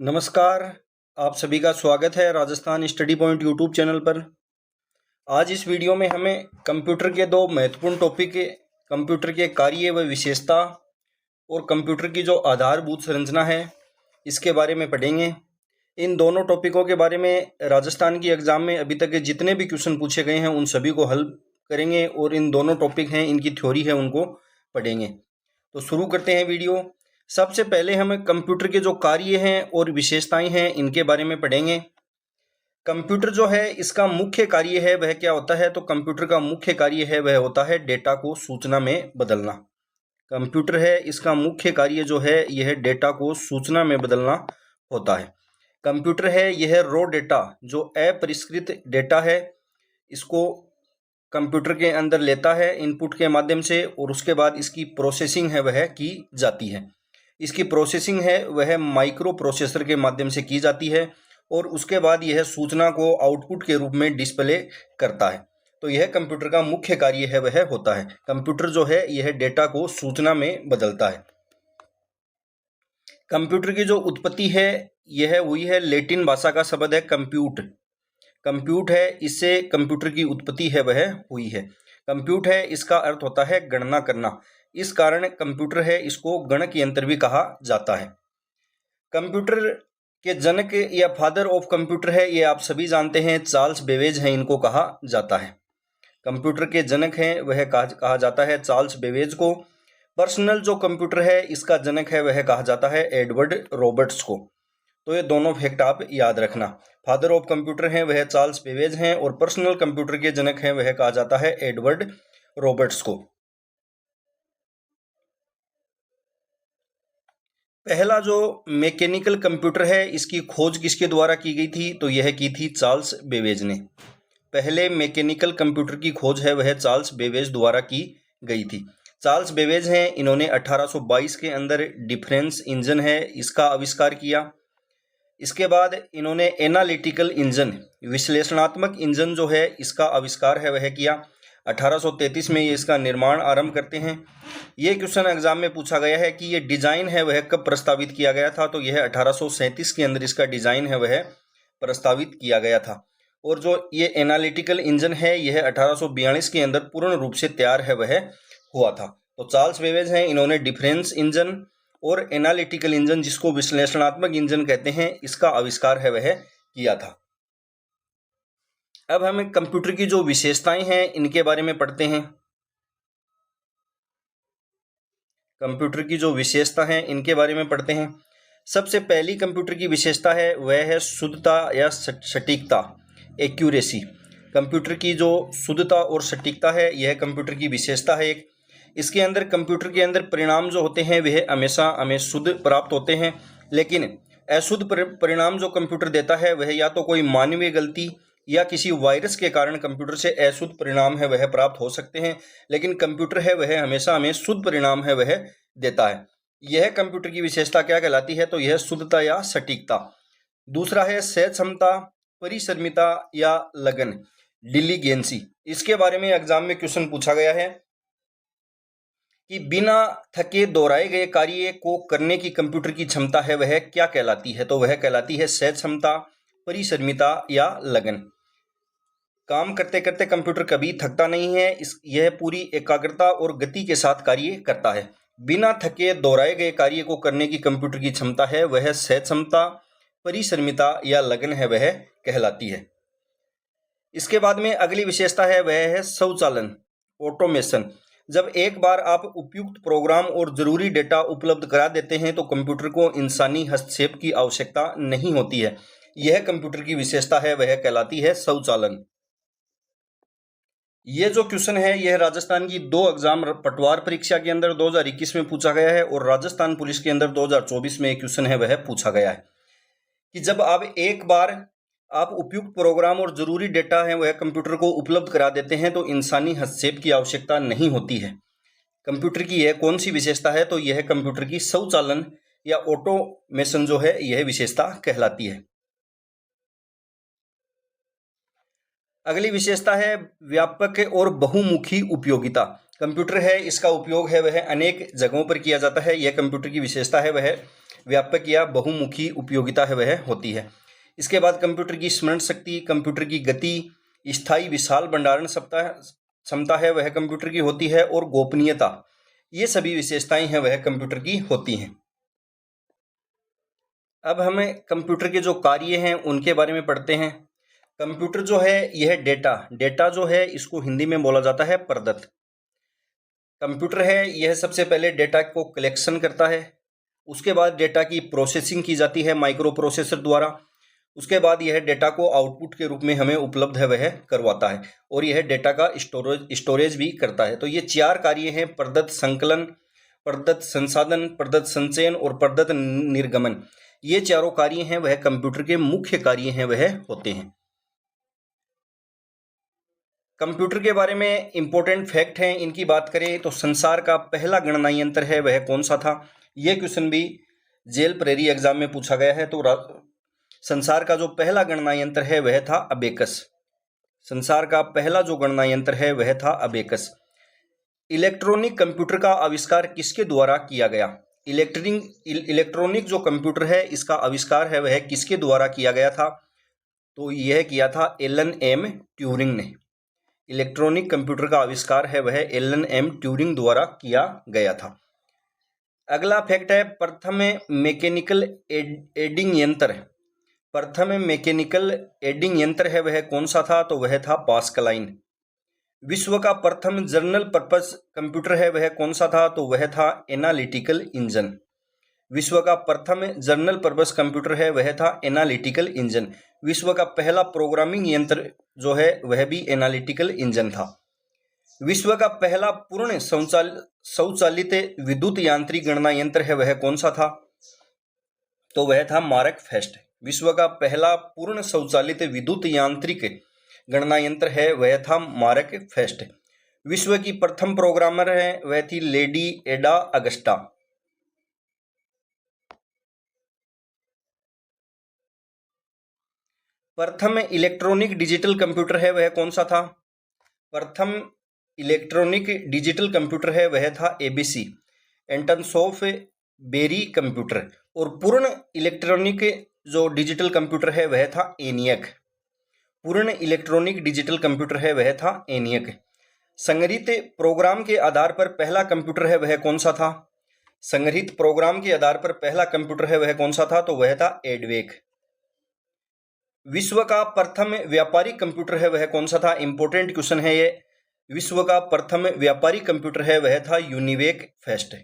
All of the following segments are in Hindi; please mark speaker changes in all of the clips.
Speaker 1: नमस्कार। आप सभी का स्वागत है Rajasthan study point YouTube channel पर। आज इस वीडियो में हमें कंप्यूटर के दो महत्वपूर्ण टॉपिक, कंप्यूटर के कार्य व विशेषता और कंप्यूटर की जो आधारभूत संरचना है इसके बारे में पढ़ेंगे। इन दोनों टॉपिकों के बारे में राजस्थान की एग्ज़ाम में अभी तक जितने भी क्वेश्चन पूछे गए हैं उन सभी को हल करेंगे और इन दोनों टॉपिक हैं, इनकी थ्योरी है, उनको पढ़ेंगे। तो शुरू करते हैं वीडियो। सबसे पहले हम कंप्यूटर के जो कार्य हैं और विशेषताएं हैं इनके बारे में पढ़ेंगे। कंप्यूटर जो है इसका मुख्य कार्य है वह क्या होता है, तो कंप्यूटर का मुख्य कार्य है वह होता है डेटा को सूचना में बदलना। कंप्यूटर है इसका मुख्य कार्य जो है यह डेटा को सूचना में बदलना होता है। कंप्यूटर है यह रॉ डेटा जो अपरिष्कृत डेटा है इसको कंप्यूटर के अंदर लेता है इनपुट के माध्यम से और उसके बाद इसकी प्रोसेसिंग है वह की जाती है। इसकी प्रोसेसिंग है वह माइक्रो प्रोसेसर के माध्यम से की जाती है और उसके बाद यह सूचना को आउटपुट के रूप में डिस्प्ले करता है। तो यह कंप्यूटर का मुख्य कार्य है वह होता है। कंप्यूटर जो है यह डेटा को सूचना में बदलता है। कंप्यूटर की जो उत्पत्ति है यह हुई है लैटिन भाषा का शब्द है कंप्यूट। कंप्यूट है इससे कंप्यूटर की उत्पत्ति है वह हुई है। कंप्यूट है इसका अर्थ होता है गणना करना, इस कारण कंप्यूटर है इसको गणक यंत्र भी कहा जाता है। कंप्यूटर के जनक या फादर ऑफ कंप्यूटर है ये आप सभी जानते हैं, चार्ल्स बेबेज हैं, इनको कहा जाता है। कंप्यूटर के जनक हैं वह कहा जाता है चार्ल्स बेबेज को। पर्सनल जो कंप्यूटर है इसका जनक है वह कहा जाता है एडवर्ड रॉबर्ट्स को। तो ये दोनों फैक्ट आप याद रखना। फादर ऑफ कंप्यूटर हैं वह चार्ल्स बेबेज हैं और पर्सनल कंप्यूटर के जनक हैं वह कहा जाता है एडवर्ड रॉबर्ट्स को। पहला जो मैकेनिकल कंप्यूटर है इसकी खोज किसके द्वारा की गई थी, तो यह की थी चार्ल्स बेबेज ने। पहले मैकेनिकल कंप्यूटर की खोज है वह चार्ल्स बेबेज द्वारा की गई थी। चार्ल्स बेबेज हैं, इन्होंने 1822 के अंदर डिफरेंस इंजन है इसका आविष्कार किया। इसके बाद इन्होंने एनालिटिकल इंजन, विश्लेषणात्मक इंजन जो है इसका आविष्कार है वह किया। 1833 में ये इसका निर्माण आरंभ करते हैं। ये क्वेश्चन एग्जाम में पूछा गया है कि ये डिजाइन है वह कब प्रस्तावित किया गया था, तो यह 1837 के अंदर इसका डिजाइन है वह प्रस्तावित किया गया था। और जो ये एनालिटिकल इंजन है यह 1842 के अंदर पूर्ण रूप से तैयार है वह हुआ था। तो चार्ल्स बेबेज हैं, इन्होंने डिफरेंस इंजन और एनालिटिकल इंजन जिसको विश्लेषणात्मक इंजन कहते हैं इसका आविष्कार है वह किया था। अब हमें कंप्यूटर की जो विशेषताएं हैं इनके बारे में पढ़ते हैं। कंप्यूटर की जो विशेषता है इनके बारे में पढ़ते हैं। सबसे पहली कंप्यूटर की विशेषता है वह है शुद्धता या सटीकता, एक्यूरेसी। कंप्यूटर की जो शुद्धता और सटीकता है यह कंप्यूटर की विशेषता है एक। इसके अंदर कंप्यूटर के अंदर परिणाम जो होते हैं वह हमेशा हमें शुद्ध प्राप्त होते हैं, लेकिन अशुद्ध परिणाम जो कंप्यूटर देता है वह या तो कोई मानवीय गलती या किसी वायरस के कारण कंप्यूटर से अशुद्ध परिणाम है वह प्राप्त हो सकते हैं, लेकिन कंप्यूटर है वह हमेशा हमें शुद्ध परिणाम है वह देता है। यह कंप्यूटर की विशेषता क्या कहलाती है, तो यह शुद्धता या सटीकता। दूसरा है सहज क्षमता, परिश्रमिता या लगन, डिलीगेंसी। इसके बारे में एग्जाम में क्वेश्चन पूछा गया है कि बिना थके दोहराए गए कार्य को करने की कंप्यूटर की क्षमता है वह क्या कहलाती है, तो वह कहलाती है सहज क्षमता, परिश्रमिता या लगन। काम करते करते कंप्यूटर कभी थकता नहीं है, यह पूरी एकाग्रता और गति के साथ कार्य करता है। बिना थके दोहराए गए कार्य को करने की कंप्यूटर की क्षमता है वह सहज क्षमता, परिश्रमिता या लगन है वह कहलाती है। इसके बाद में अगली विशेषता है वह है स्वचालन, ऑटोमेशन। जब एक बार आप उपयुक्त प्रोग्राम और जरूरी डेटा उपलब्ध करा देते हैं तो कंप्यूटर को इंसानी हस्तक्षेप की आवश्यकता नहीं होती है। यह कंप्यूटर की विशेषता है वह कहलाती है स्वचालन। ये जो क्वेश्चन है यह राजस्थान की दो एग्जाम पटवार परीक्षा के अंदर 2021 में पूछा गया है और राजस्थान पुलिस के अंदर 2024 में एक क्वेश्चन है वह पूछा गया है कि जब आप एक बार आप उपयुक्त प्रोग्राम और जरूरी डेटा है वह कंप्यूटर को उपलब्ध करा देते हैं तो इंसानी हस्तक्षेप की आवश्यकता नहीं होती है। कंप्यूटर की यह कौन सी विशेषता है, तो यह कंप्यूटर की स्वचालन या ऑटोमेशन जो है यह विशेषता कहलाती है। अगली विशेषता है व्यापक और बहुमुखी उपयोगिता। कंप्यूटर है इसका उपयोग है वह अनेक जगहों पर किया जाता है। यह कंप्यूटर की विशेषता है वह व्यापक या बहुमुखी उपयोगिता है वह होती है। इसके बाद कंप्यूटर की स्मरण शक्ति, कंप्यूटर की गति, स्थायी विशाल भंडारण क्षमता है वह कंप्यूटर की होती है, और गोपनीयता, ये सभी विशेषताएं हैं वह कंप्यूटर की होती हैं। अब हमें कंप्यूटर के जो कार्य हैं उनके बारे में पढ़ते हैं। कंप्यूटर जो है यह डेटा जो है इसको हिंदी में बोला जाता है प्रदत्त। कंप्यूटर है यह सबसे पहले डेटा को कलेक्शन करता है, उसके बाद डेटा की प्रोसेसिंग की जाती है माइक्रो प्रोसेसर द्वारा, उसके बाद यह डेटा को आउटपुट के रूप में हमें उपलब्ध है वह करवाता है, और यह डेटा का स्टोरेज भी करता है। तो ये 4 कार्य हैं: प्रदत्त संकलन, प्रदत्त संसाधन, प्रदत्त संचयन और प्रदत्त निर्गमन। ये चारों कार्य हैं वह कंप्यूटर के मुख्य कार्य हैं वह होते हैं। कंप्यूटर के बारे में इंपॉर्टेंट फैक्ट हैं, इनकी बात करें तो संसार का पहला गणना यंत्र है वह कौन सा था? यह क्वेश्चन भी जेल प्रेरी एग्जाम में पूछा गया है। तो संसार का जो पहला गणना यंत्र है वह था अबेकस। संसार का पहला जो गणना यंत्र है वह था अबेकस। इलेक्ट्रॉनिक कंप्यूटर का आविष्कार किसके द्वारा किया गया? इलेक्ट्रॉनिक जो कंप्यूटर है इसका आविष्कार है वह किसके द्वारा किया गया था? तो यह किया था एलन एम ट्यूरिंग ने। इलेक्ट्रॉनिक कंप्यूटर का आविष्कार है वह एलन एम ट्यूरिंग द्वारा किया गया था। अगला फैक्ट है प्रथम मैकेनिकल एडिंग यंत्र। प्रथम मैकेनिकल एडिंग यंत्र है वह कौन सा था? तो वह था पास्कलाइन। विश्व का प्रथम जनरल पर्पस कंप्यूटर है वह कौन सा था? तो वह था एनालिटिकल इंजन। विश्व का प्रथम जनरल पर्पस कंप्यूटर है वह था एनालिटिकल इंजन। विश्व का पहला प्रोग्रामिंग यंत्र जो है वह भी एनालिटिकल इंजन था। विश्व का पहला पूर्ण स्वचालित विद्युत यांत्रिक गणना यंत्र है वह कौन सा था? तो वह था मार्क फेस्ट। विश्व का पहला पूर्ण स्वचालित विद्युत यांत्रिक गणना यंत्र है वह था मार्क फेस्ट। विश्व की प्रथम प्रोग्रामर है वह थी लेडी एडा अगस्टा। प्रथम इलेक्ट्रॉनिक डिजिटल कंप्यूटर है वह कौन सा था? प्रथम इलेक्ट्रॉनिक डिजिटल कंप्यूटर है वह था एबीसी, एंटनसॉफ बेरी कंप्यूटर। और पूर्ण इलेक्ट्रॉनिक जो डिजिटल कंप्यूटर है वह था एनियक। पूर्ण इलेक्ट्रॉनिक डिजिटल कंप्यूटर है वह था एनियक। संगठित प्रोग्राम के आधार पर पहला कंप्यूटर है वह कौन सा था? संगठित प्रोग्राम के आधार पर पहला कंप्यूटर है वह कौन सा था? तो वह था एडवेक। विश्व का प्रथम व्यापारिक कंप्यूटर है वह कौन सा था? इंपॉर्टेंट क्वेश्चन है ये। विश्व का प्रथम व्यापारिक कंप्यूटर है वह था यूनिवेक फेस्ट।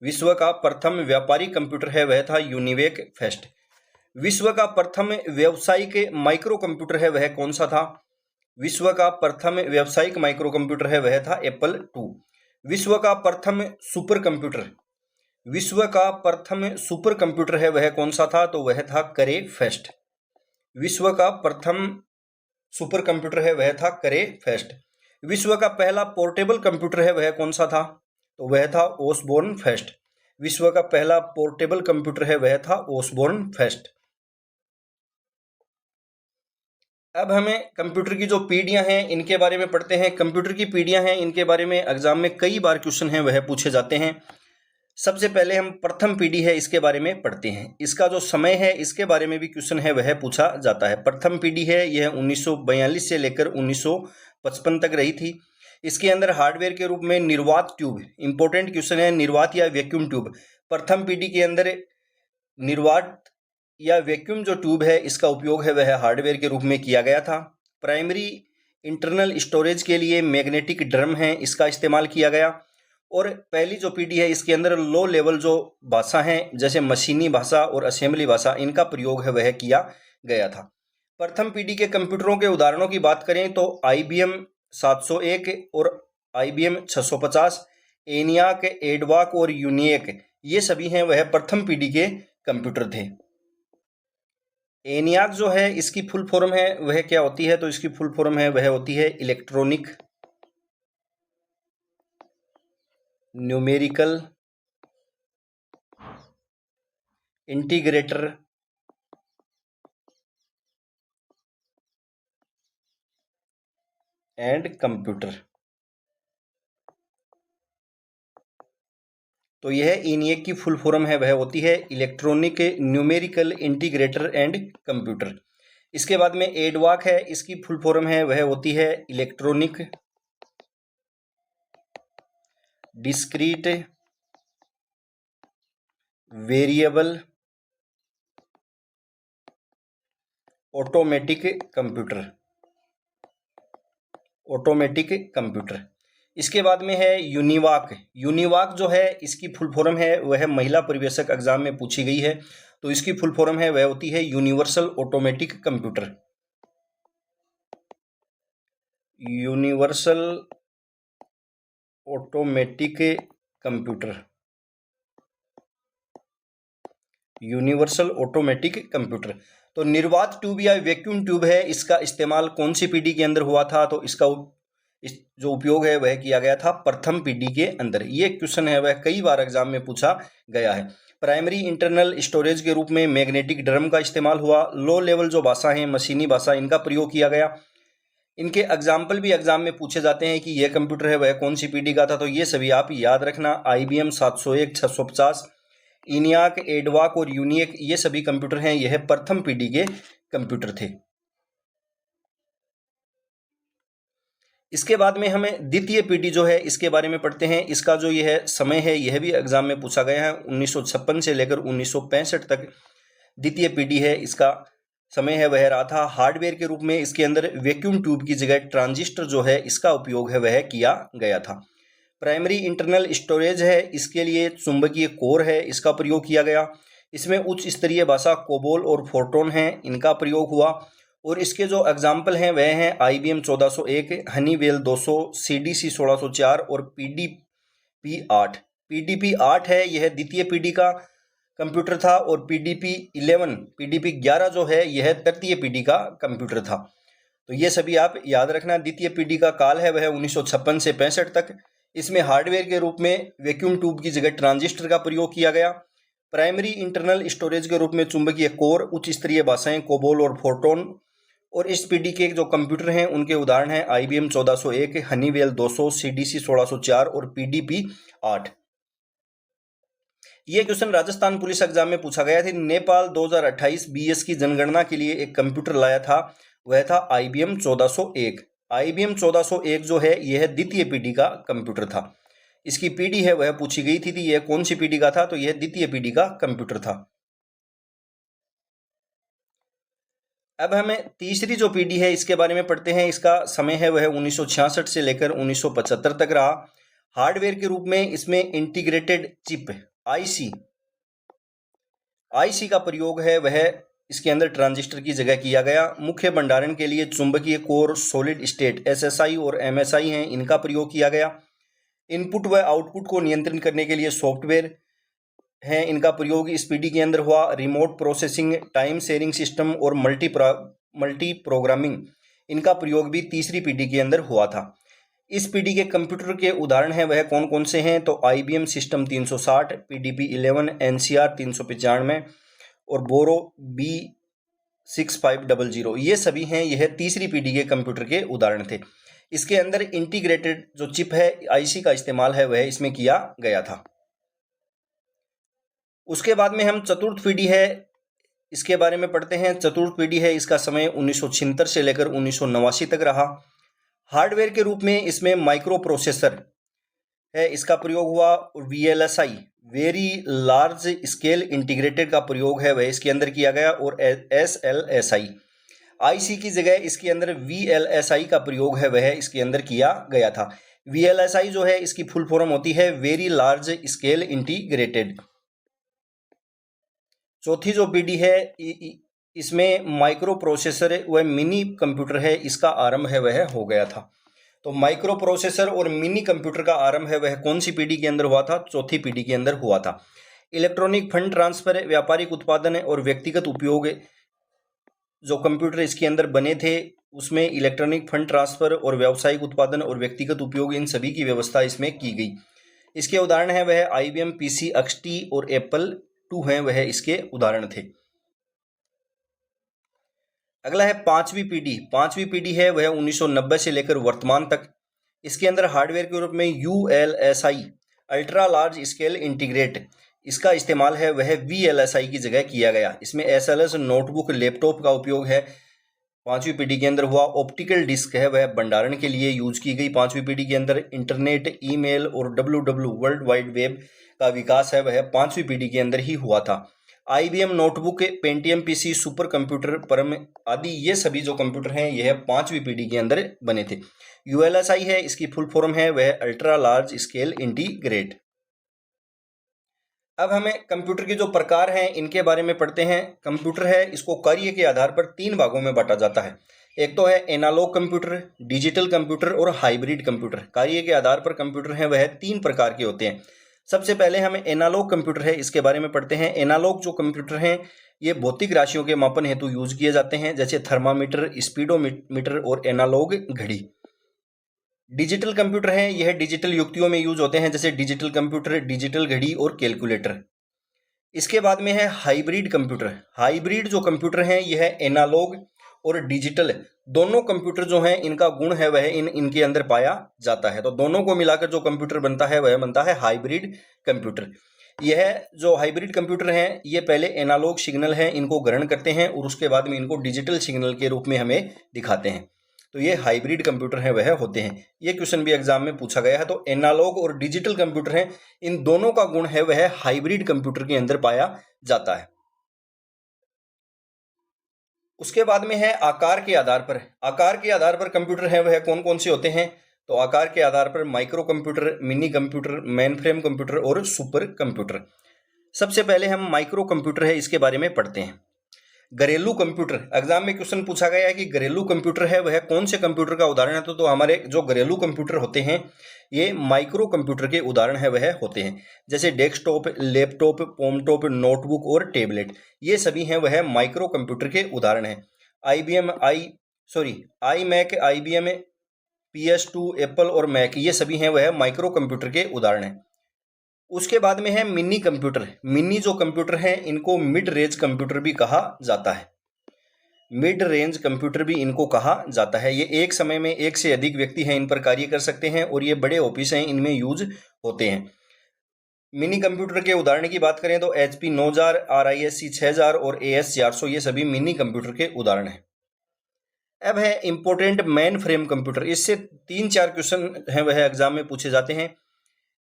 Speaker 1: विश्व का प्रथम व्यापारिक कंप्यूटर है वह था यूनिवेक फेस्ट। विश्व का प्रथम व्यावसायिक माइक्रो कंप्यूटर है वह कौन सा था? विश्व का प्रथम व्यावसायिक माइक्रो कंप्यूटर है वह था एप्पल 2। विश्व का प्रथम सुपर कंप्यूटर, विश्व का प्रथम सुपर कंप्यूटर है वह कौन सा था? तो वह था करे फेस्ट। विश्व का प्रथम सुपर कंप्यूटर है वह था करे फेस्ट। विश्व का पहला पोर्टेबल कंप्यूटर है वह कौन सा था? तो वह था ओसबोर्न फेस्ट। विश्व का पहला पोर्टेबल कंप्यूटर है वह था ओसबोर्न फेस्ट। अब हमें कंप्यूटर की जो पीढ़ियां हैं इनके बारे में पढ़ते हैं। कंप्यूटर की पीढ़ियां हैं इनके बारे में एग्जाम में कई बार क्वेश्चन हैं वह पूछे जाते हैं। सबसे पहले हम प्रथम पीढ़ी है इसके बारे में पढ़ते हैं। इसका जो समय है इसके बारे में भी क्वेश्चन है वह पूछा जाता है। प्रथम पीढ़ी है यह 1942 से लेकर 1955 तक रही थी। इसके अंदर हार्डवेयर के रूप में निर्वात ट्यूब, इंपॉर्टेंट क्वेश्चन है, निर्वात या वैक्यूम ट्यूब। प्रथम पीढ़ी के अंदर निर्वात या वैक्यूम जो ट्यूब है इसका उपयोग है वह हार्डवेयर के रूप में किया गया था। प्राइमरी इंटरनल स्टोरेज के लिए मैग्नेटिक ड्रम है इसका इस्तेमाल किया गया। और पहली जो पीढ़ी है इसके अंदर लो लेवल जो भाषा हैं जैसे मशीनी भाषा और असेंबली भाषा इनका प्रयोग है वह किया गया था। प्रथम पीढ़ी के कंप्यूटरों के उदाहरणों की बात करें तो IBM 701 और IBM 650, एनियाक, एडवाक और यूनिएक, ये सभी हैं वह प्रथम पीढ़ी के कंप्यूटर थे। एनियाक जो है इसकी फुल फॉर्म है वह क्या होती है? तो इसकी फुल फॉर्म है वह होती है electronic numerical integrator and computer. तो यह ENIAC की फुल फॉर्म है वह होती है electronic numerical integrator and computer. इसके बाद में एडवाक है, इसकी फुल फॉर्म है वह होती है electronic discrete variable automatic computer. इसके बाद में है यूनिवाक। यूनिवाक जो है इसकी फुल फॉर्म है वह महिला परिवेशक एग्जाम में पूछी गई है, तो इसकी फुल फॉर्म है वह होती है universal automatic computer. Universal automatic computer. तो निर्वात ट्यूब या वैक्यूम ट्यूब है, इसका इस्तेमाल कौन सी पीढ़ी के अंदर हुआ था? तो इसका जो उपयोग है वह किया गया था प्रथम पीढ़ी के अंदर। ये क्वेश्चन है वह कई बार एग्जाम में पूछा गया है। प्राइमरी इंटरनल स्टोरेज के रूप में मैग्नेटिक ड्रम का इस्तेमाल हुआ। लो लेवल जो भाषा है, मशीनी भाषा, इनका प्रयोग किया गया। इनके एग्जाम्पल भी एग्जाम में पूछे जाते हैं कि यह कंप्यूटर है वह कौन सी पीढ़ी का था, तो ये सभी आप याद रखना। IBM 701, 650, ENIAC, एडवाक और यूनिएक, ये सभी कंप्यूटर हैं, यह प्रथम पीढ़ी के कंप्यूटर थे। इसके बाद में हमें द्वितीय पीढ़ी जो है इसके बारे में पढ़ते हैं। इसका जो यह समय है यह भी एग्जाम में पूछा गया है। 1956 से लेकर 1965 तक द्वितीय पीढ़ी है, इसका समय है वह रहा था। हार्डवेयर के रूप में इसके अंदर वैक्यूम ट्यूब की जगह ट्रांजिस्टर जो है इसका उपयोग है वह किया गया था। प्राइमरी इंटरनल स्टोरेज है, इसके लिए चुंबकीय कोर है, इसका प्रयोग किया गया। इसमें उच्च स्तरीय भाषा कोबोल और फोर्ट्रॉन है, इनका प्रयोग हुआ। और इसके जो एग्जाम्पल हैं वह हैं IBM 1401, हनीवेल 200, CDC 1604 और PDP 8। PDP 8 है यह द्वितीय पीढ़ी का कंप्यूटर था, और PDP 11 जो है यह तृतीय पीढ़ी का कंप्यूटर था। तो ये सभी आप याद रखना। द्वितीय पीढ़ी का काल है वह 1956 से 65 तक। इसमें हार्डवेयर के रूप में वैक्यूम ट्यूब की जगह ट्रांजिस्टर का प्रयोग किया गया। प्राइमरी इंटरनल स्टोरेज के रूप में चुंबकीय कोर, उच्च स्तरीय भाषाएं कोबोल और फोर्ट्रॉन। और इस पीढ़ी के जो कंप्यूटर हैं उनके उदाहरण हैं IBM 1401, हनीवेल 200, CDC 1604 और PDP 8। ये क्वेश्चन राजस्थान पुलिस एग्जाम में पूछा गया था। नेपाल 2028 BS की जनगणना के लिए एक कंप्यूटर लाया था, वह था IBM 1401। IBM 1401 जो है यह द्वितीय पीढ़ी का कंप्यूटर था। इसकी पीढ़ी है वह पूछी गई थी, यह कौन सी पीढ़ी का था? तो यह द्वितीय पीढ़ी का कंप्यूटर था। अब हमें तीसरी जो पीढ़ी है इसके बारे में पढ़ते हैं। इसका समय है वह 1966 से लेकर 1975 तक रहा। हार्डवेयर के रूप में इसमें इंटीग्रेटेड चिप IC का प्रयोग है वह इसके अंदर ट्रांजिस्टर की जगह किया गया। मुख्य भंडारण के लिए चुंबकीय कोर, सॉलिड स्टेट SSI और MSI हैं, इनका प्रयोग किया गया। इनपुट व आउटपुट को नियंत्रण करने के लिए सॉफ्टवेयर हैं, इनका प्रयोग इस पीढ़ी के अंदर हुआ। Remote processing, time sharing system और मल्टी प्रोग्रामिंग, इनका प्रयोग भी तीसरी पीढ़ी के अंदर हुआ था। इस पीढ़ी के कंप्यूटर के उदाहरण हैं वह कौन कौन से हैं? तो IBM सिस्टम 360, PDP 11, NCR 395 और बोरो B6500, ये सभी हैं, यह तीसरी पीढ़ी के कंप्यूटर के उदाहरण थे। इसके अंदर इंटीग्रेटेड जो चिप है IC का इस्तेमाल है वह इसमें किया गया था। उसके बाद में हम चतुर्थ पीढ़ी है इसके बारे में पढ़ते हैं। चतुर्थ पीढ़ी है, इसका समय 1976 से लेकर 1989 तक रहा। हार्डवेयर के रूप में इसमें माइक्रो प्रोसेसर है, इसका प्रयोग हुआ। VLSI, very large scale integrated का प्रयोग है वह इसके अंदर किया गया। और SLSI, IC की जगह इसके अंदर VLSI का प्रयोग है वह इसके अंदर किया गया था। VLSI जो है इसकी फुल फॉर्म होती है वेरी लार्ज स्केल इंटीग्रेटेड। चौथी जो पीढ़ी है इसमें माइक्रो प्रोसेसर व मिनी कंप्यूटर है, इसका आरंभ है वह हो गया था। तो माइक्रो प्रोसेसर और मिनी कंप्यूटर का आरंभ है वह कौन सी पीढ़ी के अंदर हुआ था? चौथी पीढ़ी के अंदर हुआ था। इलेक्ट्रॉनिक फंड ट्रांसफर, व्यापारिक उत्पादन और व्यक्तिगत उपयोग, जो कंप्यूटर इसके अंदर बने थे उसमें इलेक्ट्रॉनिक फंड ट्रांसफर और व्यावसायिक उत्पादन और व्यक्तिगत उपयोग, इन सभी की व्यवस्था इसमें की गई। इसके उदाहरण है वह IBM PC XT और Apple II हैं, वह इसके उदाहरण थे। अगला है पांचवी पीढ़ी। पांचवी पीढ़ी है वह 1990 से लेकर वर्तमान तक। इसके अंदर हार्डवेयर के रूप में ULSI, ultra large scale integrate, इसका इस्तेमाल है वह VLSI की जगह किया गया। इसमें SLS नोटबुक लैपटॉप का उपयोग है 5वीं पीढ़ी के अंदर हुआ। ऑप्टिकल डिस्क है वह भंडारण के लिए यूज की गई 5वीं पीढ़ी के अंदर। इंटरनेट, ईमेल और WWW वर्ल्ड वाइड वेब का विकास है वह 5वीं पीढ़ी के अंदर ही हुआ था। IBM notebook, Pentium PC, super computer, परम आदि ये सभी जो कंप्यूटर हैं यह 5वीं पीढ़ी के अंदर बने थे। ULSI है, इसकी फुल फॉर्म है वह अल्ट्रा लार्ज स्केल इंटीग्रेट। अब हमें कंप्यूटर के जो प्रकार हैं इनके बारे में पढ़ते हैं। कंप्यूटर है इसको कार्य के आधार पर 3 भागों में बांटा जाता है। एक तो है एनालॉग कंप्यूटर, डिजिटल कंप्यूटर और हाइब्रिड कंप्यूटर। कार्य के आधार पर कंप्यूटर हैं वह 3 प्रकार के होते हैं। सबसे पहले हमें एनालॉग कंप्यूटर है इसके बारे में पढ़ते हैं। एनालॉग जो कंप्यूटर हैं ये भौतिक राशियों के मापन हेतु यूज किए जाते हैं, जैसे थर्मामीटर, स्पीडोमीटर और एनालॉग घड़ी। डिजिटल कंप्यूटर हैं यह डिजिटल युक्तियों में यूज होते हैं, जैसे डिजिटल कंप्यूटर, डिजिटल घड़ी और कैलकुलेटर। इसके बाद में है हाइब्रिड कंप्यूटर। हाइब्रिड जो कंप्यूटर हैं यह एनालॉग और डिजिटल दोनों कंप्यूटर जो हैं इनका गुण है वह इनके अंदर पाया जाता है। तो दोनों को मिलाकर जो कंप्यूटर बनता है वह बनता है हाइब्रिड कंप्यूटर। यह जो हाइब्रिड कंप्यूटर हैं ये पहले एनालॉग सिग्नल हैं इनको ग्रहण करते हैं और उसके बाद में इनको डिजिटल सिग्नल के रूप में हमें दिखाते हैं। तो ये हाइब्रिड कंप्यूटर हैं वह होते हैं। ये क्वेश्चन भी एग्जाम में पूछा गया है। तो एनालॉग और डिजिटल कंप्यूटर हैं, इन दोनों का गुण है वह हाइब्रिड कंप्यूटर के अंदर पाया जाता है। उसके बाद में है आकार के आधार पर। आकार के आधार पर कंप्यूटर है वह कौन कौन से होते हैं? तो आकार के आधार पर micro computer, mini computer, mainframe computer और सुपर कंप्यूटर। सबसे पहले हम माइक्रो कंप्यूटर है इसके बारे में पढ़ते हैं। घरेलू कंप्यूटर, एग्जाम में क्वेश्चन पूछा गया है कि घरेलू कंप्यूटर है वह कौन से कंप्यूटर का उदाहरण है? तो हमारे जो घरेलू कंप्यूटर होते हैं ये माइक्रो कंप्यूटर के उदाहरण है वह होते हैं, जैसे डेस्कटॉप, लैपटॉप, पॉमटॉप, नोटबुक और टेबलेट। ये सभी हैं वह माइक्रो कंप्यूटर के उदाहरण हैं। iMac, IBM, PS2, एप्पल और मैक ये सभी हैं वह माइक्रो कंप्यूटर के उदाहरण हैं। उसके बाद में है मिनी कंप्यूटर। मिनी जो कंप्यूटर हैं इनको मिड रेंज कंप्यूटर भी कहा जाता है। मिड रेंज कंप्यूटर भी इनको कहा जाता है। ये एक समय में एक से अधिक व्यक्ति हैं इन पर कार्य कर सकते हैं और ये बड़े ऑफिस हैं इनमें यूज होते हैं। मिनी कंप्यूटर के उदाहरण की बात करें तो HP 9000, RISC 6000 और AS 400 ये सभी मिनी कंप्यूटर के उदाहरण हैं। अब है इंपोर्टेंट मेन फ्रेम कंप्यूटर। इससे 3-4 क्वेश्चन हैं वह एग्जाम में पूछे जाते हैं।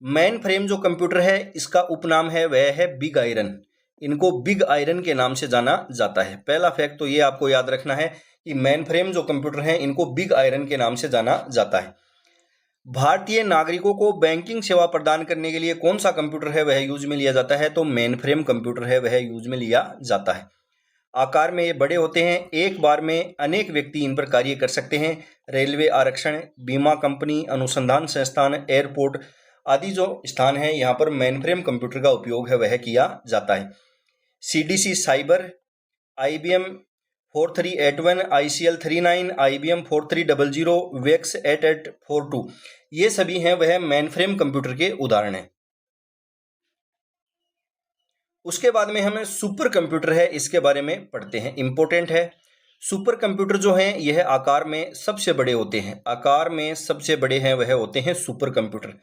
Speaker 1: मेन फ्रेम जो कंप्यूटर है इसका उपनाम है वह है बिग आयरन। इनको बिग आयरन के नाम से जाना जाता है। पहला फैक्ट तो ये आपको याद रखना है कि मेन फ्रेम जो कंप्यूटर हैं इनको बिग आयरन के नाम से जाना जाता है। भारतीय नागरिकों को बैंकिंग सेवा प्रदान करने के लिए कौन सा कंप्यूटर है वह यूज में लिया जाता है? तो मेन फ्रेम कंप्यूटर है वह यूज में लिया जाता है। आकार में ये बड़े होते हैं, एक बार में अनेक व्यक्ति इन पर कार्य कर सकते हैं। रेलवे आरक्षण, बीमा कंपनी, अनुसंधान संस्थान, एयरपोर्ट आदि जो स्थान हैं यहाँ पर मेन फ्रेम कंप्यूटर का उपयोग है वह किया जाता है। CDC Cyber, IBM 4381, ICL 39, IBM 4300, VAX 8842 ये सभी हैं वह मेन फ्रेम कंप्यूटर के उदाहरण हैं। उसके बाद में हमें सुपर कंप्यूटर है इसके बारे में पढ़ते हैं, इंपॉर्टेंट है। सुपर कंप्यूटर जो हैं यह आकार में सबसे बड़े होते हैं। आकार में सबसे बड़े हैं वह होते हैं सुपर कंप्यूटर।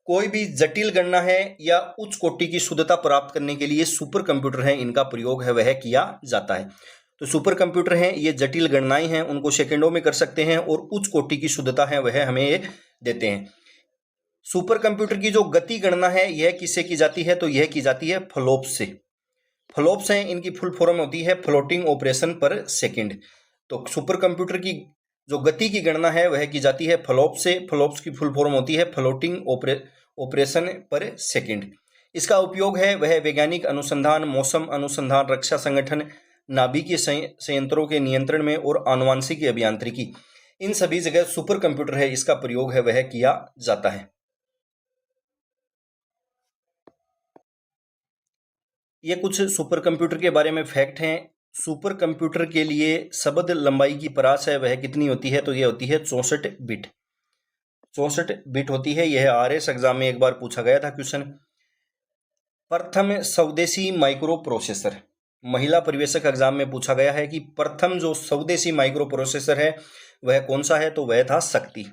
Speaker 1: कोई भी जटिल गणना है या उच्च कोटि की शुद्धता प्राप्त करने के लिए सुपर कंप्यूटर है इनका प्रयोग है वह किया जाता है। तो सुपर कंप्यूटर हैं ये जटिल गणनाएं हैं उनको सेकंडों में कर सकते हैं और उच्च कोटि की शुद्धता है वह हमें ये देते हैं। सुपर कंप्यूटर की जो गति गणना है यह किससे की जाती है? तो यह की जाती है फ्लॉप्स से। फ्लॉप्स हैं इनकी फुल फॉर्म होती है फ्लोटिंग ऑपरेशन पर सेकंड। तो सुपर कंप्यूटर की जो गति की गणना है वह की जाती है फ्लॉप्स से। फ्लॉप्स की फुल फॉर्म होती है फ्लोटिंग ऑपरेशन पर सेकंड। इसका उपयोग है वह वैज्ञानिक अनुसंधान, मौसम अनुसंधान, रक्षा संगठन, नाभिकीय संयंत्रों के नियंत्रण में और आनुवांशिकी अभियांत्रिकी इन सभी जगह सुपर कंप्यूटर है इसका प्रयोग है वह किया जाता है। ये कुछ सुपर कंप्यूटर के बारे में फैक्ट हैं। सुपर कंप्यूटर के लिए शब्द लंबाई की परास है वह कितनी होती है? तो यह होती है 64 बिट। 64 बिट होती है। यह RS एग्जाम में एक बार पूछा गया था क्वेश्चन। प्रथम स्वदेशी माइक्रो प्रोसेसर, महिला परिवेशक एग्जाम में पूछा गया है कि प्रथम जो स्वदेशी माइक्रो प्रोसेसर है वह कौन सा है? तो वह था शक्ति।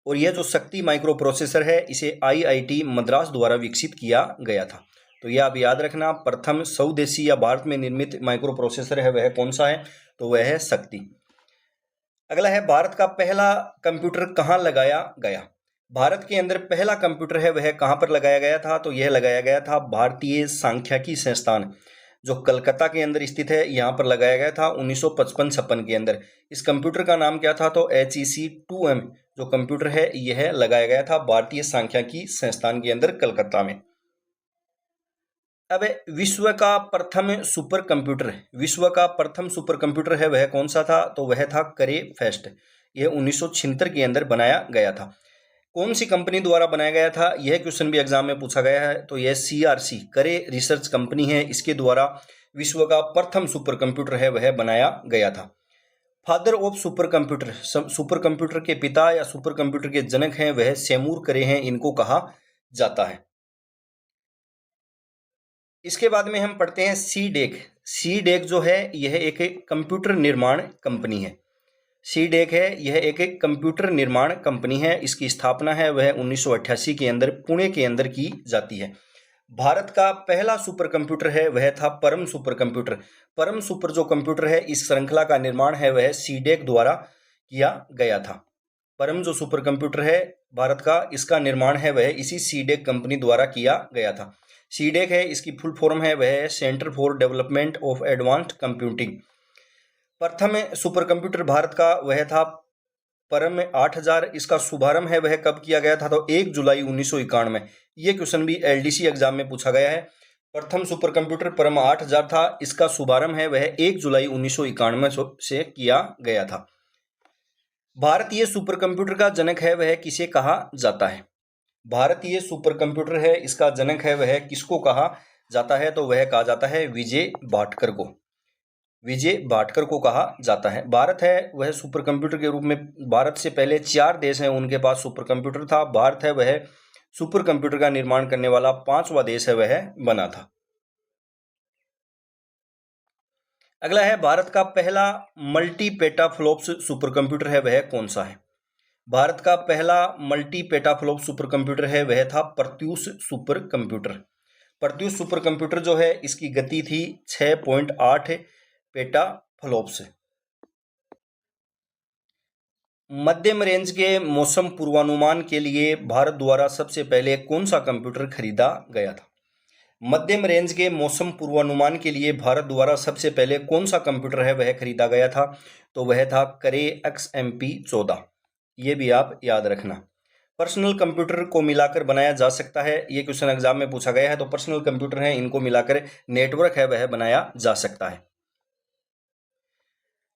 Speaker 1: और यह जो शक्ति माइक्रो प्रोसेसर है इसे IIT मद्रास द्वारा विकसित किया गया था। तो यह आप याद रखना, प्रथम स्वदेशी या भारत में निर्मित माइक्रो प्रोसेसर है वह कौन सा है, तो वह है शक्ति। अगला है, भारत का पहला कंप्यूटर कहाँ लगाया गया। भारत के अंदर पहला कंप्यूटर है वह कहाँ पर लगाया गया था, तो यह लगाया गया था भारतीय सांख्यिकी संस्थान जो कलकत्ता के अंदर स्थित है, यहाँ पर लगाया गया था 1955-56 के अंदर। इस कंप्यूटर का नाम क्या था, तो HEC-2M जो कंप्यूटर है यह लगाया गया था भारतीय सांख्यिकी संस्थान के अंदर कलकत्ता में। अब विश्व का प्रथम सुपर कंप्यूटर है वह कौन सा था, तो वह था करे फेस्ट। यह 1976 के अंदर बनाया गया था। कौन सी कंपनी द्वारा बनाया गया था, यह क्वेश्चन भी एग्जाम में पूछा गया है। तो यह CRC करे रिसर्च कंपनी है, इसके द्वारा विश्व का प्रथम सुपर कंप्यूटर है वह बनाया गया था। फादर ऑफ सुपर कंप्यूटर के पिता या सुपर कंप्यूटर के जनक हैं वह सेमूर करे हैं, इनको कहा जाता है। इसके बाद में हम पढ़ते हैं सीडेक जो है यह एक कंप्यूटर निर्माण कंपनी है। सीडेक है यह एक कंप्यूटर निर्माण कंपनी है। इसकी स्थापना है वह 1988 के अंदर पुणे के अंदर की जाती है। भारत का पहला सुपर कंप्यूटर है वह था परम सुपर कंप्यूटर। परम सुपर जो कंप्यूटर है इस श्रृंखला का निर्माण है वह सीडेक द्वारा किया गया था। परम जो सुपर कंप्यूटर है भारत का, इसका निर्माण है वह इसी सीडेक कंपनी द्वारा किया गया था। सीडेक है इसकी फुल फॉर्म है वह centre for development of advanced computing. प्रथम सुपर कंप्यूटर भारत का वह था परम 8000। इसका शुभारंभ है वह कब किया गया था, तो 1 जुलाई 1951 में। यह क्वेश्चन भी LDC एग्जाम में पूछा गया है। प्रथम सुपर कंप्यूटर परम 8000 था, इसका शुभारंभ है वह 1 जुलाई 1991 से किया गया था। भारतीय सुपर कंप्यूटर का जनक है वह किसे कहा जाता है। भारतीय सुपर कंप्यूटर है इसका जनक है वह किसको कहा जाता है, तो वह कहा जाता है विजय भाटकर को। विजय भाटकर को कहा जाता है। भारत है वह सुपर कंप्यूटर के रूप में, भारत से पहले 4 देश हैं उनके पास सुपर कंप्यूटर था। भारत है वह सुपर कंप्यूटर का निर्माण करने वाला 5वां देश है वह बना था। अगला है, भारत का पहला मल्टी पेटाफ्लॉप्स सुपर कंप्यूटर है वह कौन सा है। भारत का पहला मल्टी पेटाफ्लॉप सुपर कंप्यूटर है वह था Pratyush super computer. Pratyush super computer जो है इसकी गति थी 6.8 पेटाफ्लॉप्स। मध्यम रेंज के मौसम पूर्वानुमान के लिए भारत द्वारा सबसे पहले कौन सा कंप्यूटर खरीदा गया था। मध्यम रेंज के मौसम पूर्वानुमान के लिए भारत द्वारा सबसे पहले कौन सा कंप्यूटर है वह खरीदा गया था, तो वह था करे XMP-14। ये भी आप याद रखना। पर्सनल कंप्यूटर को मिलाकर बनाया जा सकता है, ये क्वेश्चन एग्जाम में पूछा गया है। तो पर्सनल कंप्यूटर है इनको मिलाकर नेटवर्क है वह बनाया जा सकता है।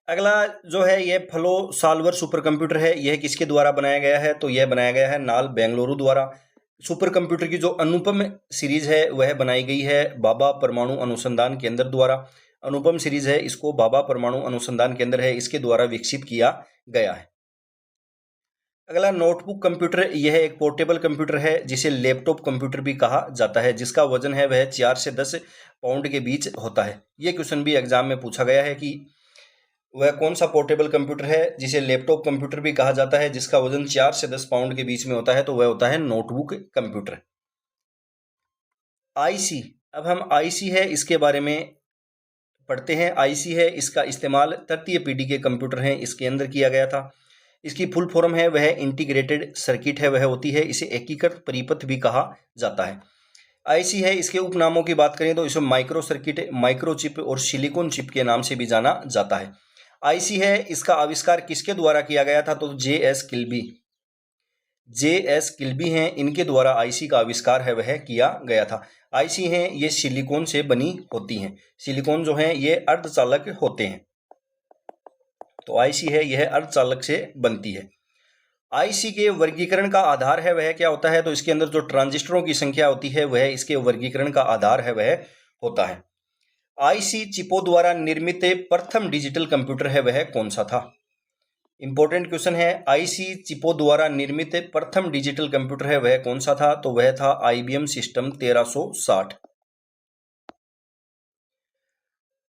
Speaker 1: अगला जो है यह फ्लो सॉल्वर सुपर कंप्यूटर है, यह किसके द्वारा बनाया गया है, तो यह बनाया गया है नाल बेंगलुरु द्वारा। सुपर कंप्यूटर की जो अनुपम सीरीज है वह बनाई गई है भाभा परमाणु अनुसंधान केंद्र द्वारा। अनुपम सीरीज है इसको भाभा परमाणु अनुसंधान केंद्र है इसके द्वारा विकसित किया गया है। अगला नोटबुक कंप्यूटर, यह एक पोर्टेबल कंप्यूटर है जिसे लैपटॉप कंप्यूटर भी कहा जाता है, जिसका वजन है वह 4 से 10 पाउंड के बीच होता है। यह क्वेश्चन भी एग्जाम में पूछा गया है कि वह कौन सा पोर्टेबल कंप्यूटर है जिसे लैपटॉप कंप्यूटर भी कहा जाता है, जिसका वजन 4 से 10 पाउंड के बीच में होता है, तो वह होता है नोटबुक कंप्यूटर। IC, अब हम IC है इसके बारे में पढ़ते हैं। IC है इसका इस्तेमाल तृतीय पीढ़ी के कंप्यूटर हैं इसके अंदर किया गया था। इसकी फुल फॉर्म है वह इंटीग्रेटेड सर्किट है वह होती है, इसे एकीकृत परिपथ भी कहा जाता है। IC है इसके उपनामों की बात करें तो इसे माइक्रो सर्किट, माइक्रो चिप और सिलिकॉन चिप के नाम से भी जाना जाता है। IC है इसका आविष्कार किसके द्वारा किया गया था, तो JS किल्बी हैं इनके द्वारा IC का आविष्कार है वह किया गया था। IC हैं ये सिलिकॉन से बनी होती हैं। सिलिकॉन जो है ये अर्धचालक होते हैं, तो IC है यह अर्धचालक से बनती है। IC के वर्गीकरण का आधार है वह क्या होता है, तो इसके अंदर जो ट्रांजिस्टरों की संख्या होती है वह इसके वर्गीकरण का आधार है वह होता है। IC चिपों द्वारा निर्मित प्रथम डिजिटल कंप्यूटर है वह कौन सा था। इंपॉर्टेंट क्वेश्चन है, IC चिपों द्वारा निर्मित प्रथम डिजिटल कंप्यूटर है वह कौन सा था, तो वह था IBM system 1360।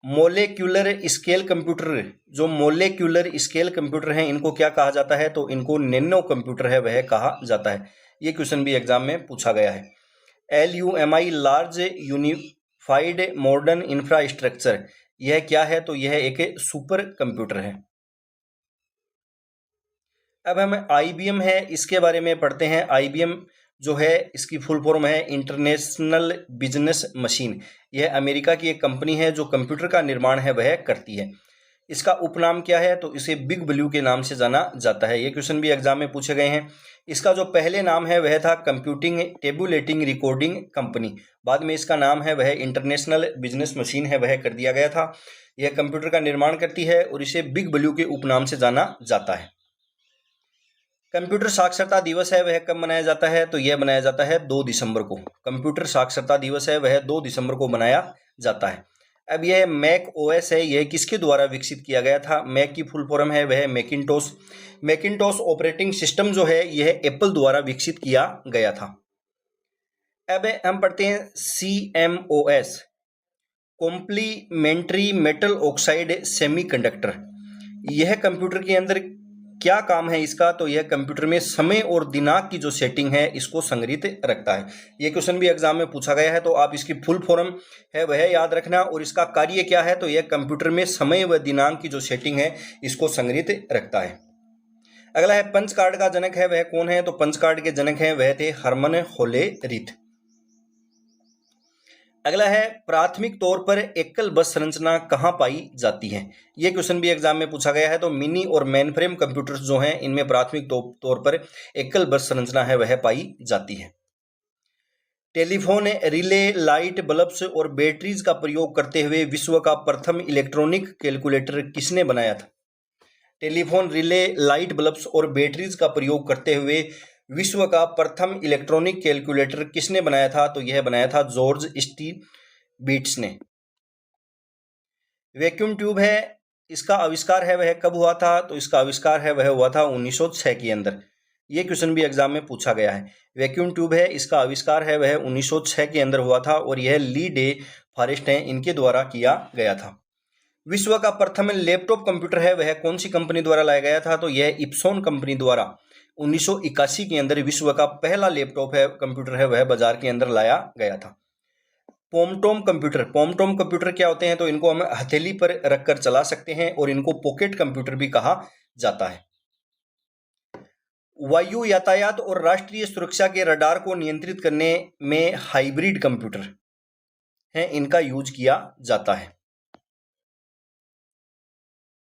Speaker 1: Molecular scale computer, जो मोलेक्यूलर स्केल कंप्यूटर हैं इनको क्या कहा जाता है, तो इनको नैनो कंप्यूटर है वह कहा जाता है। ये क्वेश्चन भी एग्जाम में पूछा गया है। LUMI large unified modern infrastructure, यह क्या है, तो यह एक सुपर कंप्यूटर है। अब हम IBM है इसके बारे में पढ़ते हैं। IBM जो है इसकी फुल फॉर्म है इंटरनेशनल बिजनेस मशीन। यह अमेरिका की एक कंपनी है जो कंप्यूटर का निर्माण है वह करती है। इसका उपनाम क्या है, तो इसे बिग ब्लू के नाम से जाना जाता है। ये क्वेश्चन भी एग्जाम में पूछे गए हैं। इसका जो पहले नाम है वह था कंप्यूटिंग टेबुलेटिंग रिकॉर्डिंग कंपनी, बाद में इसका नाम है वह इंटरनेशनल बिजनेस मशीन है वह कर दिया गया था। यह कंप्यूटर का निर्माण करती है और इसे बिग ब्लू के उपनाम से जाना जाता है। कंप्यूटर साक्षरता दिवस है वह कब मनाया जाता है, तो यह मनाया जाता है 2 दिसंबर को। कंप्यूटर साक्षरता दिवस है वह 2 दिसंबर को मनाया जाता है। अब यह मैक OS है, यह किसके द्वारा विकसित किया गया था। मैक की फुल फॉर्म है वह मैकिंटोश। मैकिंटोश ऑपरेटिंग सिस्टम जो है यह एप्पल द्वारा विकसित किया गया था। अब हम पढ़ते हैं CMOS, complementary metal oxide semiconductor. यह कंप्यूटर के अंदर क्या काम है इसका, तो यह कंप्यूटर में समय और दिनांक की जो सेटिंग है इसको संग्रहित रखता है। यह क्वेश्चन भी एग्जाम में पूछा गया है, तो आप इसकी फुल फॉर्म है वह याद रखना और इसका कार्य क्या है, तो यह कंप्यूटर में समय व दिनांक की जो सेटिंग है इसको संग्रहित रखता है। अगला है पंच कार्ड का जनक है वह कौन है, तो पंच कार्ड के जनक है वह थे हरमन होलेरिथ। अगला है प्राथमिक तौर पर एकल बस संरचना कहाँ पाई जाती है। यह क्वेश्चन भी एग्जाम में पूछा गया है। तो मिनी और मेन फ्रेम कंप्यूटर्स जो हैं इनमें प्राथमिक तौर पर एकल बस संरचना है वह पाई जाती है। टेलीफोन रिले लाइट बल्ब्स और बैटरीज का प्रयोग करते हुए विश्व का प्रथम इलेक्ट्रॉनिक कैलकुलेटर किसने बनाया था। टेलीफोन रिले लाइट बल्ब्स और बैटरीज का प्रयोग करते हुए विश्व का प्रथम इलेक्ट्रॉनिक कैलकुलेटर किसने बनाया था, तो यह बनाया था जॉर्ज स्टिग्लिट्ज़ ने। वैक्यूम ट्यूब है इसका आविष्कार है वह कब हुआ था, तो इसका आविष्कार है वह हुआ था 1906 के अंदर। यह क्वेश्चन भी एग्जाम में पूछा गया है। वैक्यूम ट्यूब है इसका आविष्कार है वह 1906 के अंदर हुआ था और यह ली डे फॉरेस्ट है इनके द्वारा किया गया था। विश्व का प्रथम लैपटॉप कंप्यूटर है वह कौन सी कंपनी द्वारा लाया गया था, तो यह इप्सॉन कंपनी द्वारा 1981 के अंदर विश्व का पहला लैपटॉप है कंप्यूटर है वह बाजार के अंदर लाया गया था। पॉमटॉम कंप्यूटर क्या होते हैं, तो इनको हम हथेली पर रखकर चला सकते हैं और इनको पॉकेट कंप्यूटर भी कहा जाता है। वायु यातायात और राष्ट्रीय सुरक्षा के रडार को नियंत्रित करने में हाइब्रिड कंप्यूटर है इनका यूज किया जाता है।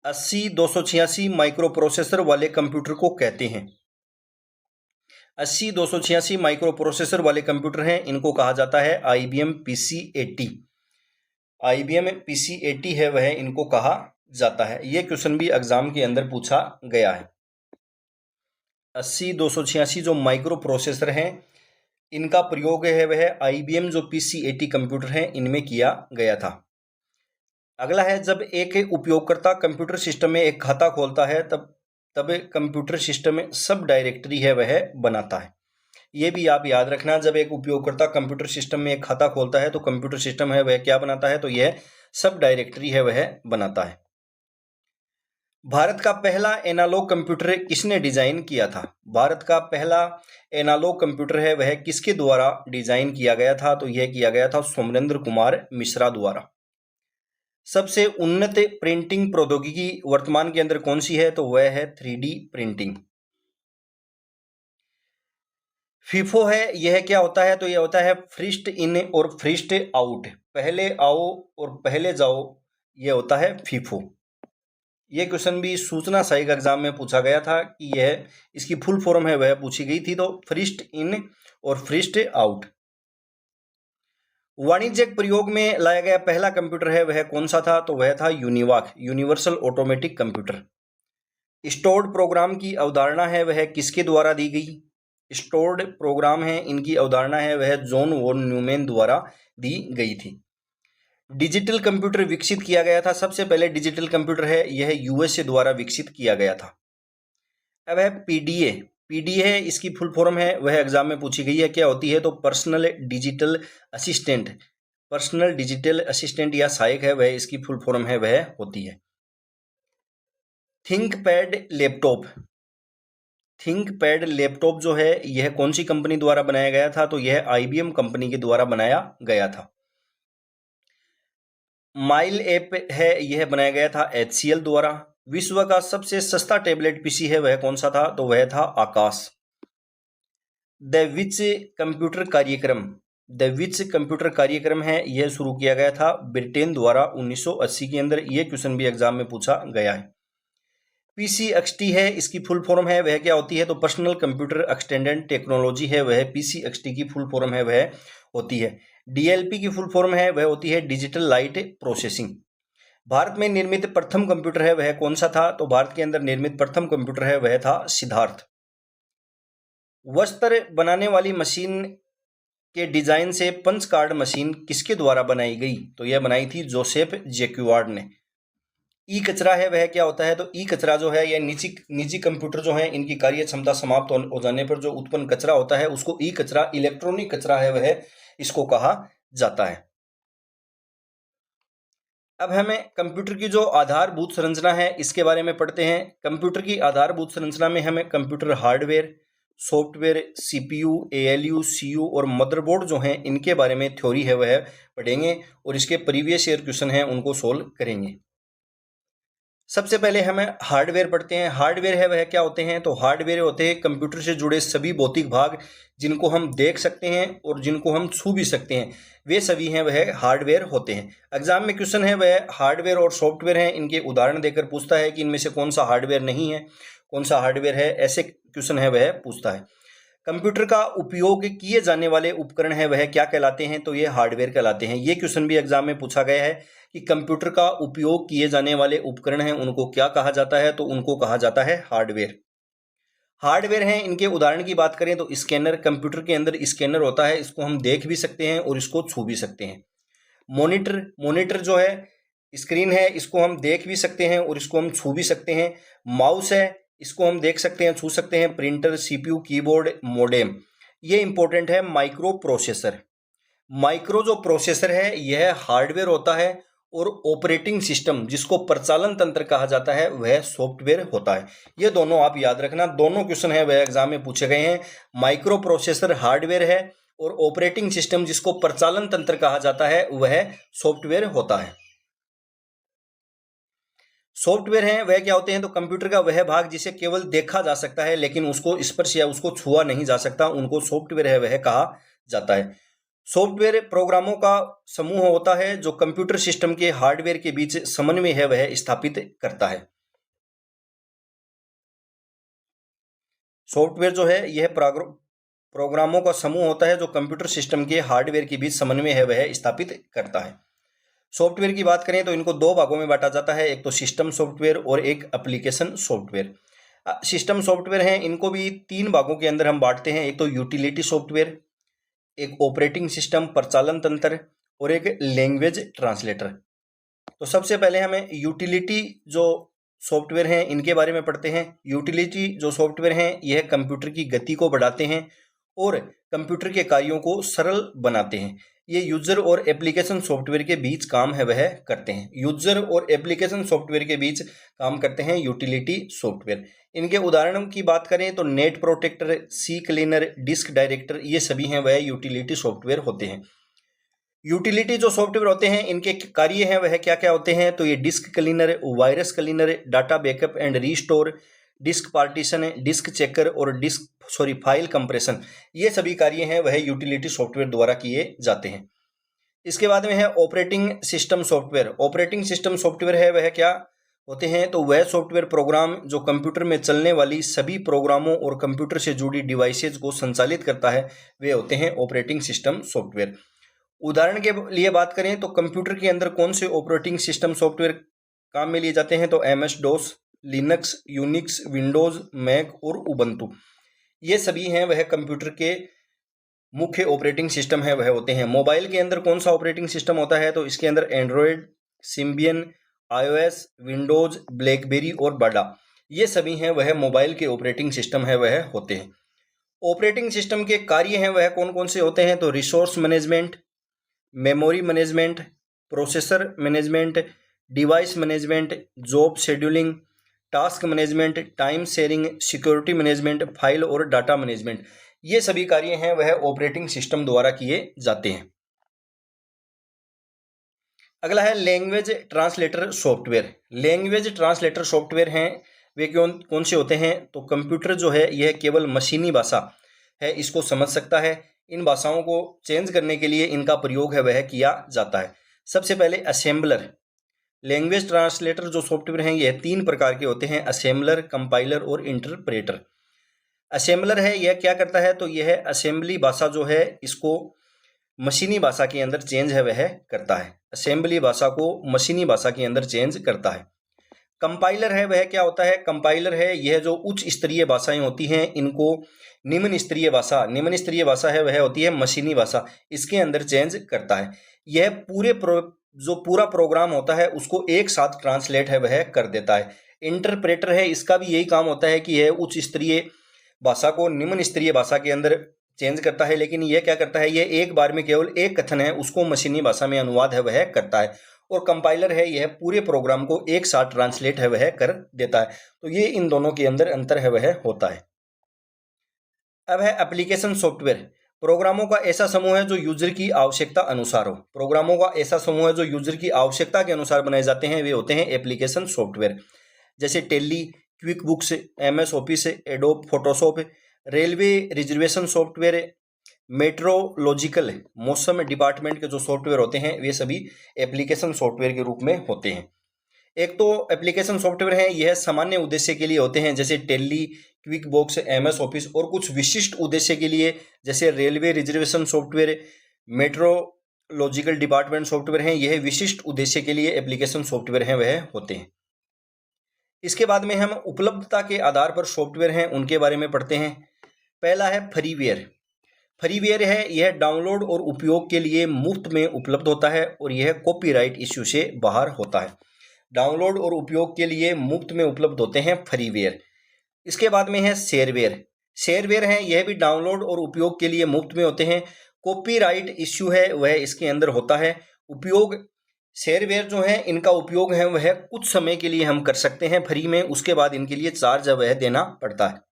Speaker 1: 80-286 माइक्रो प्रोसेसर वाले कंप्यूटर को कहते हैं। 80-286 माइक्रो प्रोसेसर वाले कंप्यूटर हैं इनको कहा जाता है IBM PC80। IBM PC80 है वह इनको कहा जाता है। यह क्वेश्चन भी एग्जाम के अंदर पूछा गया है। 80-286 जो माइक्रो प्रोसेसर हैं इनका प्रयोग है वह IBM जो PC80 कंप्यूटर हैं इनमें किया गया था। अगला है जब एक उपयोगकर्ता कंप्यूटर सिस्टम में एक खाता खोलता है तब कंप्यूटर सिस्टम में सब डायरेक्टरी है वह बनाता है। ये भी आप याद रखना, जब एक उपयोगकर्ता कंप्यूटर सिस्टम में एक खाता खोलता है तो कंप्यूटर सिस्टम है वह क्या बनाता है, तो यह सब डायरेक्टरी है वह बनाता है। भारत का पहला एनालॉग कंप्यूटर किसने डिजाइन किया था। भारत का पहला एनालॉग कंप्यूटर है वह किसके द्वारा डिजाइन किया गया था, तो यह किया गया था सोमेंद्र कुमार मिश्रा द्वारा। सबसे उन्नत प्रिंटिंग प्रौद्योगिकी वर्तमान के अंदर कौन सी है, तो वह है 3D प्रिंटिंग। फीफो है यह क्या होता है, तो यह होता है फर्स्ट इन और फर्स्ट आउट, पहले आओ और पहले जाओ, यह होता है फीफो। यह क्वेश्चन भी सूचना सहायक एग्जाम में पूछा गया था कि यह इसकी फुल फॉर्म है वह पूछी गई थी, तो फर्स्ट इन और फर्स्ट आउट। वाणिज्यिक प्रयोग में लाया गया पहला कंप्यूटर है वह कौन सा था, तो वह था UNIVAC, universal automatic computer. Stored program की अवधारणा है वह किसके द्वारा दी गई। स्टोर्ड प्रोग्राम है इनकी अवधारणा है वह जॉन वॉन न्यूमैन द्वारा दी गई थी। डिजिटल कंप्यूटर विकसित किया गया था, सबसे पहले डिजिटल कंप्यूटर है यह USA द्वारा विकसित किया गया था। अब है PDA है इसकी फुल फॉर्म है वह एग्जाम में पूछी गई है, क्या होती है, तो personal digital assistant. Personal digital assistant या सहायक है वह इसकी फुल फॉर्म है वह होती है। थिंकपैड लैपटॉप, थिंकपैड लैपटॉप जो है यह कौन सी कंपनी द्वारा बनाया गया था? तो यह IBM कंपनी के द्वारा बनाया गया था। माइल ऐप है यह बनाया गया था HCL द्वारा। विश्व का सबसे सस्ता टैबलेट पीसी है वह कौन सा था? तो वह था आकाश। द विच कंप्यूटर कार्यक्रम, द विच कंप्यूटर कार्यक्रम है यह शुरू किया गया था ब्रिटेन द्वारा 1980 के अंदर। यह क्वेश्चन भी एग्जाम में पूछा गया है। PCXT है इसकी फुल फॉर्म है वह क्या होती है? तो पर्सनल कंप्यूटर एक्सटेंडेड टेक्नोलॉजी है वह PCXT की फुल फॉर्म है वह होती है। DLP की फुल फॉर्म है वह होती है डिजिटल लाइट प्रोसेसिंग। भारत में निर्मित प्रथम कंप्यूटर है वह कौन सा था? तो भारत के अंदर निर्मित प्रथम कंप्यूटर है वह था सिद्धार्थ। वस्त्र बनाने वाली मशीन के डिजाइन से पंच कार्ड मशीन किसके द्वारा बनाई गई? तो यह बनाई थी जोसेफ जैक्वार्ड ने। ई कचरा है वह क्या होता है? तो ई कचरा जो है यह निजी कंप्यूटर जो है इनकी कार्य क्षमता समाप्त हो जाने पर जो उत्पन्न कचरा होता है उसको ई कचरा, इलेक्ट्रॉनिक कचरा है वह इसको कहा जाता है। अब हमें कंप्यूटर की जो आधारभूत संरचना है इसके बारे में पढ़ते हैं। कंप्यूटर की आधारभूत संरचना में हमें computer hardware, software, CPU, ALU, CU और मदरबोर्ड जो हैं इनके बारे में थ्योरी है वह पढ़ेंगे और इसके प्रीवियस ईयर क्वेश्चन हैं उनको सोल्व करेंगे। सबसे पहले हमें हार्डवेयर पढ़ते हैं। हार्डवेयर है वह क्या होते हैं? तो हार्डवेयर होते हैं कंप्यूटर से जुड़े सभी भौतिक भाग जिनको हम देख सकते हैं और जिनको हम छू भी सकते हैं, वे सभी हैं वह हार्डवेयर होते हैं। एग्जाम में क्वेश्चन है वह हार्डवेयर और सॉफ्टवेयर हैं इनके उदाहरण देकर पूछता है कि इनमें से कौन सा हार्डवेयर नहीं है, कौन सा हार्डवेयर है, ऐसे क्वेश्चन है वह पूछता है। कंप्यूटर का उपयोग किए जाने वाले उपकरण है वह क्या कहलाते हैं? तो ये हार्डवेयर कहलाते हैं। ये क्वेश्चन भी एग्जाम में पूछा गया है कि कंप्यूटर का उपयोग किए जाने वाले उपकरण हैं उनको क्या कहा जाता है? तो उनको कहा जाता है हार्डवेयर। हार्डवेयर हैं इनके उदाहरण की बात करें तो स्कैनर, कंप्यूटर के अंदर स्कैनर होता है, इसको हम देख भी सकते हैं और इसको छू भी सकते हैं। मॉनिटर, मॉनिटर जो है स्क्रीन है इसको हम देख भी सकते हैं और इसको हम छू भी सकते हैं। माउस है इसको हम देख सकते हैं, छू सकते हैं। Printer, CPU, keyboard, modem. ये इंपॉर्टेंट है माइक्रो प्रोसेसर। माइक्रो जो प्रोसेसर है यह हार्डवेयर होता है और ऑपरेटिंग सिस्टम जिसको प्रचालन तंत्र कहा जाता है वह सॉफ्टवेयर होता है। ये दोनों आप याद रखना, दोनों क्वेश्चन है वह एग्जाम में पूछे गए हैं। माइक्रो प्रोसेसर हार्डवेयर है और ऑपरेटिंग सिस्टम जिसको प्रचालन तंत्र कहा जाता है वह सॉफ्टवेयर होता है। सॉफ्टवेयर हैं वह क्या होते हैं? तो कंप्यूटर का वह भाग जिसे केवल देखा जा सकता है लेकिन उसको स्पर्श या उसको छुआ नहीं जा सकता, उनको सॉफ्टवेयर है वह कहा जाता है। सॉफ्टवेयर प्रोग्रामों का समूह होता है जो कंप्यूटर सिस्टम के हार्डवेयर के बीच समन्वय है वह स्थापित करता है। सॉफ्टवेयर जो है यह प्रोग्रामों का समूह होता है जो कंप्यूटर सिस्टम के हार्डवेयर के बीच समन्वय है वह स्थापित करता है। सॉफ्टवेयर की बात करें तो इनको दो भागों में बांटा जाता है, एक तो सिस्टम सॉफ्टवेयर और एक एप्लीकेशन सॉफ्टवेयर। सिस्टम सॉफ्टवेयर हैं इनको भी तीन भागों के अंदर हम बांटते हैं, एक तो यूटिलिटी सॉफ्टवेयर, एक ऑपरेटिंग सिस्टम प्रचालन तंत्र और एक लैंग्वेज ट्रांसलेटर। तो सबसे पहले हमें यूटिलिटी जो सॉफ्टवेयर हैं इनके बारे में पढ़ते हैं। यूटिलिटी जो सॉफ्टवेयर हैं यह कंप्यूटर की गति को बढ़ाते हैं और कंप्यूटर के कार्यों को सरल बनाते हैं। ये यूजर और एप्लीकेशन सॉफ्टवेयर के बीच काम है वह करते हैं। यूजर और एप्लीकेशन सॉफ्टवेयर के बीच काम करते हैं यूटिलिटी सॉफ्टवेयर। इनके उदाहरणों की बात करें तो नेट प्रोटेक्टर, सी क्लीनर, डिस्क डायरेक्टर, ये सभी हैं वह यूटिलिटी सॉफ्टवेयर होते हैं। यूटिलिटी जो सॉफ्टवेयर होते हैं इनके कार्य हैं वह क्या क्या होते हैं? तो ये disk cleaner, virus cleaner, data backup and restore, disk partition, disk checker और फाइल कंप्रेशन, ये सभी कार्य हैं वह यूटिलिटी सॉफ्टवेयर द्वारा किए जाते हैं। इसके बाद में है operating system software. Operating system software है वह क्या होते हैं? तो वह सॉफ्टवेयर प्रोग्राम जो कंप्यूटर में चलने वाली सभी प्रोग्रामों और कंप्यूटर से जुड़ी डिवाइसेज को संचालित करता है वे होते हैं ऑपरेटिंग सिस्टम सॉफ्टवेयर। उदाहरण के लिए बात करें तो कंप्यूटर के अंदर कौन से ऑपरेटिंग सिस्टम सॉफ्टवेयर काम में लिए जाते हैं? तो MS-DOS, Linux, Unix, Windows, Mac और उबंटू, ये सभी हैं वह कंप्यूटर के मुख्य ऑपरेटिंग सिस्टम है वह होते हैं। मोबाइल के अंदर कौन सा ऑपरेटिंग सिस्टम होता है? तो इसके अंदर Android, Symbian, iOS, Windows, blackberry और बाडा, ये सभी हैं वह मोबाइल के ऑपरेटिंग सिस्टम है वह होते हैं। ऑपरेटिंग सिस्टम के कार्य हैं वह कौन कौन से होते हैं? तो resource management, memory management, processor management, device management, job scheduling, task management, time sharing, security management, file और डाटा मैनेजमेंट, ये सभी कार्य हैं वह ऑपरेटिंग सिस्टम द्वारा किए जाते हैं। अगला है language translator software. Language translator software हैं वे कौन से होते हैं? तो कंप्यूटर जो है यह केवल मशीनी भाषा है इसको समझ सकता है। इन भाषाओं को चेंज करने के लिए इनका प्रयोग है वह किया जाता है। सबसे पहले असेंबलर। लैंग्वेज ट्रांसलेटर जो सॉफ्टवेयर हैं यह 3 प्रकार के होते हैं, असेंबलर, कंपाइलर और इंटरप्रेटर। असेंबलर है यह क्या करता है? तो यह असेंबली भाषा जो है इसको मशीनी भाषा के अंदर चेंज है वह करता है। असेंबली भाषा को मशीनी भाषा के अंदर चेंज करता है। कंपाइलर है वह क्या होता है? कंपाइलर है यह जो उच्च स्तरीय भाषाएं होती हैं इनको निम्न स्तरीय भाषा है वह होती है मशीनी भाषा, इसके अंदर चेंज करता है। यह जो पूरा प्रोग्राम होता है उसको एक साथ ट्रांसलेट है वह कर देता है। इंटरप्रेटर है इसका भी यही काम होता है कि यह उच्च स्तरीय भाषा को निम्न स्तरीय भाषा के अंदर चेंज करता है, लेकिन यह क्या करता है, यह एक बार में केवल एक कथन है उसको मशीनी भाषा में अनुवाद है वह करता है। और कंपाइलर है यह पूरे प्रोग्राम को एक साथ ट्रांसलेट है वह कर देता है। तो ये इन दोनों के अंदर अंतर है वह होता है। अब है एप्लीकेशन सॉफ्टवेयर। प्रोग्रामों का ऐसा समूह है जो यूजर की आवश्यकता अनुसार हो। प्रोग्रामों का ऐसा समूह है जो यूजर की आवश्यकता के अनुसार बनाए जाते हैं, वे होते हैं एप्लीकेशन सॉफ्टवेयर। जैसे Tally, QuickBooks, MS Office, Adobe Photoshop, railway reservation software, metrological मौसम डिपार्टमेंट के जो सॉफ्टवेयर होते हैं वे सभी एप्लीकेशन सॉफ्टवेयर के रूप में होते हैं। एक तो एप्लीकेशन सॉफ्टवेयर हैं यह सामान्य उद्देश्य के लिए होते हैं जैसे Tally, quick box, MS Office, और कुछ विशिष्ट उद्देश्य के लिए जैसे railway reservation software, metrological department software हैं, यह विशिष्ट उद्देश्य के लिए एप्लीकेशन सॉफ्टवेयर हैं वह होते हैं। इसके बाद में हम उपलब्धता के आधार पर सॉफ्टवेयर हैं उनके बारे में पढ़ते हैं। पहला है फ्रीवेयर। फ्रीवेयर है यह डाउनलोड और उपयोग के लिए मुफ्त में उपलब्ध होता है और यह कॉपीराइट इश्यू से बाहर होता है। डाउनलोड और उपयोग के लिए मुफ्त में उपलब्ध होते हैं फ्रीवेयर। इसके बाद में है शेयरवेयर। शेयरवेयर है यह भी डाउनलोड और उपयोग के लिए मुफ्त में होते हैं। कॉपीराइट इश्यू है वह इसके अंदर होता है। उपयोग शेयरवेयर जो है इनका उपयोग है वह कुछ समय के लिए हम कर सकते हैं फ्री में, उसके बाद इनके लिए चार्ज वह देना पड़ता है।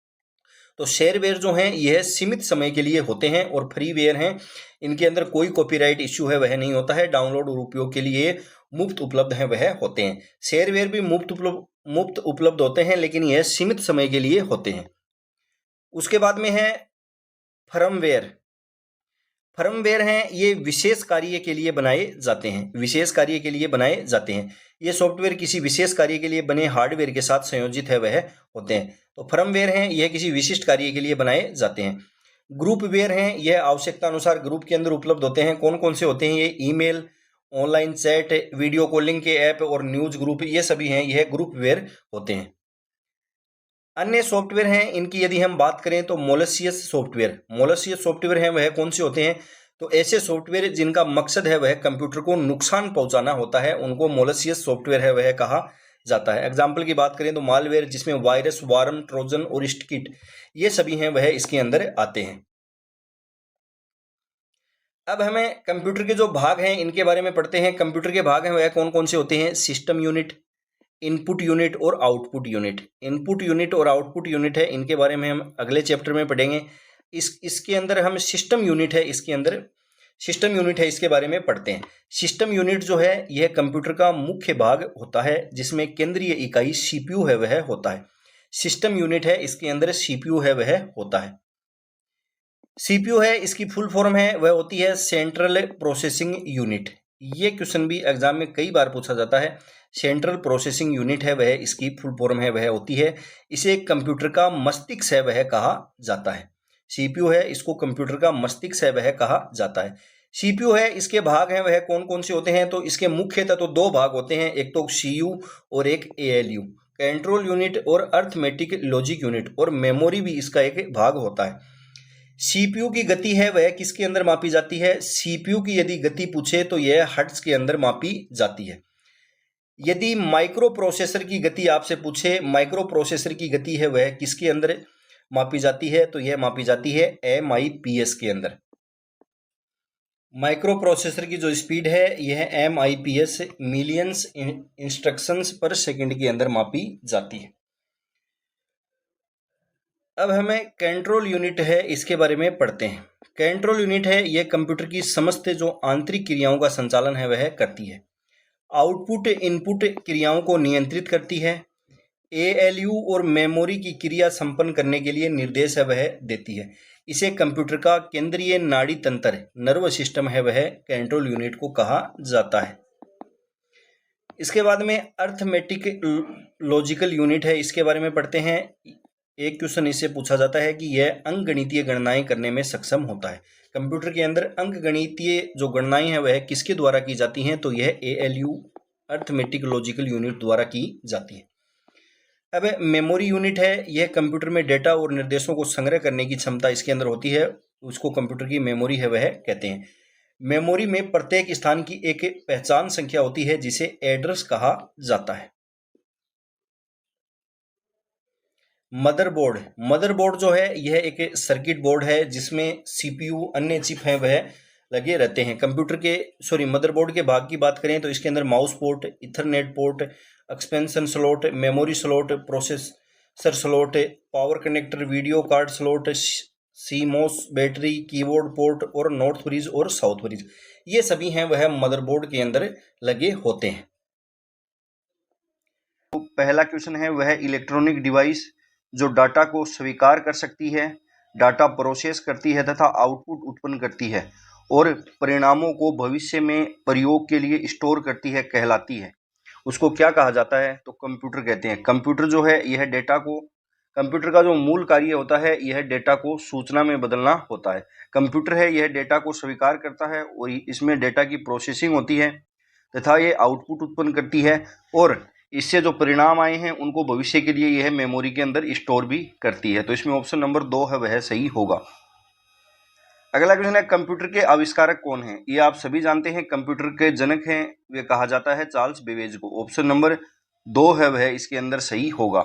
Speaker 1: तो शेयरवेयर जो हैं यह सीमित समय के लिए होते हैं और फ्रीवेयर हैं इनके अंदर कोई कॉपीराइट इश्यू है वह नहीं होता है। डाउनलोड और उपयोग के लिए मुफ्त उपलब्ध है वह होते हैं। शेयरवेयर भी मुफ्त उपलब्ध होते हैं लेकिन यह सीमित समय के लिए होते हैं। उसके बाद में है फर्मवेयर। फर्मवेयर हैं ये विशेष कार्य के लिए बनाए जाते हैं, विशेष कार्य के लिए बनाए जाते हैं। ये सॉफ्टवेयर किसी विशेष कार्य के लिए बने हार्डवेयर के साथ संयोजित है वह होते हैं। तो फर्मवेयर हैं यह किसी विशिष्ट कार्य के लिए बनाए जाते हैं। ग्रुपवेयर हैं यह आवश्यकता अनुसार ग्रुप के अंदर उपलब्ध होते हैं। कौन कौन से होते हैं ये? Email, online chat, video calling के ऐप और न्यूज ग्रुप, ये सभी हैं यह ग्रुपवेयर होते हैं। अन्य सॉफ्टवेयर हैं इनकी यदि हम बात करें तो मोलेशियस सॉफ्टवेयर हैं वह कौन से होते हैं? तो ऐसे सॉफ्टवेयर जिनका मकसद है वह कंप्यूटर को नुकसान पहुंचाना होता है उनको मोलेशियस सॉफ्टवेयर है वह कहा जाता है। एग्जाम्पल की बात करें तो मालवेयर जिसमें वायरस, वार्म, ट्रोजन और स्टकिट ये सभी हैं वह इसके अंदर आते हैं। अब हमें कंप्यूटर के जो भाग हैं इनके बारे में पढ़ते हैं। कंप्यूटर के भाग हैं वह कौन कौन से होते हैं? सिस्टम यूनिट, इनपुट यूनिट और आउटपुट यूनिट। इनपुट यूनिट और आउटपुट यूनिट है इनके बारे में हम अगले चैप्टर में पढ़ेंगे। इसके अंदर हम सिस्टम यूनिट है इसके बारे में पढ़ते हैं। सिस्टम यूनिट जो है यह कंप्यूटर का मुख्य भाग होता है जिसमें केंद्रीय इकाई CPU है वह होता है। सिस्टम यूनिट है इसके अंदर CPU है वह होता है। CPU है इसकी फुल फॉर्म है वह होती है सेंट्रल प्रोसेसिंग यूनिट। ये क्वेश्चन भी एग्जाम में कई बार पूछा जाता है। सेंट्रल प्रोसेसिंग यूनिट है वह इसकी फुल फॉर्म है वह होती है। इसे कंप्यूटर का मस्तिष्क है वह कहा जाता है। CPU है इसको कंप्यूटर का मस्तिष्क है वह कहा जाता है। CPU है इसके भाग हैं वह कौन कौन से होते हैं? तो इसके मुख्यतः तो 2 भाग होते हैं, एक तो CU और एक ALU, कंट्रोल यूनिट और अर्थमेटिक लॉजिक यूनिट, और मेमोरी भी इसका एक भाग होता है। CPU की गति है वह किसके अंदर मापी जाती है? CPU की यदि गति पूछे तो यह हर्ट्ज के अंदर मापी जाती है। यदि माइक्रो प्रोसेसर की गति आपसे पूछे, माइक्रो प्रोसेसर की गति है वह किसके अंदर मापी जाती है? तो यह मापी जाती है MIPS के अंदर। माइक्रो प्रोसेसर की जो स्पीड है यह MIPS मिलियंस इंस्ट्रक्शंस पर सेकंड के अंदर मापी जाती है। अब हमें कंट्रोल यूनिट है इसके बारे में पढ़ते हैं। कंट्रोल यूनिट है यह कंप्यूटर की समस्त जो आंतरिक क्रियाओं का संचालन है वह करती है। आउटपुट इनपुट क्रियाओं को नियंत्रित करती है। ALU और मेमोरी की क्रिया संपन्न करने के लिए निर्देश है वह देती है। इसे कंप्यूटर का केंद्रीय नाड़ी तंत्र नर्व सिस्टम है वह कंट्रोल यूनिट को कहा जाता है। इसके बाद में अर्थमेटिक लॉजिकल यूनिट है इसके बारे में पढ़ते हैं। एक क्वेश्चन इससे पूछा जाता है कि यह अंकगणितीय गणनाएं करने में सक्षम होता है। कंप्यूटर के अंदर अंकगणितीय जो गणनाएं हैं वह किसके द्वारा की जाती हैं, तो यह ALU अर्थमेटिक लॉजिकल यूनिट द्वारा की जाती है। अब मेमोरी यूनिट है यह कंप्यूटर में डेटा और निर्देशों को संग्रह करने की क्षमता इसके अंदर होती है, उसको कंप्यूटर की मेमोरी है वह कहते हैं। मेमोरी में प्रत्येक स्थान की एक पहचान संख्या होती है जिसे एड्रेस कहा जाता है। मदरबोर्ड जो है यह एक सर्किट बोर्ड है जिसमें CPU अन्य चिप हैं वह लगे रहते हैं। मदरबोर्ड के भाग की बात करें तो इसके अंदर mouse port, Ethernet port, expansion slot, memory slot, processor slot, power connector, video card slot, CMOS battery, keyboard port और नॉर्थ ब्रिज और साउथ ब्रिज, ये सभी हैं वह मदरबोर्ड के अंदर लगे होते हैं। तो पहला क्वेश्चन है वह इलेक्ट्रॉनिक डिवाइस जो डाटा को स्वीकार कर सकती है, डाटा प्रोसेस करती है तथा आउटपुट उत्पन्न करती है और परिणामों को भविष्य में प्रयोग के लिए स्टोर करती है कहलाती है, उसको क्या कहा जाता है, तो कंप्यूटर कहते हैं। कंप्यूटर जो है यह डेटा को, कंप्यूटर का जो मूल कार्य होता है यह डेटा को सूचना में बदलना होता है। कंप्यूटर है यह डेटा को स्वीकार करता है और इसमें डेटा की प्रोसेसिंग होती है तथा ये आउटपुट उत्पन्न करती है और इससे जो परिणाम आए हैं उनको भविष्य के लिए यह मेमोरी के अंदर स्टोर भी करती है। तो इसमें ऑप्शन नंबर 2 है वह सही होगा। अगला क्वेश्चन है कंप्यूटर के आविष्कारक कौन है, ये आप सभी जानते हैं। कंप्यूटर के जनक हैं वे कहा जाता है चार्ल्स बेबेज को। ऑप्शन नंबर 2 है वह इसके अंदर सही होगा।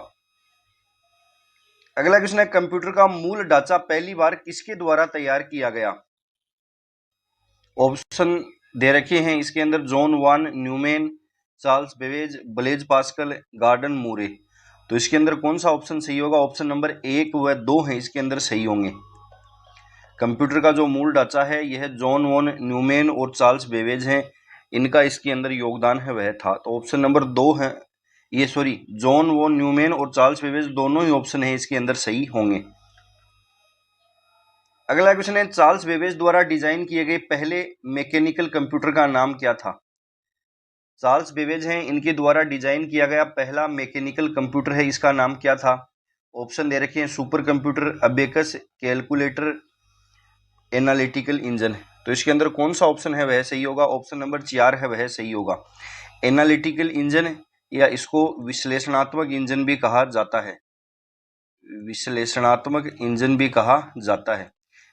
Speaker 1: अगला क्वेश्चन है कंप्यूटर का मूल ढांचा पहली बार किसके द्वारा तैयार किया गया। ऑप्शन दे रखे हैं इसके अंदर John von Neumann, Charles Babbage, Blaise Pascal, Gordon Moore. तो इसके अंदर कौन सा ऑप्शन सही होगा, ऑप्शन नंबर 1 व 2 है इसके अंदर सही होंगे। कंप्यूटर का जो मूल ढांचा है यह जॉन वॉन न्यूमैन और चार्ल्स बेबेज हैं, इनका इसके अंदर योगदान है वह था। तो ऑप्शन नंबर 2 है जॉन वॉन न्यूमैन और चार्ल्स बेबेज दोनों ही ऑप्शन है इसके अंदर सही होंगे। अगला क्वेश्चन है चार्ल्स बेबेज द्वारा डिजाइन किए गए पहले मैकेनिकल कंप्यूटर का नाम क्या था। चार्ल्स बेबेज हैं इनके द्वारा डिजाइन किया गया पहला मैकेनिकल कंप्यूटर है, इसका नाम क्या था। ऑप्शन दे रखे हैं super computer, abacus, calculator, analytical engine. तो इसके अंदर कौन सा ऑप्शन है वह सही होगा, ऑप्शन नंबर 4 है वह सही होगा। एनालिटिकल इंजन या इसको विश्लेषणात्मक इंजन भी कहा जाता है, विश्लेषणात्मक इंजन भी कहा जाता है।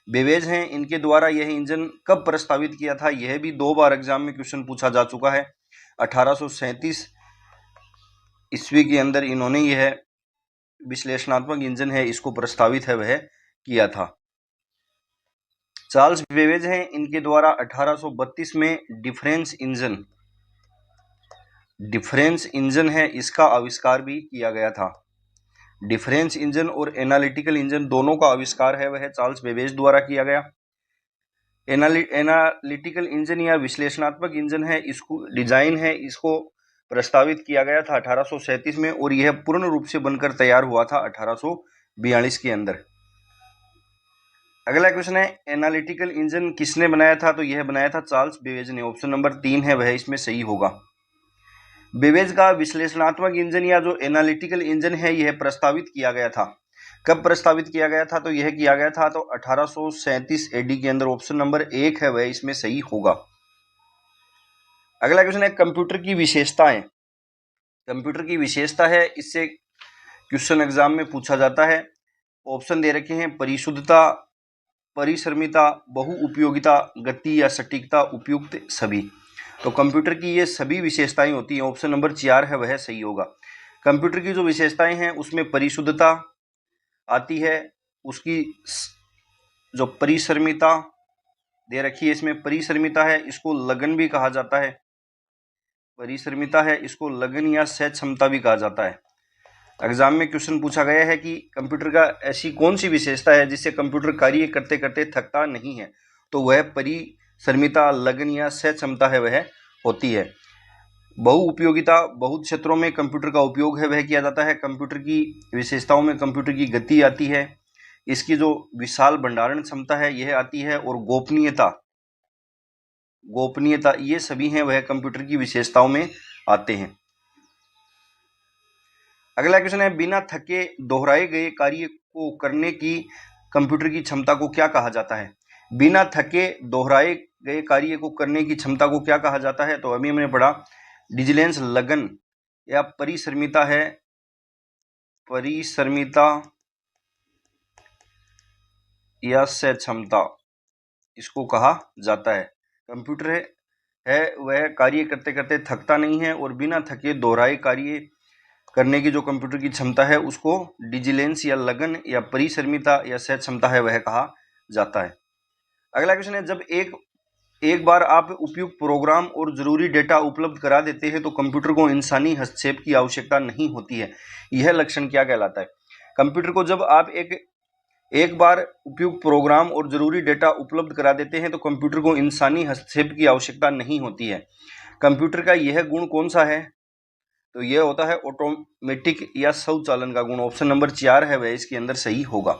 Speaker 1: बेबेज हैं इनके द्वारा यह इंजन कब प्रस्तावित किया था, यह भी 2 बार एग्जाम में क्वेश्चन पूछा जा चुका है। 1837 ईस्वी के अंदर इन्होंने यह विश्लेषणात्मक इंजन है इसको प्रस्तावित है वह किया था। चार्ल्स बेबेज हैं इनके द्वारा 1832 में डिफरेंस इंजन है इसका आविष्कार भी किया गया था। डिफरेंस इंजन और एनालिटिकल इंजन दोनों का आविष्कार है वह चार्ल्स बेबेज द्वारा किया गया। एनालिटिकल इंजन या विश्लेषणात्मक इंजन है इसको डिजाइन है इसको प्रस्तावित किया गया था 1837 में और यह पूर्ण रूप से बनकर तैयार हुआ था 1842 के अंदर। अगला क्वेश्चन है एनालिटिकल इंजन किसने बनाया था, तो यह बनाया था चार्ल्स बेबेज ने। ऑप्शन नंबर 3 है वह इसमें सही होगा। बेबेज का विश्लेषणात्मक इंजन या जो एनालिटिकल इंजन है यह प्रस्तावित किया गया था, कब प्रस्तावित किया गया था, तो यह किया गया था तो 1837 AD के अंदर। ऑप्शन नंबर 1 है वह इसमें सही होगा। अगला क्वेश्चन है कंप्यूटर की विशेषताएं। कंप्यूटर की विशेषता है इससे क्वेश्चन एग्जाम में पूछा जाता है। ऑप्शन दे रखे हैं परिशुद्धता, परिश्रमिता, बहुउपयोगिता, गति या सटीकता, उपयुक्त, सभी। तो कंप्यूटर की ये सभी विशेषताएं होती हैं। ऑप्शन नंबर 4 है वह सही होगा। कंप्यूटर की जो विशेषताएं हैं उसमें परिशुद्धता आती है, उसकी जो परिश्रमिता, दे रखी है, इसमें परिसर्मिता है, इसको लगन भी कहा जाता है। परिसर्मिता है, इसको लगन या सहज क्षमता भी कहा जाता है। एग्जाम में क्वेश्चन पूछा गया है कि कंप्यूटर का ऐसी कौन सी विशेषता है जिससे कंप्यूटर कार्य करते करते थकता नहीं है, तो वह परिसर्मिता, लगन या सहज क्षमता है, वह होती है। बहुउपयोगिता, बहुत क्षेत्रों में कंप्यूटर का उपयोग है वह किया जाता है। कंप्यूटर की विशेषताओं में कंप्यूटर की गति आती है, इसकी जो विशाल भंडारण क्षमता है यह आती है, और गोपनीयता ये सभी हैं वह कंप्यूटर की विशेषताओं में आते हैं। अगला क्वेश्चन है, बिना थके दोहराए गए कार्य को करने की कंप्यूटर की क्षमता को क्या कहा जाता है? बिना थके दोहराए गए कार्य को करने की क्षमता को क्या कहा जाता है? तो अभी हमने पढ़ा डिजिलेंस, लगन या परिसर्मिता है, परिसर्मिता या सहज क्षमता इसको कहा जाता है। कंप्यूटर है वह कार्य करते करते थकता नहीं है, और बिना थके दोहराए कार्य करने की जो कंप्यूटर की क्षमता है उसको डिजिलेंस या लगन या परिसर्मिता या सहज क्षमता है वह कहा जाता है। अगला क्वेश्चन है, जब एक बार आप उपयुक्त प्रोग्राम और जरूरी डेटा उपलब्ध करा देते हैं तो कंप्यूटर को इंसानी हस्तक्षेप की आवश्यकता नहीं होती है, यह लक्षण क्या कहलाता है? कंप्यूटर को जब आप एक बार उपयुक्त प्रोग्राम और जरूरी डेटा उपलब्ध करा देते हैं तो कंप्यूटर को इंसानी हस्तक्षेप की आवश्यकता नहीं होती है। कंप्यूटर का यह गुण कौन सा है? तो यह होता है ऑटोमेटिक या स्वचालन का गुण। ऑप्शन नंबर 4 है वह इसके अंदर सही होगा।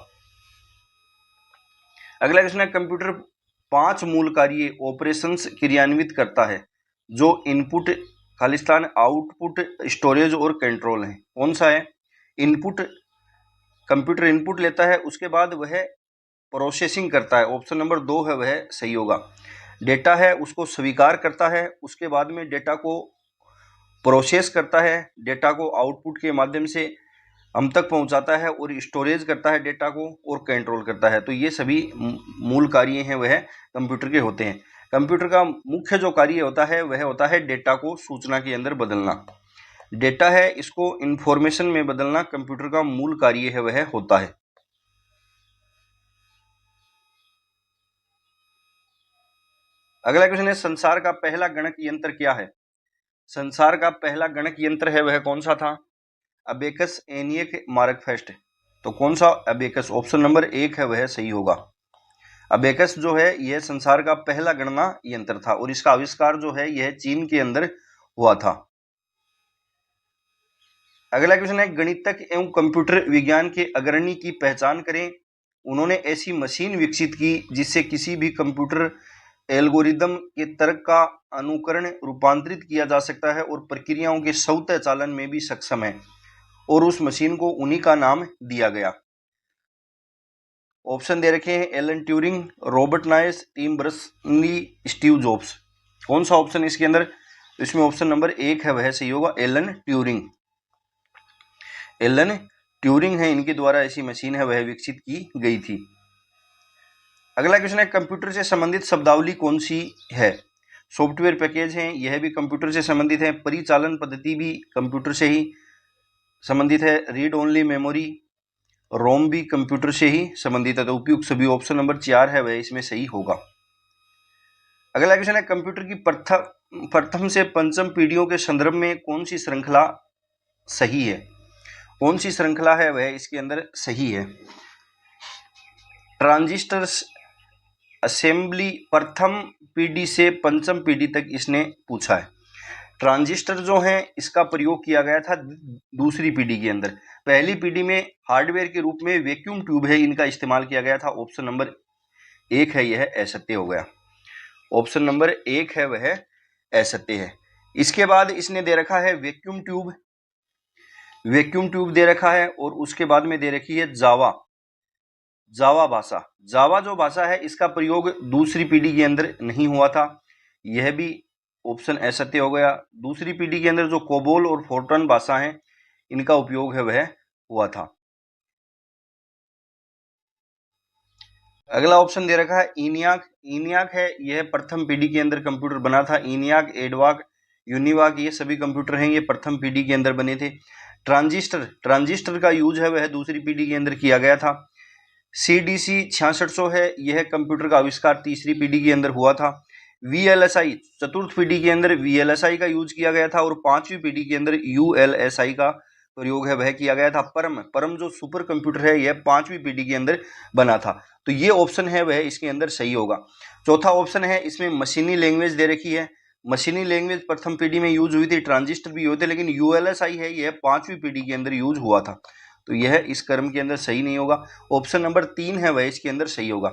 Speaker 1: अगला क्वेश्चन है, कंप्यूटर 5 मूल कार्य ऑपरेशंस क्रियान्वित करता है जो इनपुट, खालिस्तान, आउटपुट, स्टोरेज और कंट्रोल है। कौन सा है? इनपुट, कंप्यूटर इनपुट लेता है, उसके बाद वह प्रोसेसिंग करता है। ऑप्शन नंबर 2 है वह सही होगा। डेटा है उसको स्वीकार करता है, उसके बाद में डेटा को प्रोसेस करता है, डेटा को आउटपुट के माध्यम से हम तक पहुंचाता है, और स्टोरेज करता है डेटा को, और कंट्रोल करता है। तो ये सभी मूल कार्य हैं वह कंप्यूटर के होते हैं। कंप्यूटर का मुख्य जो कार्य होता है वह होता है डेटा को सूचना के अंदर बदलना। डेटा है इसको इंफॉर्मेशन में बदलना कंप्यूटर का मूल कार्य है वह होता है। अगला क्वेश्चन है, संसार का पहला गणक यंत्र क्या है? संसार का पहला गणक यंत्र है वह कौन सा था? अबेकस, एनियक, मार्कफेस्ट। तो कौन सा? अबेकस। ऑप्शन नंबर 1 है वह सही होगा। अबेकस जो है यह संसार का पहला गणना यंत्र था, और इसका आविष्कार जो है यह चीन के अंदर हुआ था। अगला क्वेश्चन है, गणितज्ञ एवं कंप्यूटर विज्ञान के अग्रणी की पहचान करें। उन्होंने ऐसी मशीन विकसित की जिससे किसी भी कंप्यूटर एल्गोरिदम के तर्क का अनुकरण रूपांतरित किया जा सकता है और प्रक्रियाओं के स्वतः चालन में भी सक्षम है, और उस मशीन को उन्हीं का नाम दिया गया। ऑप्शन दे रखे हैं, Alan Turing, Robert Noyce, Tim Berners Lee, Steve Jobs. कौन सा ऑप्शन इसके अंदर? इसमें ऑप्शन नंबर 1 है वह सही होगा, एलन ट्यूरिंग। एलन ट्यूरिंग है इनके द्वारा ऐसी मशीन है वह विकसित की गई थी। अगला क्वेश्चन है, कंप्यूटर से संबंधित शब्दावली कौन सी है? सॉफ्टवेयर पैकेज है, यह भी कंप्यूटर से संबंधित है। परिचालन पद्धति भी कंप्यूटर से ही संबंधित है। रीड ओनली मेमोरी, रोम भी कंप्यूटर से ही संबंधित है। तो उपयुक्त सभी ऑप्शन नंबर 4 है वह इसमें सही होगा। अगला क्वेश्चन है, कंप्यूटर की प्रथम से पंचम पीढ़ियों के संदर्भ में कौन सी श्रृंखला सही है? कौन सी श्रृंखला है वह इसके अंदर सही है? ट्रांजिस्टर असेंबली प्रथम पीढ़ी से पंचम पीढ़ी तक इसने पूछा है। ट्रांजिस्टर जो है इसका प्रयोग किया गया था दूसरी पीढ़ी के अंदर। पहली पीढ़ी में हार्डवेयर के रूप में वैक्यूम ट्यूब है इनका इस्तेमाल किया गया था। ऑप्शन नंबर 1 है यह असत्य हो गया। ऑप्शन नंबर 1 है वह असत्य है। इसके बाद इसने दे रखा है वैक्यूम ट्यूब दे रखा है, और उसके बाद में दे रखी है जावा भाषा। जावा जो भाषा है इसका प्रयोग दूसरी पीढ़ी के अंदर नहीं हुआ था, यह भी ऑप्शन असत्य हो गया। दूसरी पीढ़ी के अंदर जो कोबोल और फोर्ट्रन भाषा है इनका उपयोग है वह हुआ था। अगला ऑप्शन दे रखा है इनियाक है, यह प्रथम पीढ़ी के अंदर कंप्यूटर बना था। इनियाक, एडवाक, यूनिवाक ये सभी कंप्यूटर हैं, ये प्रथम पीढ़ी के अंदर बने थे। ट्रांजिस्टर का यूज है वह दूसरी पीढ़ी के अंदर किया गया था। CDC 6600 है, यह कंप्यूटर का आविष्कार तीसरी पीढ़ी के अंदर हुआ था। VLSI चतुर्थ पीढ़ी के अंदर VLSI का यूज किया गया था और पांचवी पीढ़ी के अंदर ULSI का प्रयोग है वह किया गया था। परम जो सुपर कंप्यूटर है यह पांचवी पीढ़ी के अंदर बना था। तो ये ऑप्शन है वह इसके अंदर सही होगा। चौथा ऑप्शन है, इसमें मशीनी लैंग्वेज दे रखी है। मशीनी लैंग्वेज प्रथम पीढ़ी में यूज हुई थी, ट्रांजिस्टर भी हुए थे, लेकिन ULSI है यह पांचवी पीढ़ी के अंदर यूज हुआ था। तो यह इस क्रम के अंदर सही नहीं होगा। ऑप्शन नंबर 3 है वह इसके अंदर सही होगा।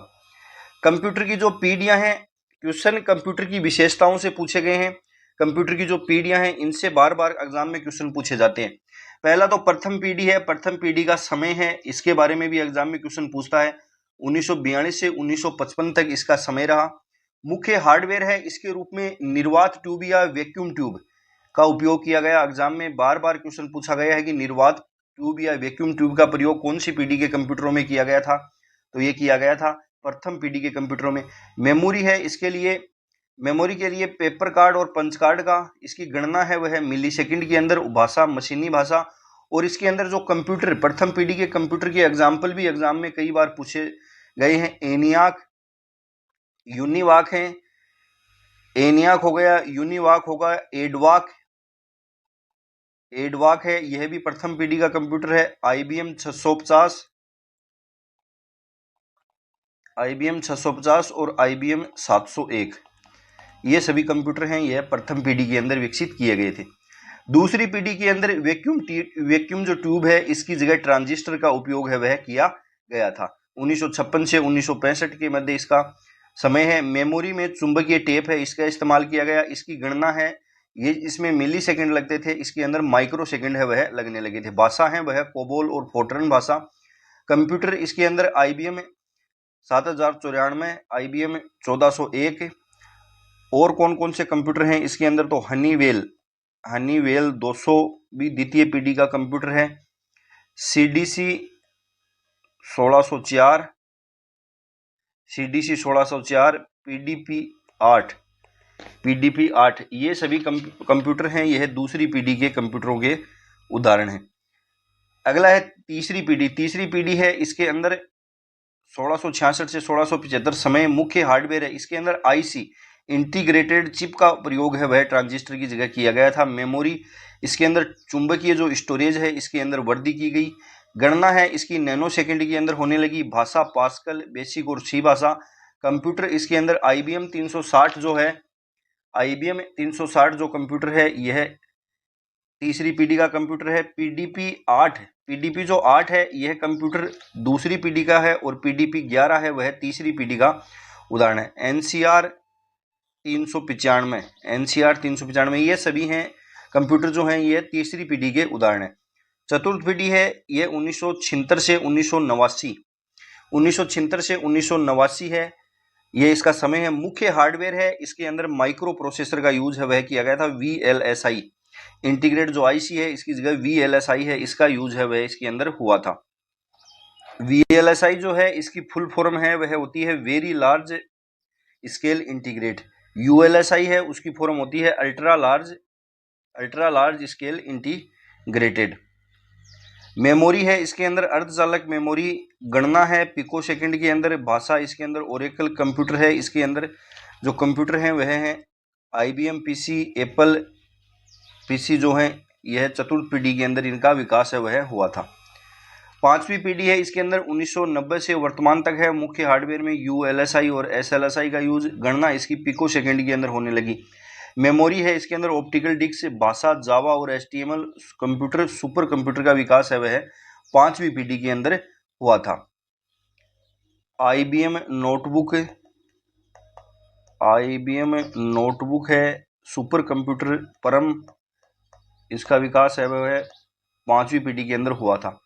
Speaker 1: कंप्यूटर की जो पीढ़ियां हैं, क्वेश्चन कंप्यूटर की विशेषताओं से पूछे गए हैं। कंप्यूटर की जो पीढ़ियां हैं इनसे बार बार एग्जाम में क्वेश्चन पूछे जाते हैं। पहला तो प्रथम पीढ़ी है, प्रथम पीढ़ी का समय है, इसके बारे में भी एग्जाम में क्वेश्चन पूछता है। 1942 से 1955 तक इसका समय रहा। मुख्य हार्डवेयर है, इसके रूप में निर्वात ट्यूब या वैक्यूम ट्यूब का उपयोग किया गया। एग्जाम में बार बार क्वेश्चन पूछा गया है कि निर्वात ट्यूब या वैक्यूम ट्यूब का प्रयोग कौन सी पीढ़ी के कंप्यूटरों में किया गया था, तो ये किया गया था प्रथम पीढ़ी के कंप्यूटरों में। मेमोरी है, इसके लिए मेमोरी के लिए पेपर कार्ड और पंच कार्ड का इसकी गणना है वह मिली सेकंड के अंदर। भाषा मशीनी भाषा, और इसके अंदर जो कंप्यूटर प्रथम पीढ़ी के कंप्यूटर के एग्जाम्पल भी एग्जाम में कई बार पूछे गए हैं। एनियाक, यूनिवाक है, एनियाक हो गया, यूनिवाक होगा, एडवाक है, यह भी प्रथम पीढ़ी का कंप्यूटर है। IBM 650 और IBM 701, ये सभी कंप्यूटर हैं, यह प्रथम पीढ़ी के अंदर विकसित किए गए थे। दूसरी पीढ़ी के अंदर वैक्यूम जो ट्यूब है इसकी जगह ट्रांजिस्टर का उपयोग है वह किया गया था। 1956 से 1965 के मध्य इसका समय है। मेमोरी में चुंबकीय टेप है, इसका इस्तेमाल किया गया। इसकी गणना है, ये इसमें मिली सेकेंड लगते थे, इसके अंदर माइक्रो सेकेंड है वह लगने लगे थे। भाषा है वह कोबोल और फोर्ट्रन भाषा। कंप्यूटर इसके अंदर IBM 7094, IBM 1401। और कौन कौन से कंप्यूटर हैं इसके अंदर, तो हनीवेल 200 भी द्वितीय पीढ़ी का कंप्यूटर है। CDC 1604, PDP 8, ये सभी कंप्यूटर हैं, यह दूसरी पीढ़ी के कंप्यूटरों के उदाहरण हैं। अगला है तीसरी पीढ़ी है, इसके अंदर 1666 से 1675 समय मुख्य हार्डवेयर है। इसके अंदर IC इंटीग्रेटेड चिप का प्रयोग है वह ट्रांजिस्टर की जगह किया गया था। मेमोरी, इसके अंदर चुंबकीय जो स्टोरेज है इसके अंदर वृद्धि की गई। गणना है इसकी नैनो सेकंड के अंदर होने लगी। भाषा पास्कल, बेसिक और सी भाषा। कंप्यूटर इसके अंदर IBM 360 जो है, IBM 360 जो कंप्यूटर है यह तीसरी पीढ़ी का कंप्यूटर है। PDP जो 8 है यह कंप्यूटर दूसरी पीढ़ी का है, और PDP 11 है वह तीसरी पीढ़ी का उदाहरण है। NCR 395, ये सभी हैं कंप्यूटर जो हैं ये तीसरी पीढ़ी के उदाहरण हैं। चतुर्थ पीढ़ी है ये 1976 से 1989 है, ये इसका समय है। मुख्य हार्डवेयर है, इसके अंदर माइक्रो प्रोसेसर का यूज है वह किया गया था। VLSI इंटीग्रेट जो IC है इसकी जगह VLSI है, इसका यूज है वह इसके अंदर हुआ था। VLSI जो है इसकी फुल फॉर्म है वह होती है very large scale integrate. ULSI है उसकी फॉर्म होती है ultra large scale integrated. Memory है, इसके अंदर अर्धचालक मेमोरी। गणना है पिको सेकंड के अंदर। भाषा इसके अंदर ओरेकल कंप्यूटर है। इसके अंदर जो कंप्यूटर हैं वह हैं IBM PC, एप्पल PC जो है, यह चतुर्थ पीढ़ी के अंदर इनका विकास है वह हुआ था। पांचवी पीढ़ी है, इसके अंदर 1990 से वर्तमान तक है। मुख्य हार्डवेयर में ULSI और SLSI का यूज। गणना इसकी पिको सेकंड के अंदर होने लगी। मेमोरी है, इसके अंदर ऑप्टिकल डिस्क। भाषा जावा और HTML। कंप्यूटर सुपर कंप्यूटर का विकास है वह पांचवी पीढ़ी के अंदर हुआ था। IBM नोटबुक है सुपर कंप्यूटर। परम, इसका विकास है वह पांचवी पीढ़ी के अंदर हुआ था।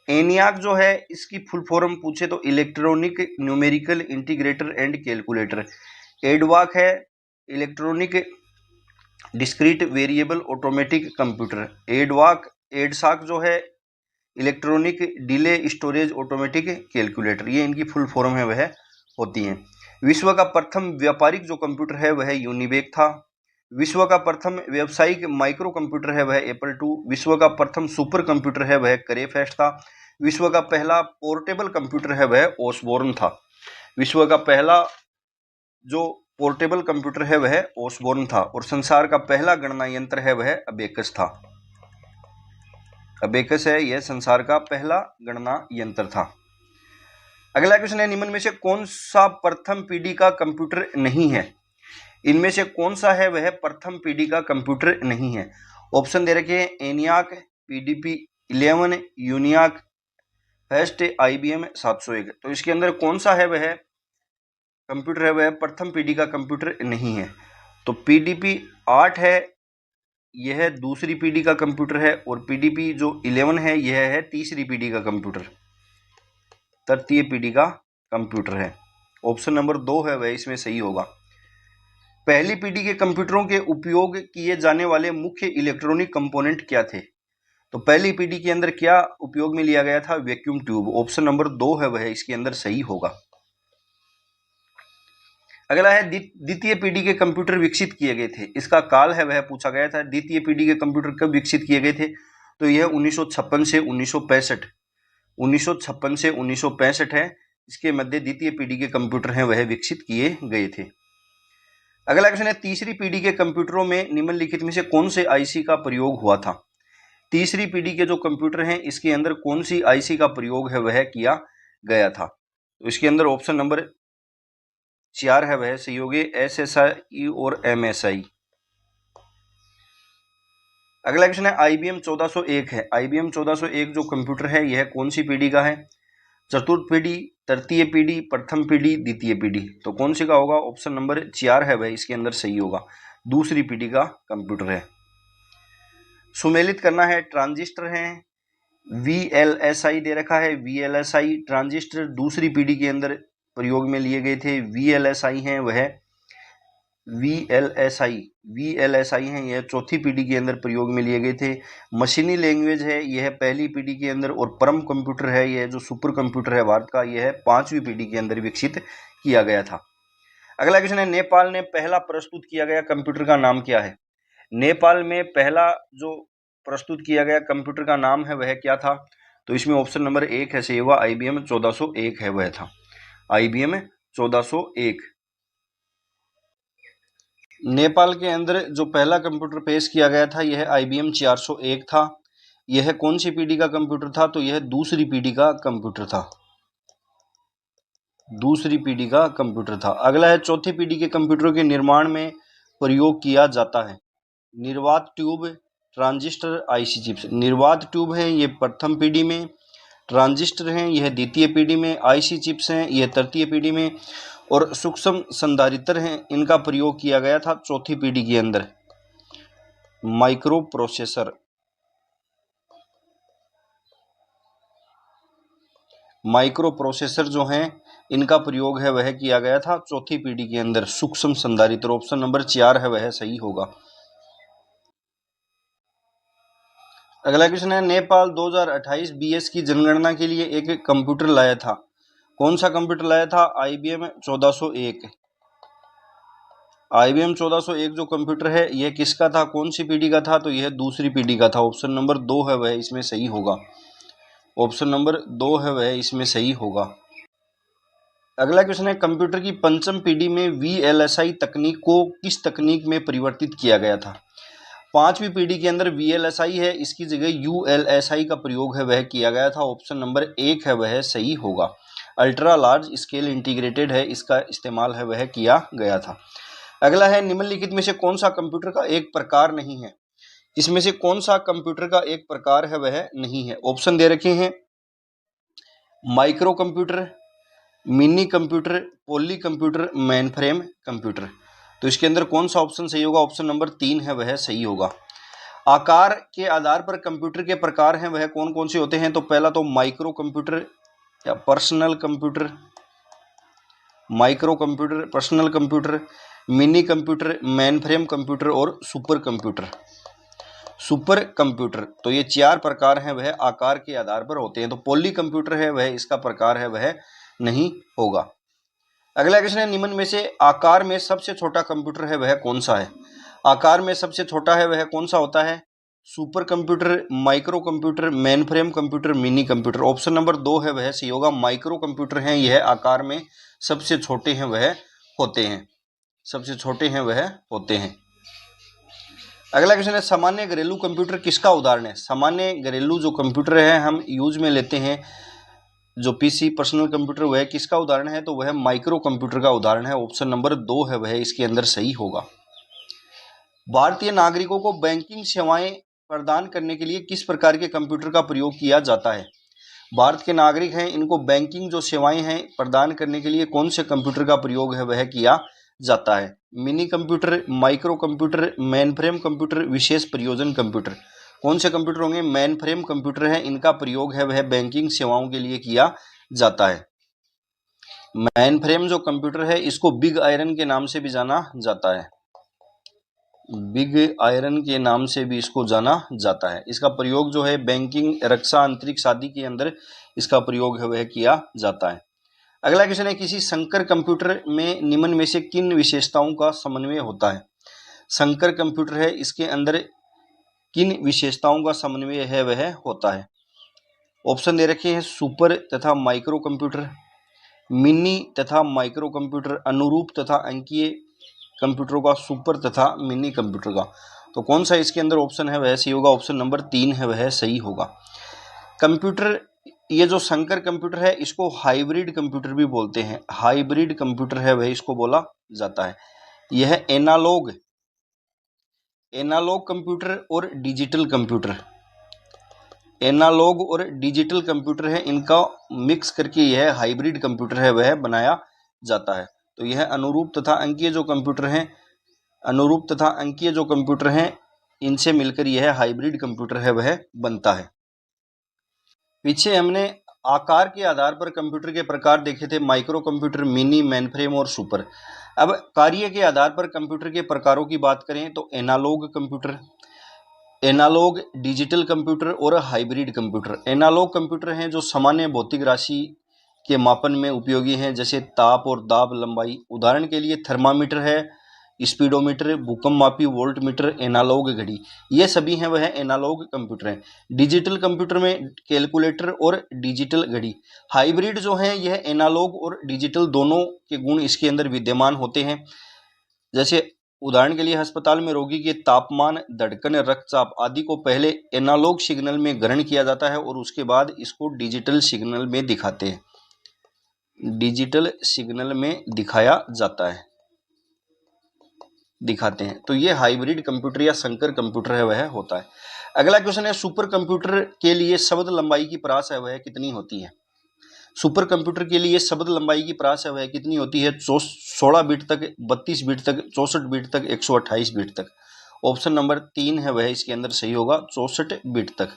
Speaker 1: एनियाक जो है इसकी फुल फॉर्म पूछे तो electronic numerical integrator and calculator. EDVAC है electronic discrete variable automatic computer. EDSAC जो है electronic delay storage automatic calculator, ये इनकी फुल फॉर्म है वह होती हैं। विश्व का प्रथम व्यापारिक जो कंप्यूटर है वह यूनिवेक था। विश्व का प्रथम व्यावसायिक माइक्रो कंप्यूटर है वह एप्पल II। विश्व का प्रथम सुपर कंप्यूटर है वह करेफेस्ट था। विश्व का पहला पोर्टेबल कंप्यूटर है वह ओसबोर्न था। विश्व का पहला जो पोर्टेबल कंप्यूटर है वह ओसबोर्न था। और संसार का पहला गणना यंत्र है वह अबेकस था। अबेकस है यह संसार का पहला गणना यंत्र था। अगला क्वेश्चन है, निम्न में से कौन सा प्रथम पीढ़ी का कंप्यूटर नहीं है? इनमें से कौन सा है वह प्रथम पीढ़ी का कंप्यूटर नहीं है? ऑप्शन दे रखे हैं एनियाक, पीडीपी 11, यूनियाक, फेस्ट, IBM 701। तो इसके अंदर कौन सा है वह कंप्यूटर है वह प्रथम पीढ़ी का कंप्यूटर नहीं है? तो पीडीपी 8 है, यह दूसरी पीढ़ी का कंप्यूटर है। और पीडीपी जो 11 है यह है तीसरी पीढ़ी का कंप्यूटर, तृतीय पीढ़ी का कंप्यूटर है। ऑप्शन नंबर 2 है वह इसमें सही होगा। पहली पीढ़ी के कंप्यूटरों के उपयोग किए जाने वाले मुख्य इलेक्ट्रॉनिक कंपोनेंट क्या थे? तो पहली पीढ़ी के अंदर क्या उपयोग में लिया गया था? Vacuum tube. ऑप्शन नंबर 2 है वह इसके अंदर सही होगा। अगला है, द्वितीय पीढ़ी के कंप्यूटर विकसित किए गए थे, इसका काल है वह पूछा गया था। द्वितीय पीढ़ी के कंप्यूटर कब विकसित किए गए थे? तो यह 1956 से 1965, 1956 से 1965 है। इसके मध्य द्वितीय पीढ़ी के कंप्यूटर हैं वह विकसित किए गए थे। अगला क्वेश्चन है, तीसरी पीढ़ी के कंप्यूटरों में निम्नलिखित में से कौन से IC का प्रयोग हुआ था? तीसरी पीढ़ी के जो कंप्यूटर हैं इसके अंदर कौन सी IC का प्रयोग है वह किया गया था? तो इसके अंदर ऑप्शन नंबर 4 है वह सही होगी, SSI और MSI। अगला क्वेश्चन है, IBM 1401 है। IBM 1401 जो कंप्यूटर है यह कौन सी पीढ़ी का है? चतुर्थ पीढ़ी, तृतीय पीढ़ी, प्रथम पीढ़ी, द्वितीय पीढ़ी। तो कौन सी का होगा? ऑप्शन नंबर 4 है वह इसके अंदर सही होगा, दूसरी पीढ़ी का कंप्यूटर है। सुमेलित करना है, ट्रांजिस्टर है, VLSI दे रखा है। VLSI ट्रांजिस्टर दूसरी पीढ़ी के अंदर प्रयोग में लिए गए थे। VLSI हैं वह VLSI हैं यह चौथी पीढ़ी के अंदर प्रयोग में लिए गए थे। मशीनी लैंग्वेज है यह पहली पीढ़ी के अंदर। और परम कंप्यूटर है यह जो सुपर कंप्यूटर है भारत का, यह 5वीं पीढ़ी के अंदर विकसित किया गया था। अगला क्वेश्चन है, नेपाल ने पहला प्रस्तुत किया गया कंप्यूटर का नाम क्या है? नेपाल में पहला जो प्रस्तुत किया गया कंप्यूटर का नाम है वह क्या था? तो इसमें ऑप्शन नंबर 1 है सही होगा, IBM 1401 है वह था, IBM 1401। नेपाल के अंदर जो पहला कंप्यूटर पेश किया गया था यह IBM 401 था। यह कौन सी पीढ़ी का कंप्यूटर था? तो यह दूसरी पीढ़ी का कंप्यूटर था, दूसरी पीढ़ी का कंप्यूटर था। अगला है, चौथी पीढ़ी के कंप्यूटरों के निर्माण में प्रयोग किया जाता है। निर्वात ट्यूब, ट्रांजिस्टर, IC चिप्स। निर्वात ट्यूब है ये प्रथम पीढ़ी में, ट्रांजिस्टर हैं यह द्वितीय पीढ़ी में, IC चिप्स हैं यह तृतीय पीढ़ी में, और सूक्ष्म संधारित्र हैं इनका प्रयोग किया गया था चौथी पीढ़ी के अंदर। माइक्रो प्रोसेसर, माइक्रो प्रोसेसर जो हैं इनका प्रयोग है वह किया गया था चौथी पीढ़ी के अंदर, सूक्ष्म संधारित्र। ऑप्शन नंबर 4 है वह सही होगा। अगला क्वेश्चन है, नेपाल 2028 BS की जनगणना के लिए एक कंप्यूटर लाया था। कौन सा कंप्यूटर लाया था? IBM 1401। IBM 1401 जो कंप्यूटर है यह किसका था, कौन सी पीढ़ी का था? तो यह दूसरी पीढ़ी का था। ऑप्शन नंबर 2 है वह इसमें सही होगा, ऑप्शन नंबर 2 है वह इसमें सही होगा। अगला क्वेश्चन है, कंप्यूटर की पंचम पीढ़ी में VLSI तकनीक को किस तकनीक में परिवर्तित किया गया था? 5वीं पीढ़ी के अंदर VLSI है, इसकी जगह ULSI का प्रयोग है वह किया गया था। ऑप्शन नंबर 1 है वह सही होगा, अल्ट्रा लार्ज स्केल इंटीग्रेटेड है, इसका इस्तेमाल है वह किया गया था। अगला है, निम्नलिखित में से कौन सा कंप्यूटर का एक प्रकार नहीं है? इसमें से कौन सा कंप्यूटर का एक प्रकार है वह नहीं है? ऑप्शन दे रखे हैं, micro computer, mini computer, poly computer, mainframe computer. तो इसके अंदर कौन सा ऑप्शन सही होगा? ऑप्शन नंबर 3 है वह सही होगा। आकार के आधार पर कंप्यूटर के प्रकार हैं वह कौन कौन से होते हैं? तो पहला तो माइक्रो कंप्यूटर या personal computer, micro computer, personal computer, mini computer, mainframe computer और सुपर कंप्यूटर। सुपर कंप्यूटर तो ये 4 प्रकार हैं वह आकार के आधार पर होते हैं। तो पॉली कंप्यूटर है वह इसका प्रकार है वह नहीं होगा। अगला क्वेश्चन है, निम्न में से आकार में सबसे छोटा कंप्यूटर है वह कौन सा है? आकार में सबसे छोटा है वह कौन सा होता है? Super computer, micro computer, mainframe computer, mini computer. Option number 2 है वह सही होगा। माइक्रो कंप्यूटर हैं यह आकार में सबसे छोटे हैं वह होते हैं, सबसे छोटे हैं वह होते हैं। अगला क्वेश्चन है सामान्य घरेलू कंप्यूटर किसका उदाहरण है? सामान्य घरेलू जो कंप्यूटर है हम यूज में लेते हैं, जो पीसी पर्सनल कंप्यूटर, वह किसका उदाहरण है? तो वह माइक्रो कंप्यूटर का उदाहरण है। ऑप्शन नंबर 2 है वह इसके अंदर सही होगा। भारतीय नागरिकों को बैंकिंग सेवाएं प्रदान करने के लिए किस प्रकार के कंप्यूटर का प्रयोग किया जाता है? भारत के नागरिक हैं, इनको बैंकिंग जो सेवाएं हैं प्रदान करने के लिए कौन से कंप्यूटर का प्रयोग है वह किया जाता है? Mini computer, micro computer, mainframe computer, विशेष प्रयोजन कंप्यूटर। कौन से कंप्यूटर होंगे? मेन फ्रेम कंप्यूटर है, इनका प्रयोग है वह बैंकिंग सेवाओं के लिए किया जाता है। मेन फ्रेम जो कंप्यूटर है इसको बिग आयरन के नाम से भी जाना जाता है, बिग आयरन के नाम से भी इसको जाना जाता है। इसका प्रयोग जो है बैंकिंग, रक्षा, अंतरिक्ष आदि के अंदर इसका प्रयोग है वह किया जाता है। अगला क्वेश्चन है किसी संकर कंप्यूटर में निम्न में से किन विशेषताओं का समन्वय होता है? संकर कंप्यूटर है, इसके अंदर किन विशेषताओं का समन्वय है वह होता है? ऑप्शन दे रखे हैं सुपर तथा माइक्रो कंप्यूटर, मिनी तथा माइक्रो कंप्यूटर, अनुरूप तथा अंकीय कंप्यूटरों का, सुपर तथा मिनी कंप्यूटर का। तो कौन सा इसके अंदर ऑप्शन है वह सही होगा? ऑप्शन नंबर 3 है वह सही होगा। कंप्यूटर, ये जो संकर कंप्यूटर है इसको हाइब्रिड कंप्यूटर भी बोलते हैं, हाइब्रिड कंप्यूटर है वह इसको बोला जाता है। यह एनालॉग कंप्यूटर और डिजिटल कंप्यूटर, एनालॉग और डिजिटल कंप्यूटर है, इनका मिक्स करके यह हाइब्रिड कंप्यूटर है वह बनाया जाता है। तो यह अनुरूप तथा अंकीय जो कंप्यूटर हैं, अनुरूप तथा अंकीय जो कंप्यूटर हैं, इनसे मिलकर यह हाइब्रिड कंप्यूटर है वह बनता है। पीछे हमने आकार के आधार पर कंप्यूटर के प्रकार देखे थे, माइक्रो कंप्यूटर, मिनी, मेनफ्रेम और सुपर। अब कार्य के आधार पर कंप्यूटर के प्रकारों की बात करें तो analogue computer, analogue, digital computer और हाइब्रिड कंप्यूटर। एनालॉग कंप्यूटर हैं जो सामान्य भौतिक राशि के मापन में उपयोगी हैं, जैसे ताप और दाब, लंबाई। उदाहरण के लिए थर्मामीटर है, स्पीडोमीटर, भूकंप मापी, वोल्ट मीटर, एनालॉग घड़ी, ये सभी हैं वह एनालॉग कंप्यूटर हैं। डिजिटल कंप्यूटर में कैलकुलेटर और डिजिटल घड़ी। हाइब्रिड जो है यह एनालॉग और डिजिटल दोनों के गुण इसके अंदर विद्यमान होते हैं। जैसे उदाहरण के लिए अस्पताल में रोगी के तापमान, धड़कन, रक्तचाप आदि को पहले एनालॉग सिग्नल में ग्रहण किया जाता है और उसके बाद इसको डिजिटल सिग्नल में दिखाते हैं, डिजिटल सिग्नल में दिखाया जाता है, दिखाते हैं। तो ये हाइब्रिड कंप्यूटर या संकर कंप्यूटर है वह होता है। अगला क्वेश्चन है सुपर कंप्यूटर के लिए शब्द लंबाई की परास है वह कितनी होती है? सुपर कंप्यूटर के लिए शब्द लंबाई की परास है वह कितनी होती है? 16 बिट तक, 32 बिट तक, 64 बिट तक, 128 बिट तक। ऑप्शन नंबर 3 है वह इसके अंदर सही होगा, 64 बिट तक।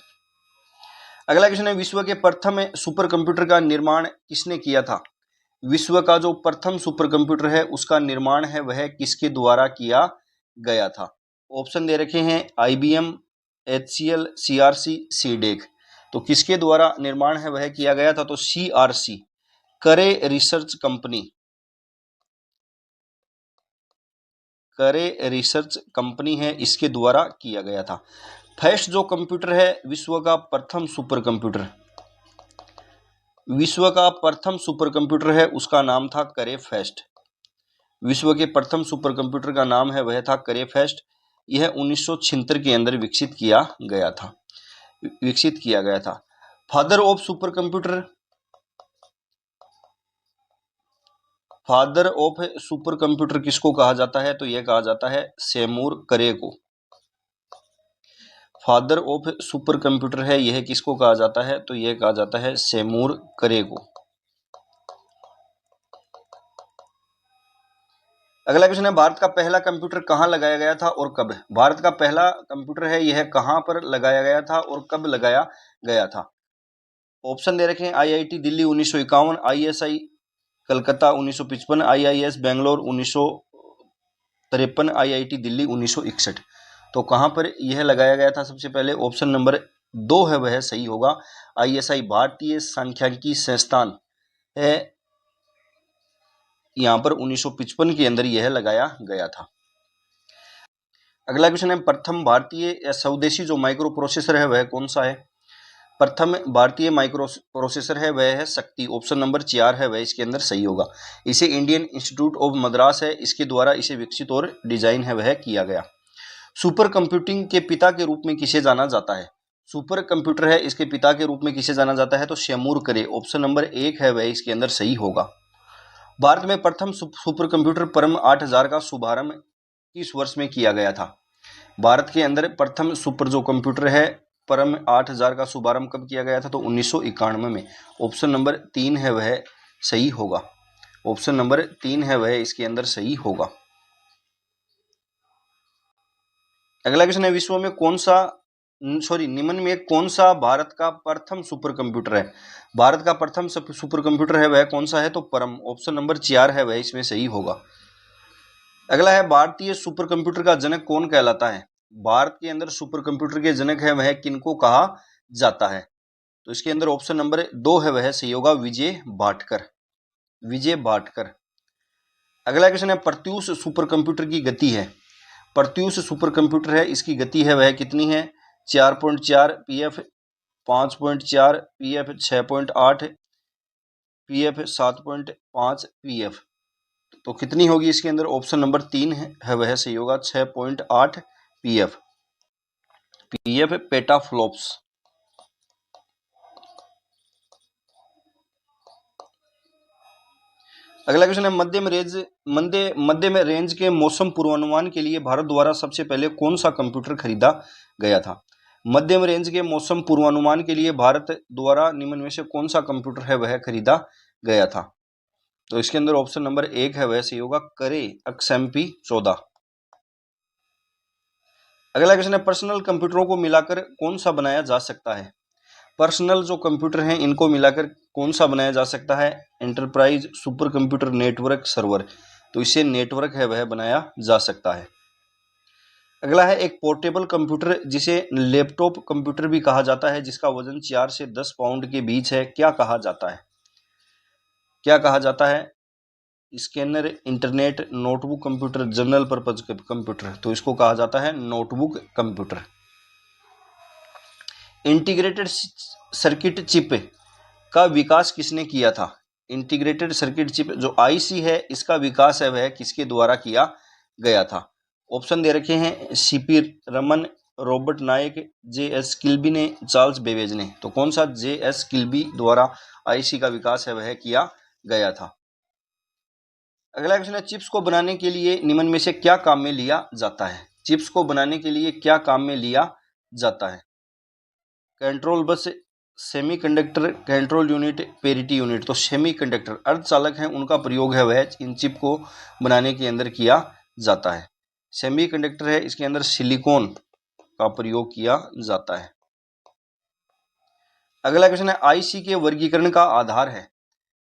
Speaker 1: अगला क्वेश्चन है विश्व के प्रथम सुपर कंप्यूटर का निर्माण किसने किया था? विश्व का जो प्रथम सुपर कंप्यूटर है उसका निर्माण है वह किसके द्वारा किया गया था? ऑप्शन दे रखे हैं IBM, HCL, CRC, CDEC। तो किसके द्वारा निर्माण है वह किया गया था? तो CRC, करे रिसर्च कंपनी, करे रिसर्च कंपनी है, इसके द्वारा किया गया था। फैस्ट जो कंप्यूटर है विश्व का प्रथम सुपर कंप्यूटर, विश्व का प्रथम सुपर कंप्यूटर है उसका नाम था करे फैस्ट। विश्व के प्रथम सुपर कंप्यूटर का नाम है वह था करे फैस्ट। यह 1976 के अंदर विकसित किया गया था। Father of super computer, father of super computer किसको कहा जाता है? तो यह कहा जाता है सेमूर करे को। फादर ऑफ सुपर कंप्यूटर है यह किसको कहा जाता है? तो यह कहा जाता है सेमूर करे को। अगला क्वेश्चन है भारत का पहला कंप्यूटर कहाँ लगाया गया था और कब? भारत का पहला कंप्यूटर है यह कहाँ पर लगाया गया था और कब लगाया गया था? ऑप्शन दे रखे हैं IIT Delhi 1951, ISI Calcutta 1955, IIS Bangalore 1953, IIT Delhi 1961। तो कहां पर यह लगाया गया था? सबसे पहले ऑप्शन नंबर 2 है वह सही होगा। ISI भारतीय सांख्यिकी संस्थान है, यहां पर 1955 के अंदर यह लगाया गया था। अगला क्वेश्चन है, प्रथम भारतीय या स्वदेशी जो माइक्रो प्रोसेसर है वह कौन सा है? प्रथम भारतीय माइक्रो प्रोसेसर है वह है शक्ति, ऑप्शन नंबर 4 है वह इसके अंदर सही होगा। इसे इंडियन इंस्टीट्यूट ऑफ मद्रास है, इसके द्वारा इसे विकसित और डिजाइन है वह किया गया। सुपर कंप्यूटिंग के पिता के रूप में किसे जाना जाता है? सुपर कंप्यूटर है, इसके पिता के रूप में किसे जाना जाता है? तो शेमूर करे, ऑप्शन नंबर 1 है वह इसके अंदर सही होगा। भारत में प्रथम सुपर कंप्यूटर परम 8000 का शुभारंभ किस वर्ष में किया गया था? भारत के अंदर प्रथम सुपर जो कंप्यूटर है परम 8000 का शुभारंभ कब किया गया था? तो 1991 में, ऑप्शन नंबर 3 है वह सही होगा। ऑप्शन नंबर 3 है वह इसके अंदर सही होगा। अगला क्वेश्चन है, विश्व में कौन सा निम्न में कौन सा भारत का प्रथम सुपर कंप्यूटर है? भारत का प्रथम सुपर कंप्यूटर है वह कौन सा है? तो परम, ऑप्शन नंबर 4 है वह इसमें सही होगा। अगला है, भारतीय सुपर कंप्यूटर का जनक कौन कहलाता है? भारत के अंदर सुपर कंप्यूटर के जनक है वह किनको कहा जाता है? तो इसके अंदर ऑप्शन नंबर 2 है वह सही होगा, विजय भाटकर, विजय भाटकर। अगला क्वेश्चन है, प्रत्यूष सुपर कंप्यूटर की गति है। प्रत्यूष सुपर कंप्यूटर है, इसकी गति है वह कितनी है? 4.4 पीएफ, 5.4 पीएफ, 6.8 पीएफ, 7.5 पीएफ। तो कितनी होगी इसके अंदर? ऑप्शन नंबर 3 है वह सही होगा, 6.8 पीएफ, पीएफ पेटाफ्लॉप्स। अगला क्वेश्चन है, मध्यम रेंज के मौसम पूर्वानुमान के लिए भारत द्वारा सबसे पहले कौन सा कंप्यूटर खरीदा गया था? मध्यम रेंज के मौसम पूर्वानुमान के लिए भारत द्वारा निम्न में से कौन सा कंप्यूटर है वह खरीदा गया था? तो इसके अंदर ऑप्शन नंबर 1 है वह सही होगा, करे XMP 14। अगला क्वेश्चन है, पर्सनल कंप्यूटरों को मिलाकर कौन सा बनाया जा सकता है? पर्सनल जो कंप्यूटर हैं इनको मिलाकर कौन सा बनाया जा सकता है? Enterprise super computer network server, तो इसे नेटवर्क है वह बनाया जा सकता है। अगला है, एक पोर्टेबल कंप्यूटर जिसे लैपटॉप कंप्यूटर भी कहा जाता है, जिसका वजन 4 से 10 पाउंड के बीच है, क्या कहा जाता है? क्या कहा जाता है? Scanner, internet, notebook computer, general purpose computer, तो इसको कहा जाता है notebook computer. Integrated circuit chip का विकास किसने किया था? इंटीग्रेटेड सर्किट चिप जो आईसी है इसका विकास है वह किसके द्वारा किया गया था? ऑप्शन दे रखे हैं, सीपी रमन, रॉबर्ट नायक, JS किल्बी ने, चार्ल्स बेबेज ने। तो कौन सा JS किल्बी द्वारा आईसी का विकास है वह किया गया था? अगला क्वेश्चन है, चिप्स को बनाने के लिए निम्न में से क्या काम में लिया जाता है? चिप्स को बनाने के लिए क्या काम में लिया जाता है? Control bus, semiconductor, control unit, parity unit. तो सेमीकंडक्टर अर्धचालक हैं उनका प्रयोग है वह इन चिप को बनाने के अंदर किया जाता है। सेमीकंडक्टर है, इसके अंदर सिलिकॉन का प्रयोग किया जाता है। अगला क्वेश्चन है, आईसी के वर्गीकरण का आधार है।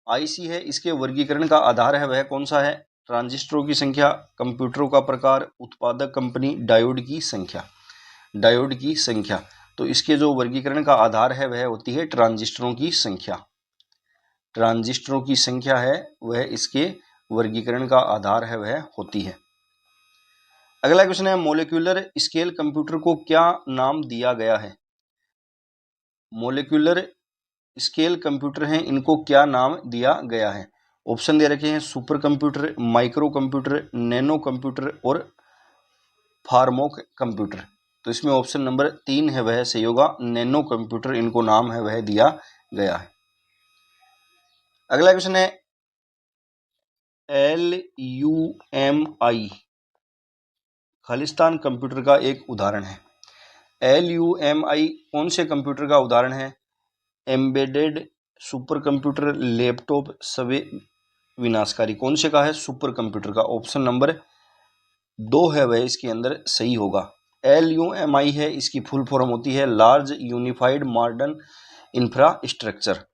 Speaker 1: आईसी है, इसके वर्गीकरण का आधार है वह कौन सा है? ट्रांजिस्टरों की संख्या, कंप्यूटरों का प्रकार, उत्पादक कंपनी, डायोड की संख्या, डायोड की संख्या। तो इसके जो वर्गीकरण का आधार है वह होती है ट्रांजिस्टरों की संख्या। ट्रांजिस्टरों की संख्या है वह इसके वर्गीकरण का आधार है वह होती है। अगला क्वेश्चन है, मॉलिक्यूलर स्केल कंप्यूटर को क्या नाम दिया गया है? मॉलिक्यूलर स्केल कंप्यूटर हैं इनको क्या नाम दिया गया है? ऑप्शन दे रखे हैं, super computer, micro computer, nano computer और फार्मोक कंप्यूटर। तो इसमें ऑप्शन नंबर 3 है वह सही होगा, नैनो कंप्यूटर इनको नाम है वह दिया गया है। अगला क्वेश्चन है, LUMI खालिस्तान कंप्यूटर का एक उदाहरण है। LUMI कौन से कंप्यूटर का उदाहरण है? एम्बेडेड सुपर कंप्यूटर, लैपटॉप, सवे विनाशकारी। कौन से का है? सुपर कंप्यूटर का। ऑप्शन नंबर 2 है वह इसके अंदर सही होगा। LUMI है, इसकी फुल फॉर्म होती है लार्ज यूनिफाइड मॉडर्न इंफ्रास्ट्रक्चर।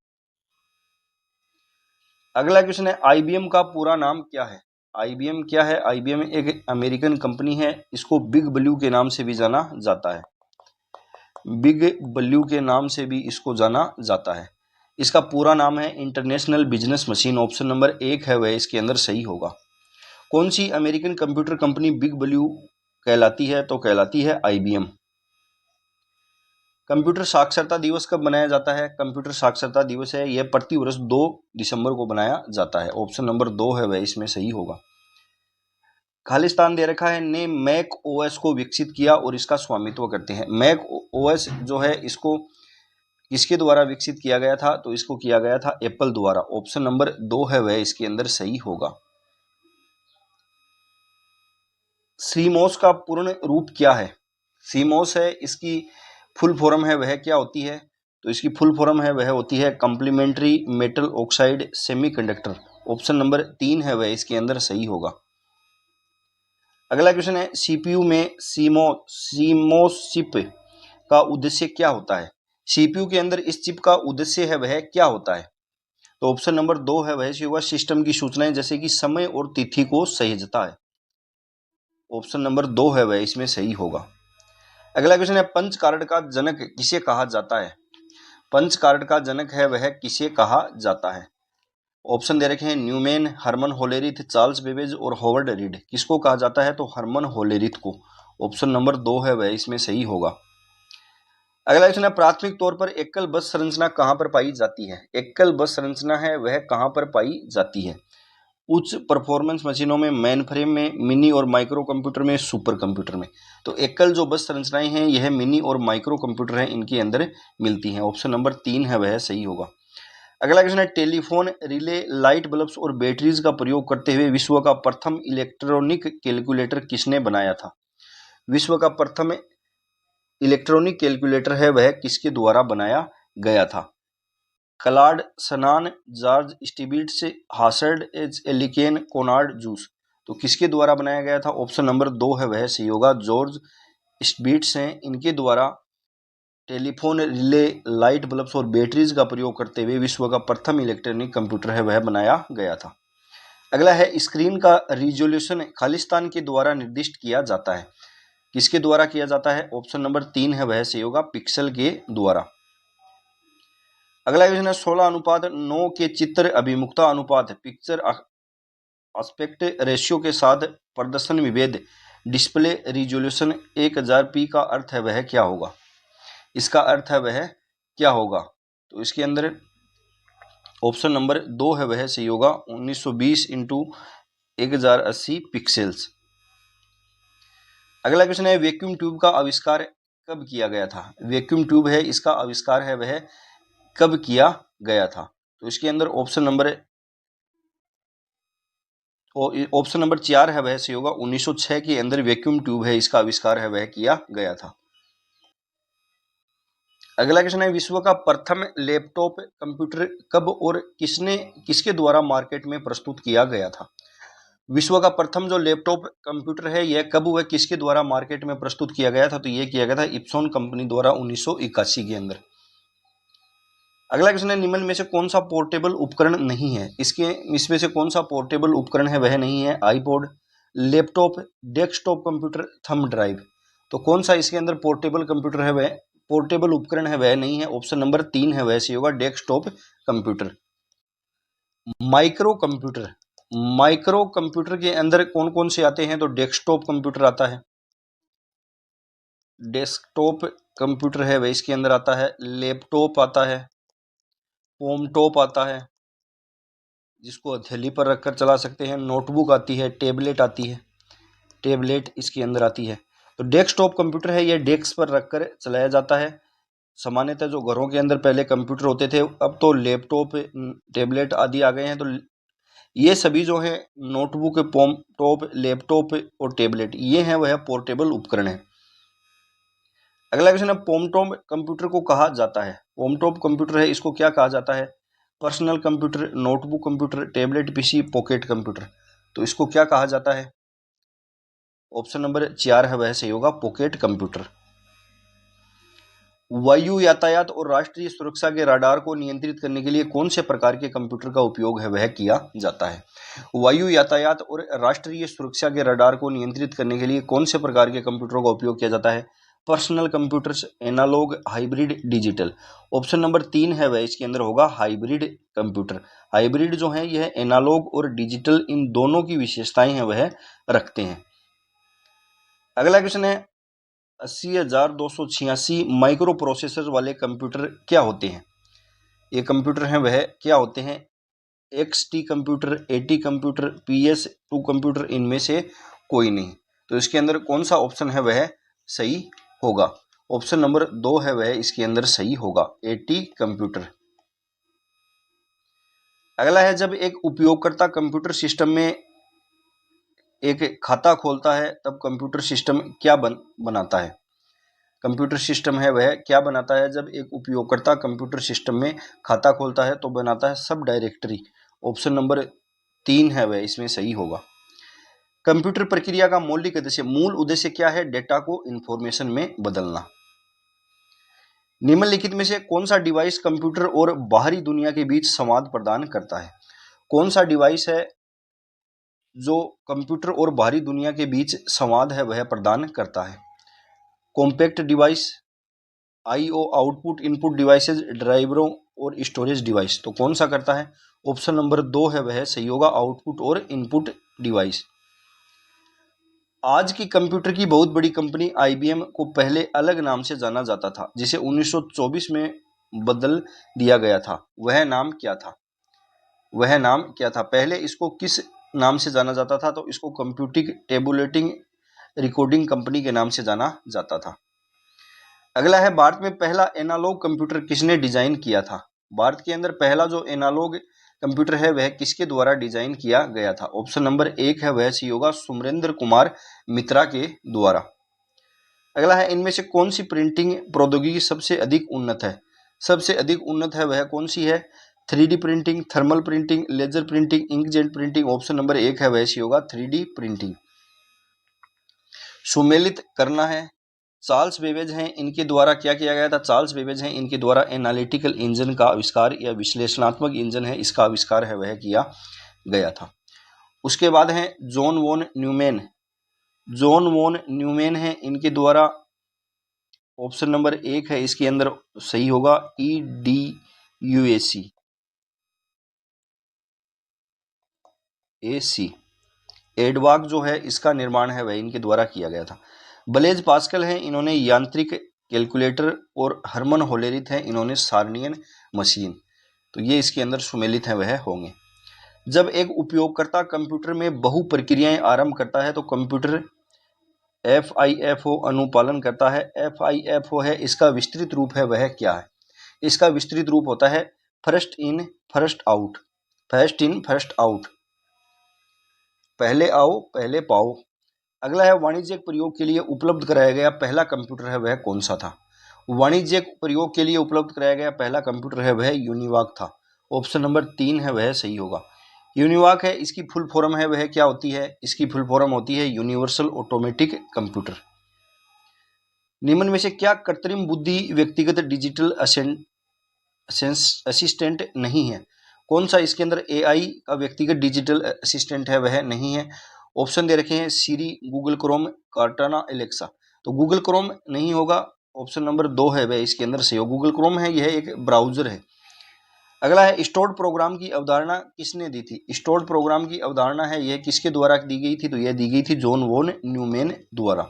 Speaker 1: अगला क्वेश्चन है, IBM का पूरा नाम क्या है? IBM क्या है? IBM एक अमेरिकन कंपनी है, इसको बिग ब्लू के नाम से भी जाना जाता है, बिग ब्लू के नाम से भी इसको जाना जाता है। इसका पूरा नाम है international business machine. Option number 1 है वह इसके अंदर सही होगा। कौन सी American computer company big blue कहलाती है तो कहलाती है IBM। कंप्यूटर साक्षरता दिवस कब मनाया जाता है? कंप्यूटर साक्षरता दिवस है यह प्रतिवर्ष 2 दिसंबर को मनाया जाता है। ऑप्शन नंबर 2 है वह इसमें सही होगा। खालिस्तान दे रखा है ने मैक OS को विकसित किया और इसका स्वामित्व करते हैं। मैक OS जो है इसको किसके द्वारा विकसित किया गया था? तो इसको किया गया था एप्पल द्वारा। ऑप्शन नंबर 2 है वह इसके अंदर सही होगा। सीमोस का पूर्ण रूप क्या है? सीमोस है इसकी फुल फॉर्म है वह क्या होती है? तो इसकी फुल फॉर्म है वह होती है complementary metal oxide semiconductor. Option number 3 है वह इसके अंदर सही होगा। अगला क्वेश्चन है CPU में सीमोस चिप का उद्देश्य क्या होता है? CPU के अंदर इस चिप का उद्देश्य है वह क्या होता है? तो ऑप्शन नंबर 2 है वह होगा सिस्टम की सूचनाएं जैसे कि समय और तिथि को सहेजता है। ऑप्शन नंबर 2 है वह इसमें सही होगा। अगला क्वेश्चन है पंच कार्ड का जनक किसे कहा जाता है? पंच कार्ड का जनक है वह किसे कहा जाता है? ऑप्शन दे रखे हैं Neumann, Herman Hollerith, Charles Babbage और हॉवर्ड रीड। किसको कहा जाता है? तो हरमन होलेरिथ को। ऑप्शन नंबर 2 है वह इसमें सही होगा। अगला क्वेश्चन है प्राथमिक तौर पर एकल बस संरचना कहां पर पाई जाती है? एकल बस संरचना है वह कहां पर पाई जाती है? उच्च परफॉर्मेंस मशीनों में, मेन फ्रेम में, मिनी और माइक्रो कंप्यूटर में, सुपर कंप्यूटर में। तो एकल जो बस संरचनाएं हैं यह मिनी और माइक्रो कंप्यूटर है इनके अंदर मिलती हैं। ऑप्शन नंबर 3 है वह सही होगा। अगला क्वेश्चन है टेलीफोन, रिले, लाइट बल्ब्स और बैटरीज का प्रयोग करते हुए विश्व का प्रथम इलेक्ट्रॉनिक कैलकुलेटर किसने बनाया था? विश्व का प्रथम इलेक्ट्रॉनिक कैलकुलेटर है वह किसके द्वारा बनाया गया था? क्लॉड शनान, George Stiglitz, Harvard एलिकेन, Konrad juice. तो किसके द्वारा बनाया गया था? ऑप्शन नंबर 2 है वह सही होगा। जॉर्ज स्टिग्लिट्ज़ हैं इनके द्वारा टेलीफोन, रिले, लाइट बल्ब्स और बैटरीज का प्रयोग करते हुए विश्व का प्रथम इलेक्ट्रॉनिक कंप्यूटर है वह बनाया गया था। अगला है स्क्रीन का रिजोल्यूशन खालिस्तान के द्वारा निर्दिष्ट किया जाता है। किसके द्वारा किया जाता है? ऑप्शन नंबर 3 है वह सही होगा, पिक्सल के द्वारा। अगला क्वेश्चन है 16:9 के चित्र अभिमुखता अनुपात पिक्चर एस्पेक्ट रेशियो के साथ प्रदर्शन विभेद डिस्प्ले रिजोल्यूशन 1000p का अर्थ है वह क्या होगा? इसका अर्थ है वह क्या होगा? तो इसके अंदर ऑप्शन नंबर 2 है वह सही होगा, 1920 × 1080 पिक्सेल्स। अगला क्वेश्चन है वैक्यूम ट्यूब का आविष्कार कब किया गया था? वैक्यूम ट्यूब है इसका आविष्कार है वह कब किया गया था? तो इसके अंदर ऑप्शन नंबर 4 है वह सही होगा, 1906 के अंदर वैक्यूम ट्यूब है इसका आविष्कार है वह किया गया था। अगला क्वेश्चन है विश्व का प्रथम लैपटॉप कंप्यूटर कब और किसके द्वारा मार्केट में प्रस्तुत किया गया था? विश्व का प्रथम जो लैपटॉप कंप्यूटर है यह कब व किसके द्वारा मार्केट में प्रस्तुत किया गया था? तो यह किया गया था इप्सॉन कंपनी द्वारा 1981 के अंदर। अगला क्वेश्चन है निम्न में से कौन सा पोर्टेबल उपकरण नहीं है? इसमें से कौन सा पोर्टेबल उपकरण है वह नहीं है? IPod, laptop, desktop computer, thumb drive. तो कौन सा इसके अंदर पोर्टेबल कंप्यूटर है वह पोर्टेबल उपकरण है वह नहीं है। ऑप्शन नंबर 3 है वह सही होगा, डेस्कटॉप कंप्यूटर। माइक्रो कंप्यूटर के अंदर कौन कौन से आते हैं? तो डेस्कटॉप कंप्यूटर आता है, डेस्कटॉप कंप्यूटर है वह इसके अंदर आता है, लैपटॉप आता है, होमटॉप आता है जिसको हथेली पर रखकर चला सकते हैं, नोटबुक आती है, टैबलेट आती है, टैबलेट इसके अंदर आती है। तो डेस्कटॉप कंप्यूटर है यह डेस्क पर रखकर चलाया जाता है। सामान्यतः जो घरों के अंदर पहले कंप्यूटर होते थे अब तो लैपटॉप, टैबलेट आदि आ गए हैं। तो ये सभी जो है नोटबुक, होमटॉप, लैपटॉप और टैबलेट ये हैं वह पोर्टेबल उपकरण है। अगला क्वेश्चन है होमटॉप कंप्यूटर को कहा जाता है, होमटॉप कंप्यूटर है इसको क्या कहा जाता है? Personal computer, notebook computer, tablet PC, pocket computer. तो इसको क्या कहा जाता है? ऑप्शन नंबर 4 है वह सही होगा, पॉकेट कंप्यूटर। वायु यातायात और राष्ट्रीय सुरक्षा के रडार को नियंत्रित करने के लिए कौन से प्रकार के कंप्यूटर का उपयोग है वह किया जाता है? वायु यातायात और राष्ट्रीय सुरक्षा के रडार को नियंत्रित करने के लिए कौन से प्रकार के कंप्यूटरों का उपयोग किया जाता है? Personal computers, analogue, hybrid, digital. Option number 3 है वह इसके अंदर होगा, हाइब्रिड कंप्यूटर। हाइब्रिड जो है यह एनालॉग और डिजिटल इन दोनों की विशेषताएं हैं वह रखते हैं। अगला क्वेश्चन है 80,286 माइक्रो प्रोसेसर वाले कंप्यूटर क्या होते हैं? ये कंप्यूटर हैं वह क्या होते हैं? XT computer, AT computer, PS2 computer, इनमें से कोई नहीं। तो इसके अंदर कौन सा ऑप्शन है वह सही होगा? ऑप्शन नंबर 2 है वह इसके अंदर सही होगा, AT कंप्यूटर। अगला है जब एक उपयोगकर्ता कंप्यूटर सिस्टम में एक खाता खोलता है तब कंप्यूटर सिस्टम क्या बनाता है? कंप्यूटर सिस्टम है वह क्या बनाता है? जब एक उपयोगकर्ता कंप्यूटर सिस्टम में खाता खोलता है तो बनाता है सब डायरेक्टरी। ऑप्शन नंबर 3 है वह इसमें सही होगा। कंप्यूटर प्रक्रिया का मौलिक उद्देश्य, मूल उद्देश्य क्या है? डेटा को इंफॉर्मेशन में बदलना। निम्नलिखित में से कौन सा डिवाइस कंप्यूटर और बाहरी दुनिया के बीच संवाद प्रदान करता है? कौन सा डिवाइस है जो कंप्यूटर और बाहरी दुनिया के बीच संवाद है वह प्रदान करता है? Compact device, IO output input devices, ड्राइवरों और स्टोरेज डिवाइस। तो कौन सा करता है? ऑप्शन नंबर 2 है वह सही होगा, आउटपुट और इनपुट डिवाइस। आज की कंप्यूटर की बहुत बड़ी कंपनी IBM को पहले अलग नाम से जाना जाता था जिसे 1924 में बदल दिया गया था। वह नाम क्या था? वह नाम क्या था? पहले इसको किस नाम से जाना जाता था? तो इसको कंप्यूटिंग टेबुलेटिंग रिकॉर्डिंग कंपनी के नाम से जाना जाता था। अगला है भारत में पहला एनालॉग कंप्यूटर किसने डिजाइन किया था? भारत के अंदर पहला जो एनालॉग कंप्यूटर है वह किसके द्वारा डिजाइन किया गया था? ऑप्शन नंबर 1 है वह सही होगा, सुरेंद्र कुमार मित्रा के द्वारा। अगला है इनमें से कौन सी प्रिंटिंग प्रौद्योगिकी सबसे अधिक उन्नत है? सबसे अधिक उन्नत है वह कौन सी है? 3D printing, thermal printing, laser printing, inkjet printing. Option number 1 है वह सही होगा, 3D प्रिंटिंग। सुमेलित करना है, चार्ल्स बेबेज हैं इनके द्वारा क्या किया गया था? चार्ल्स बेबेज हैं इनके द्वारा एनालिटिकल इंजन का आविष्कार या विश्लेषणात्मक इंजन है इसका आविष्कार है वह किया गया था। उसके बाद है John von Neumann. John von Neumann है इनके द्वारा, ऑप्शन नंबर 1 है इसके अंदर सही होगा, EDUAC एडवाक जो है इसका निर्माण है वह इनके द्वारा किया गया था। ब्लेज पास्कल है इन्होंने यांत्रिक कैलकुलेटर, और हरमन होलेरिथ है इन्होंने सार्नियन मशीन। तो ये इसके अंदर सुमेलित है वह होंगे। जब एक उपयोगकर्ता कंप्यूटर में बहु प्रक्रियाएं आरंभ करता है तो कंप्यूटर FIFO अनुपालन करता है। FIFO है इसका विस्तृत रूप है वह क्या है? इसका विस्तृत रूप होता है first in first out. First in first out, पहले आओ पहले पाओ। अगला है वाणिज्यिक प्रयोग के लिए उपलब्ध कराया गया पहला कंप्यूटर है वह कौन सा था? वाणिज्यिक प्रयोग के लिए उपलब्ध कराया गया पहला कंप्यूटर है वह यूनिवाक था। ऑप्शन नंबर 3 है वह सही होगा। यूनिवाक है इसकी फुल फॉर्म है वह क्या होती है? इसकी फुल फॉर्म होती है यूनिवर्सल ऑटोमेटिक कंप्यूटर। निम्न में से क्या कृत्रिम बुद्धि व्यक्तिगत डिजिटल असिस्टेंट नहीं है? कौन सा इसके अंदर AI का व्यक्तिगत डिजिटल असिस्टेंट है वह नहीं है? ऑप्शन दे रखे हैं सीरी, गूगल क्रोम, कार्टाना, एलेक्सा। तो गूगल क्रोम नहीं होगा, ऑप्शन नंबर 2 है वह इसके अंदर सही हो। गूगल क्रोम है यह एक ब्राउजर है। अगला है स्टोर्ड प्रोग्राम की अवधारणा किसने दी थी? स्टोर्ड प्रोग्राम की अवधारणा है यह किसके द्वारा दी गई थी? तो यह दी गई थी जॉन वॉन न्यूमैन द्वारा।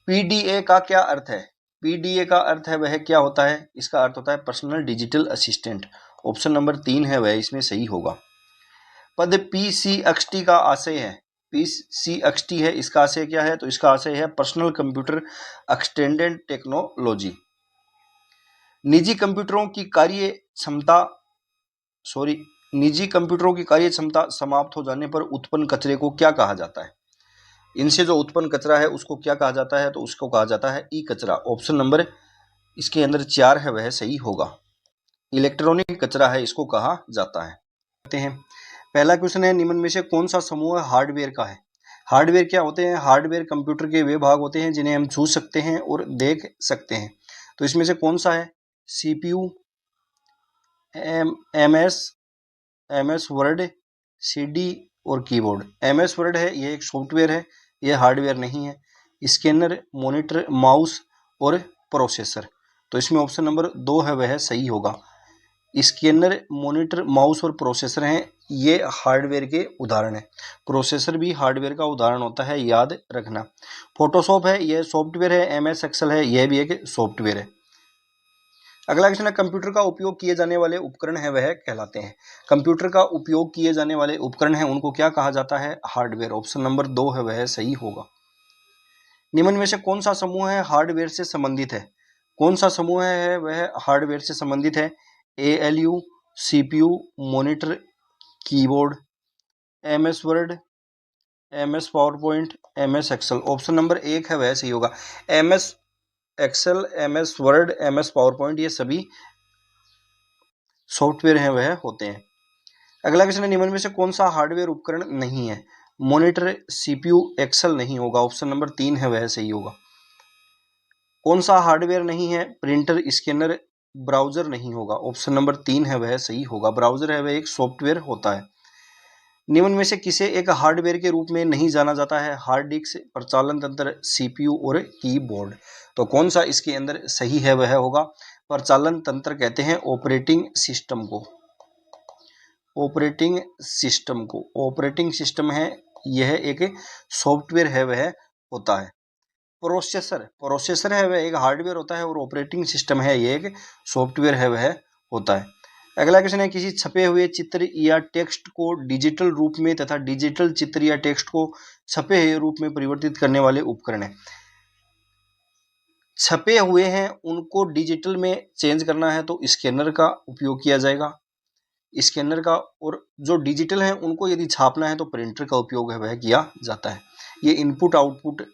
Speaker 1: PDA का क्या अर्थ है? PDA का अर्थ है वह क्या होता है? इसका अर्थ होता है personal digital assistant. Option number 3 है वह इसमें सही होगा। पद PCXT का आशय है, PCXT है इसका आशय क्या है? तो इसका आशय है पर्सनल कंप्यूटर एक्सटेंडेड टेक्नोलॉजी। निजी कंप्यूटरों की कार्य क्षमता समाप्त हो जाने पर उत्पन्न कचरे को क्या कहा जाता है? इनसे जो उत्पन्न कचरा है उसको क्या कहा जाता है? तो उसको कहा जाता है ई कचरा। ऑप्शन नंबर इसके अंदर 4 है वह सही होगा। इलेक्ट्रॉनिक कचरा है इसको कहा जाता है। करते हैं पहला क्वेश्चन है निम्न में से कौन सा समूह हार्डवेयर का है? हार्डवेयर क्या होते हैं? हार्डवेयर कंप्यूटर के वे भाग होते हैं जिन्हें हम छू सकते हैं और देख सकते हैं। तो इसमें से कौन सा है? CPU, MS वर्ड, CD और कीबोर्ड। MS वर्ड है यह एक सॉफ्टवेयर है, यह हार्डवेयर नहीं है। स्कैनर, मॉनिटर, माउस और प्रोसेसर। तो इसमें ऑप्शन नंबर 2 है वह सही होगा। स्कैनर, मॉनिटर, माउस और प्रोसेसर हैं ये हार्डवेयर के उदाहरण है। प्रोसेसर भी हार्डवेयर का उदाहरण होता है, याद रखना। फोटोशॉप है, यह सॉफ्टवेयर है। MS एक्सेल है, यह भी एक सॉफ्टवेयर है। अगला क्वेश्चन है, कंप्यूटर का उपयोग किए जाने वाले उपकरण है वह कहलाते हैं। कंप्यूटर का उपयोग किए जाने वाले उपकरण है उनको क्या कहा जाता है? हार्डवेयर। ऑप्शन नंबर 2 है वह सही होगा। निम्न में से कौन सा समूह है हार्डवेयर से संबंधित है? कौन सा समूह है वह हार्डवेयर से संबंधित है? ALU, CPU, monitor, keyboard, MS Word, MS PowerPoint, MS Excel. Option number 1 है वह सही होगा। MS Excel, MS Word, MS PowerPoint ये सभी सॉफ्टवेयर हैं वह होते हैं। अगला क्वेश्चन है, निम्न में से कौन सा हार्डवेयर उपकरण नहीं है? मॉनिटर, CPU, एक्सेल नहीं होगा। ऑप्शन नंबर 3 है वह सही होगा। कौन सा हार्डवेयर नहीं है? प्रिंटर, स्कैनर, ब्राउजर नहीं होगा। ऑप्शन नंबर 3 है वह सही होगा। ब्राउजर है वह एक सॉफ्टवेयर होता है। निम्न में से किसे एक हार्डवेयर के रूप में नहीं जाना जाता है? हार्ड डिस्क, प्रचालन तंत्र, CPU और कीबोर्ड। तो कौन सा इसके अंदर सही है वह होगा प्रचालन तंत्र। कहते हैं ऑपरेटिंग सिस्टम को। ऑपरेटिंग सिस्टम को ऑपरेटिंग सिस्टम है, यह एक सॉफ्टवेयर है वह होता है। प्रोसेसर है वह एक हार्डवेयर होता है और ऑपरेटिंग सिस्टम है यह एक सॉफ्टवेयर है वह होता है। अगला क्वेश्चन है, किसी छपे हुए चित्र या टेक्स्ट को डिजिटल रूप में तथा डिजिटल चित्र या टेक्स्ट को छपे हुए रूप में परिवर्तित करने वाले उपकरण है। छपे हुए हैं उनको डिजिटल में चेंज करना है तो स्कैनर का उपयोग किया जाएगा, स्कैनर का। और जो डिजिटल है उनको यदि छापना है तो प्रिंटर का उपयोग है वह किया जाता है। ये इनपुट आउटपुट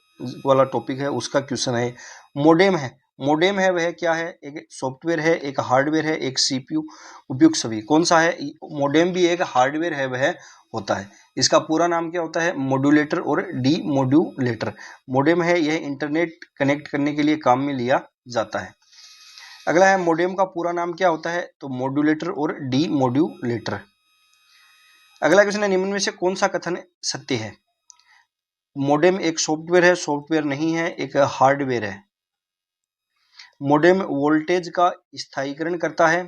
Speaker 1: वाला टॉपिक है, उसका क्वेश्चन है। मोडेम है, मोडेम है वह क्या है? एक सॉफ्टवेयर है, एक हार्डवेयर है, एक CPU, उपयुक्त सभी। कौन सा है? मोडेम भी एक हार्डवेयर है वह होता है। इसका पूरा नाम क्या होता है? मॉड्यूलेटर और डीमॉड्यूलेटर। मोडेम है यह इंटरनेट कनेक्ट करने के लिए काम में लिया जाता है। अगला है, मोडेम का पूरा नाम क्या होता है? तो मॉड्यूलेटर और डीमॉड्यूलेटर। अगला क्वेश्चन है, निम्न में से कौन सा कथन सत्य है? मोडेम एक सॉफ्टवेयर है, सॉफ्टवेयर नहीं है, एक हार्डवेयर है। मोडेम वोल्टेज का स्थायीकरण करता है।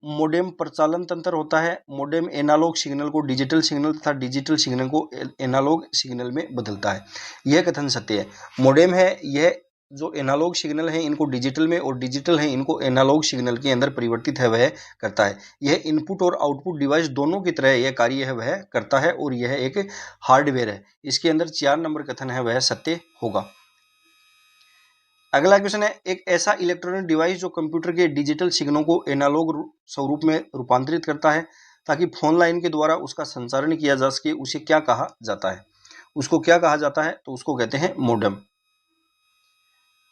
Speaker 1: मोडेम प्रचालन तंत्र होता है। मोडेम एनालॉग सिग्नल को डिजिटल सिग्नल तथा डिजिटल सिग्नल को एनालॉग सिग्नल में बदलता है। यह कथन सत्य है। मोडेम है यह जो एनालॉग सिग्नल है इनको डिजिटल में और डिजिटल है इनको एनालॉग सिग्नल के अंदर परिवर्तित है वह करता है। यह इनपुट और आउटपुट डिवाइस दोनों की तरह यह कार्य है वह करता है और यह एक हार्डवेयर है। इसके अंदर 4 नंबर कथन है वह सत्य होगा। अगला क्वेश्चन है, एक ऐसा इलेक्ट्रॉनिक डिवाइस जो कंप्यूटर के डिजिटल सिग्नलों को एनालॉग स्वरूप में रूपांतरित करता है ताकि फोन लाइन के द्वारा उसका संचारण किया जा सके, उसे क्या कहा जाता है? उसको क्या कहा जाता है? तो उसको कहते हैं मोडेम।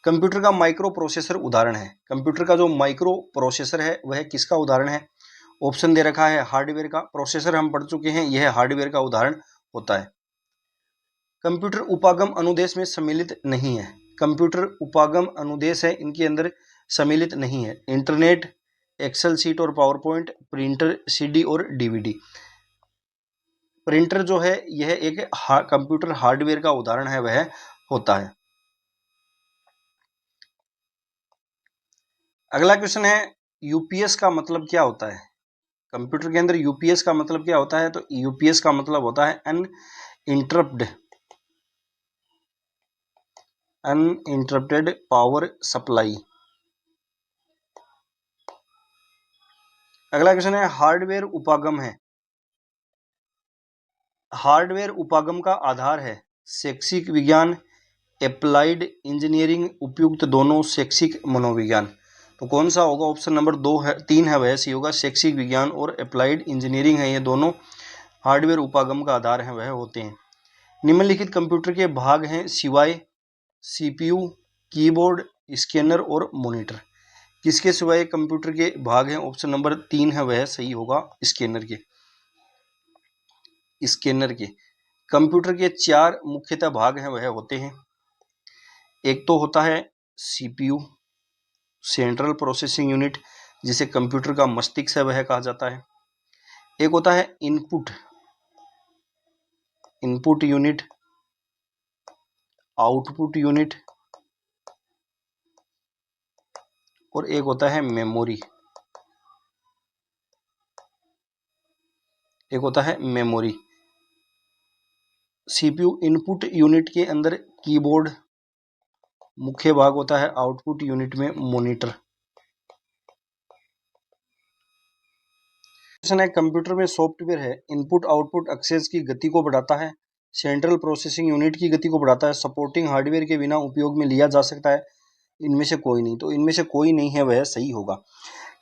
Speaker 1: कंप्यूटर का माइक्रो प्रोसेसर उदाहरण है। कंप्यूटर का जो माइक्रो प्रोसेसर है वह किसका उदाहरण है? ऑप्शन दे रखा है हार्डवेयर का। प्रोसेसर हम पढ़ चुके हैं, यह हार्डवेयर का उदाहरण होता है। कंप्यूटर उपागम अनुदेश में सम्मिलित नहीं है। कंप्यूटर उपागम अनुदेश है इनके अंदर सम्मिलित नहीं है। इंटरनेट, एक्सेल सीट और पावर पॉइंट, प्रिंटर, CD और DVD। प्रिंटर जो है यह एक कंप्यूटर हार्डवेयर का उदाहरण है वह होता है। अगला क्वेश्चन है, UPS का मतलब क्या होता है? कंप्यूटर के अंदर UPS का मतलब क्या होता है? तो UPS का मतलब होता है अनइंटरप्टेड पावर सप्लाई। अगला क्वेश्चन है, हार्डवेयर उपागम है। हार्डवेयर उपागम का आधार है शैक्षिक विज्ञान, एप्लाइड इंजीनियरिंग, उपयुक्त दोनों, शैक्षिक मनोविज्ञान। तो कौन सा होगा? ऑप्शन नंबर 2 है, 3 है वह सही होगा। शैक्षिक विज्ञान और एप्लाइड इंजीनियरिंग है, ये दोनों हार्डवेयर उपागम का आधार है वह होते हैं। निम्नलिखित कंप्यूटर के भाग हैं सिवाय CPU, कीबोर्ड, स्कैनर और मॉनिटर। किसके सिवाय कंप्यूटर के भाग हैं? ऑप्शन नंबर 3 है वह सही होगा। स्कैनर के। स्कैनर के कंप्यूटर के 4 मुख्यतः भाग हैं वह होते हैं। एक तो होता है CPU, सेंट्रल प्रोसेसिंग यूनिट, जिसे कंप्यूटर का मस्तिष्क है वह कहा जाता है। एक होता है इनपुट यूनिट, आउटपुट यूनिट और एक होता है मेमोरी। एक होता है मेमोरी। सीपीयू इनपुट यूनिट के अंदर कीबोर्ड, मुख्य भाग होता है आउटपुट यूनिट में मॉनिटर। कंप्यूटर में सॉफ्टवेयर है इनपुट आउटपुट एक्सेस की गति को बढ़ाता है, सेंट्रल प्रोसेसिंग यूनिट की गति को बढ़ाता है, सपोर्टिंग हार्डवेयर के बिना उपयोग में लिया जा सकता है। इनमें से कोई नहीं, तो इनमें से कोई नहीं है वह सही होगा।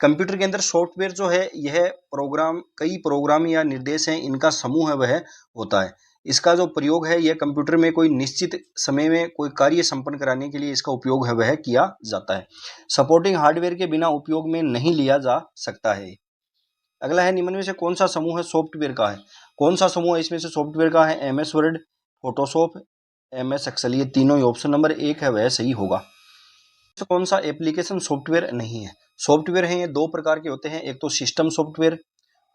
Speaker 1: कंप्यूटर के अंदर सॉफ्टवेयर जो है यह प्रोग्राम, कई प्रोग्राम या निर्देश हैं, इनका समूह है वह होता है। इसका जो प्रयोग है यह कंप्यूटर में कोई निश्चित समय में कोई कार्य संपन्न कराने के लिए इसका उपयोग है वह किया जाता है। सपोर्टिंग हार्डवेयर के बिना उपयोग में नहीं लिया जा सकता है। अगला है निम्न में से कौन सा समूह है सॉफ्टवेयर का है। कौन सा समूह है इसमें से सॉफ्टवेयर का है। MS Word, Photoshop, MS Excel, ये तीनों ही ऑप्शन नंबर 1 है वह सही होगा। तो कौन सा एप्लीकेशन सॉफ्टवेयर नहीं है। सॉफ्टवेयर है ये दो प्रकार के होते हैं, एक तो सिस्टम सॉफ्टवेयर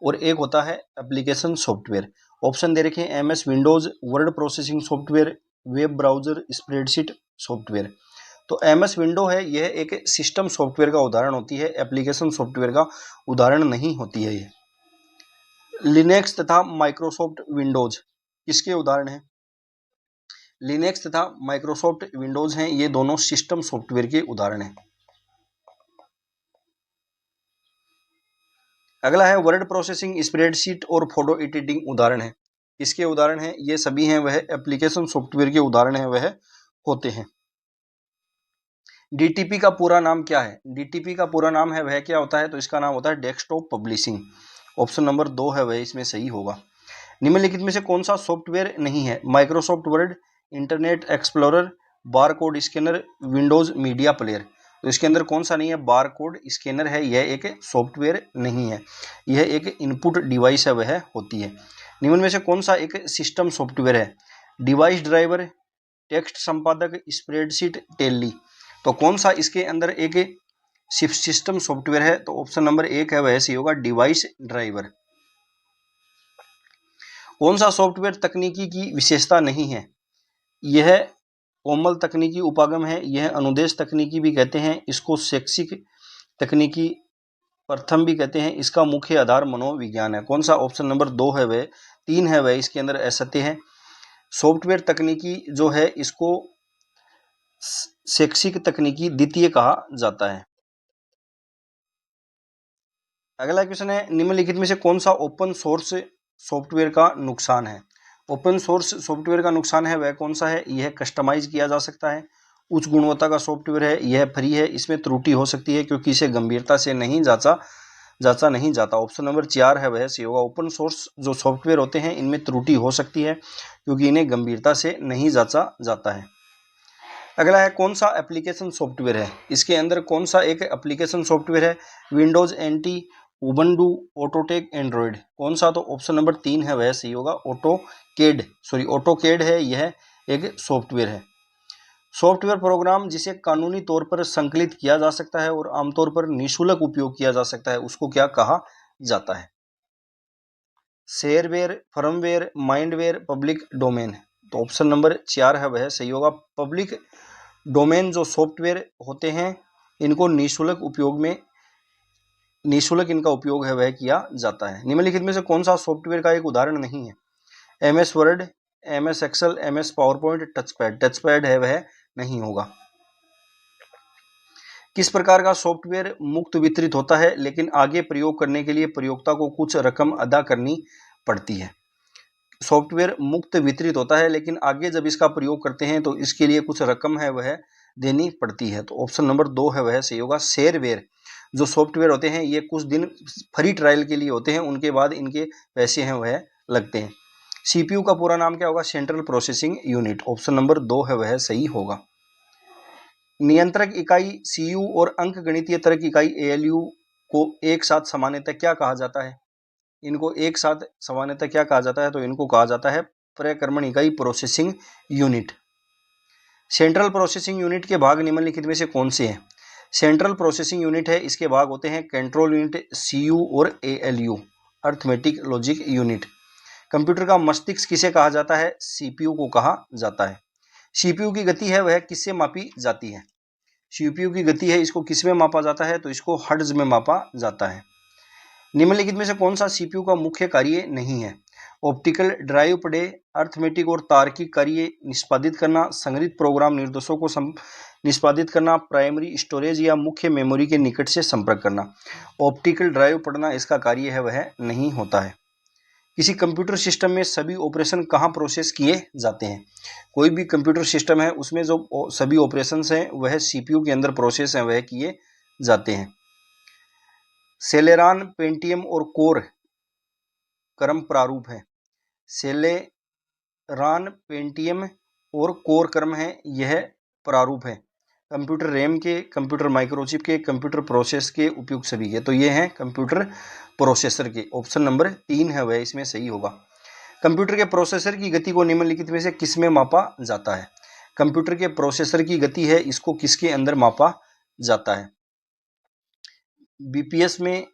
Speaker 1: और एक होता है एप्लीकेशन सॉफ्टवेयर। ऑप्शन दे रखे हैं MS Windows, word processing software, web browser, spreadsheet software. तो MS विंडो है यह एक सिस्टम सॉफ्टवेयर का उदाहरण होती है, एप्लीकेशन सॉफ्टवेयर का उदाहरण नहीं होती है। ये लिनक्स तथा माइक्रोसॉफ्ट विंडोज किसके उदाहरण हैं। लिनक्स तथा माइक्रोसॉफ्ट विंडोज हैं, ये दोनों सिस्टम सॉफ्टवेयर के उदाहरण हैं। अगला है वर्ड प्रोसेसिंग, स्प्रेडशीट और फोटो एडिटिंग उदाहरण है। इसके उदाहरण हैं, ये सभी हैं वह एप्लीकेशन सॉफ्टवेयर के उदाहरण हैं वह होते हैं। DTP का पूरा नाम क्या है। DTP का पूरा नाम है वह क्या होता है, तो इसका नाम होता है डेस्कटॉप पब्लिशिंग। ऑप्शन नंबर 2 है वह इसमें सही होगा। निम्नलिखित में से कौन सा सॉफ्टवेयर नहीं है। Microsoft word, internet explorer, barcode scanner, Windows media player. तो इसके अंदर कौन सा नहीं है, बारकोड स्कैनर है यह एक सॉफ्टवेयर नहीं है, यह एक इनपुट डिवाइस है वह होती है। निम्न में से कौन सा एक सिस्टम सॉफ्टवेयर है। डिवाइस ड्राइवर, टेक्स्ट संपादक, स्प्रेडशीट, टेली। तो कौन सा इसके अंदर एक सिस्टम सॉफ्टवेयर है, तो ऑप्शन नंबर 1 है वह सही होगा, डिवाइस ड्राइवर। कौन सा सॉफ्टवेयर तकनीकी की विशेषता नहीं है। यह कोमल तकनीकी उपागम है, यह अनुदेश तकनीकी भी कहते हैं, इसको शैक्षिक तकनीकी प्रथम भी कहते हैं, इसका मुख्य आधार मनोविज्ञान है। कौन सा ऑप्शन नंबर 2 है वह 3 है वह इसके अंदर असत्य है। सॉफ्टवेयर तकनीकी जो है इसको शैक्षिक तकनीकी द्वितीय कहा जाता है। अगला क्वेश्चन है निम्नलिखित में से कौन सा ओपन सोर्स सॉफ्टवेयर का नुकसान है। ओपन सोर्स सॉफ्टवेयर का नुकसान है वह कौन सा है। यह कस्टमाइज किया जा सकता है, उच्च गुणवत्ता का सॉफ्टवेयर है, यह फ्री है, इसमें त्रुटि हो सकती है क्योंकि इसे गंभीरता से नहीं जांचा नहीं जाता। ऑप्शन नंबर 4 है वह सही होगा। ओपन सोर्स जो सॉफ्टवेयर होते हैं इनमें त्रुटि हो सकती है क्योंकि इन्हें गंभीरता से नहीं जांचा जाता है। अगला है कौन सा एप्लीकेशन सॉफ्टवेयर है। इसके अंदर कौन सा एक एप्लीकेशन सॉफ्टवेयर है। Windows NT, Ubuntu, Autotech, Android. कौन सा, तो ऑप्शन नंबर 3 है वह सही होगा। ऑटोकेड है यह एक सॉफ्टवेयर है। सॉफ्टवेयर प्रोग्राम जिसे कानूनी तौर पर संकलित किया जा सकता है और आमतौर पर निःशुल्क उपयोग किया जा सकता है उसको क्या कहा जाता है। Shareware, firmware, mindware, public domain. तो ऑप्शन नंबर 4 है वह सही होगा। पब्लिक डोमेन जो सॉफ्टवेयर होते हैं इनको निःशुल्क इनका उपयोग है वह किया जाता है। निम्नलिखित में से कौन सा सॉफ्टवेयर का एक उदाहरण नहीं है। MS Word, MS Excel, MS PowerPoint, touchpad है वह नहीं होगा। किस प्रकार का सॉफ्टवेयर मुफ्त वितरित होता है लेकिन आगे प्रयोग करने के लिए प्रयोक्ता को कुछ रकम अदा करनी पड़ती है। सॉफ्टवेयर मुफ्त वितरित होता है लेकिन आगे जब इसका प्रयोग करते हैं तो इसके लिए कुछ रकम है वह देनी पड़ती है। तो ऑप्शन नंबर 2 है वह सही होगा। शेयरवेयर जो सॉफ्टवेयर होते हैं ये कुछ दिन फ्री ट्रायल के लिए होते हैं, उनके बाद इनके पैसे हैं वह लगते हैं। CPU का पूरा नाम क्या होगा। Central processing unit. Option number 2 है वह सही होगा। नियंत्रक इकाई CU और अंक गणितीय तर्क इकाई ALU को एक साथ सामान्यतः क्या कहा जाता है। इनको एक साथ सामान्यतः क्या कहा जाता है, तो इनको कहा जाता है प्रक्रमण इकाई, processing unit. Central processing unit के भाग निम्नलिखित में से कौन से हैं। सेंट्रल प्रोसेसिंग यूनिट है, इसके भाग होते हैं कंट्रोल यूनिट, CU और ALU, arithmetic logic unit. Computer का मस्तिष्क किसे कहा जाता है। CPU को कहा जाता है। CPU की गति है वह किससे मापी जाती है। CPU की गति है इसको किस में मापा जाता है, तो इसको हर्ट्ज में मापा जाता है। निम्नलिखित में से कौन सा सीपीयू का मुख्य कार्य नहीं है? ऑप्टिकल ड्राइव पढ़े, अर्थमेटिक और तार्किक कार्य निष्पादित करना, संग्रहित प्रोग्राम निर्देशों को निष्पादित करना, प्राइमरी स्टोरेज या मुख्य मेमोरी के निकट से संपर्क करना। ऑप्टिकल ड्राइव पढ़ना इसका कार्य है वह नहीं होता है। किसी कंप्यूटर सिस्टम में सभी ऑपरेशन कहाँ प्रोसेस किए जाते हैं? कोई भी कंप्यूटर सिस्टम है उसमें जो सभी ऑपरेशन हैं वह सीपीयू के अंदर प्रोसेस है वह किए जाते हैं। सेलेरॉन, पेंटियम और कोर क्रम प्रारूप है। सेलेरॉन, पेंटियम और कोर क्रम है यह प्रारूप है। कंप्यूटर रैम के, कंप्यूटर माइक्रोचिप के, कंप्यूटर प्रोसेस के, उपयुक्त सभी के। तो ये हैं कंप्यूटर प्रोसेसर के। ऑप्शन नंबर 3 है वह इसमें सही होगा। कंप्यूटर के प्रोसेसर की गति को निम्नलिखित में से किस में मापा जाता है? कंप्यूटर के प्रोसेसर की गति है इसको किसके अंदर मापा जाता है? बीपीएस में,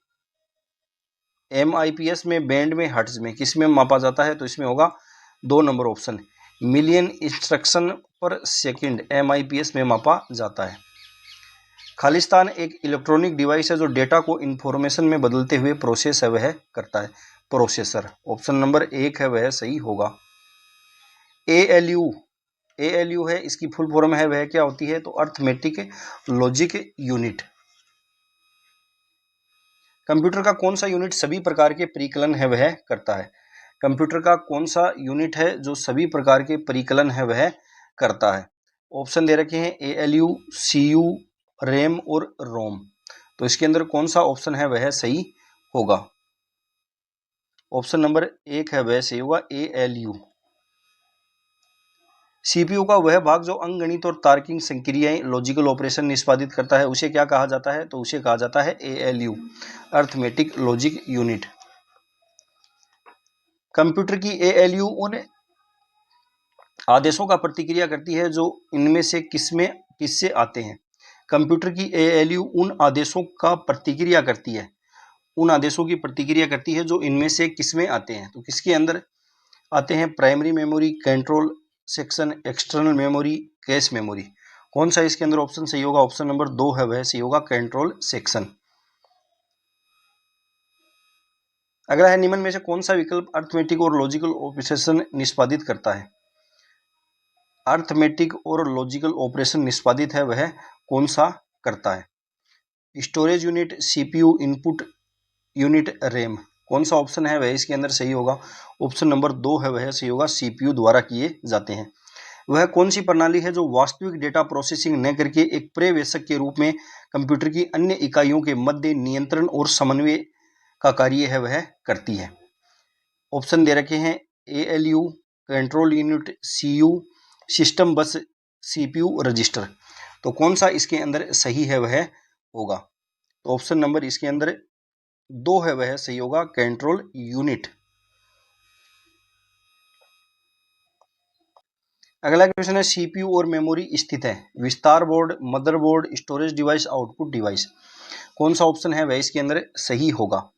Speaker 1: एमआईपीएस में, बैंड में, हर्ट्ज में, किस में मापा जाता है? तो इसमें होगा 2 नंबर ऑप्शन, मिलियन इंस्ट्रक्शन पर सेकंड एमआईपीएस में मापा जाता है। खालिस्तान एक इलेक्ट्रॉनिक डिवाइस है जो डेटा को इंफॉर्मेशन में बदलते हुए प्रोसेस है वह करता है। प्रोसेसर, ऑप्शन नंबर 1 है वह सही होगा। एएलयू है इसकी फुल फॉर्म है वह क्या होती है? तो अर्थमेटिक लॉजिक यूनिट। कंप्यूटर का कौन सा यूनिट सभी प्रकार के परिकलन है वह करता है? कंप्यूटर का कौन सा यूनिट है जो सभी प्रकार के परिकलन है वह करता है? ऑप्शन दे रखे हैं एएलयू, सीयू, रैम और रोम। तो इसके अंदर कौन सा ऑप्शन है वह सही होगा? ऑप्शन नंबर 1 है वह सही होगा, एएलयू। सीपीयू का वह भाग जो अंकगणित और तार्किक संक्रियाएं, लॉजिकल ऑपरेशन निष्पादित करता है उसे क्या कहा जाता है? तो उसे कहा जाता है ALU, arithmetic logic unit. Computer की एएलयू उन आदेशों का प्रतिक्रिया करती है जो इनमें से किससे आते हैं? कंप्यूटर की एएलयू उन आदेशों का प्रतिक्रिया करती है, उन आदेशों की प्रतिक्रिया करती है जो इनमें से किसमें आते हैं? तो किसके अंदर आते हैं? Primary memory, control section, external memory, cache memory. कौन सा इसके अंदर ऑप्शन सही होगा? ऑप्शन नंबर 2 है वह सही होगा, कंट्रोल सेक्शन। अगला है निम्न में से कौन सा विकल्प अर्थमेटिक और लॉजिकल ऑपरेशन निष्पादित करता है? अर्थमेटिक और लॉजिकल ऑपरेशन निष्पादित है वह कौन सा करता है? Storage unit, CPU, input unit, RAM. कौन सा ऑप्शन है वह इसके अंदर सही होगा? ऑप्शन नंबर 2 है वह सही होगा, सीपीयू द्वारा किए जाते हैं। वह कौन सी प्रणाली है जो वास्तविक डेटा प्रोसेसिंग न करके एक पर्यवेक्षक के रूप में कंप्यूटर की अन्य इकाइयों के मध्य नियंत्रण और समन्वय का कार्य है वह करती है? ऑप्शन दे रखे हैं ALU, control unit, CU, system bus, CPU, register. तो कौन सा इसके अंदर सही है वह होगा? तो ऑप्शन नंबर इसके अंदर 2 है वह सही होगा, कंट्रोल यूनिट। अगला क्वेश्चन है सीपीयू और मेमोरी स्थित है? विस्तार board, motherboard, storage device, output device. कौन सा ऑप्शन है वह इसके अंदर सही होगा?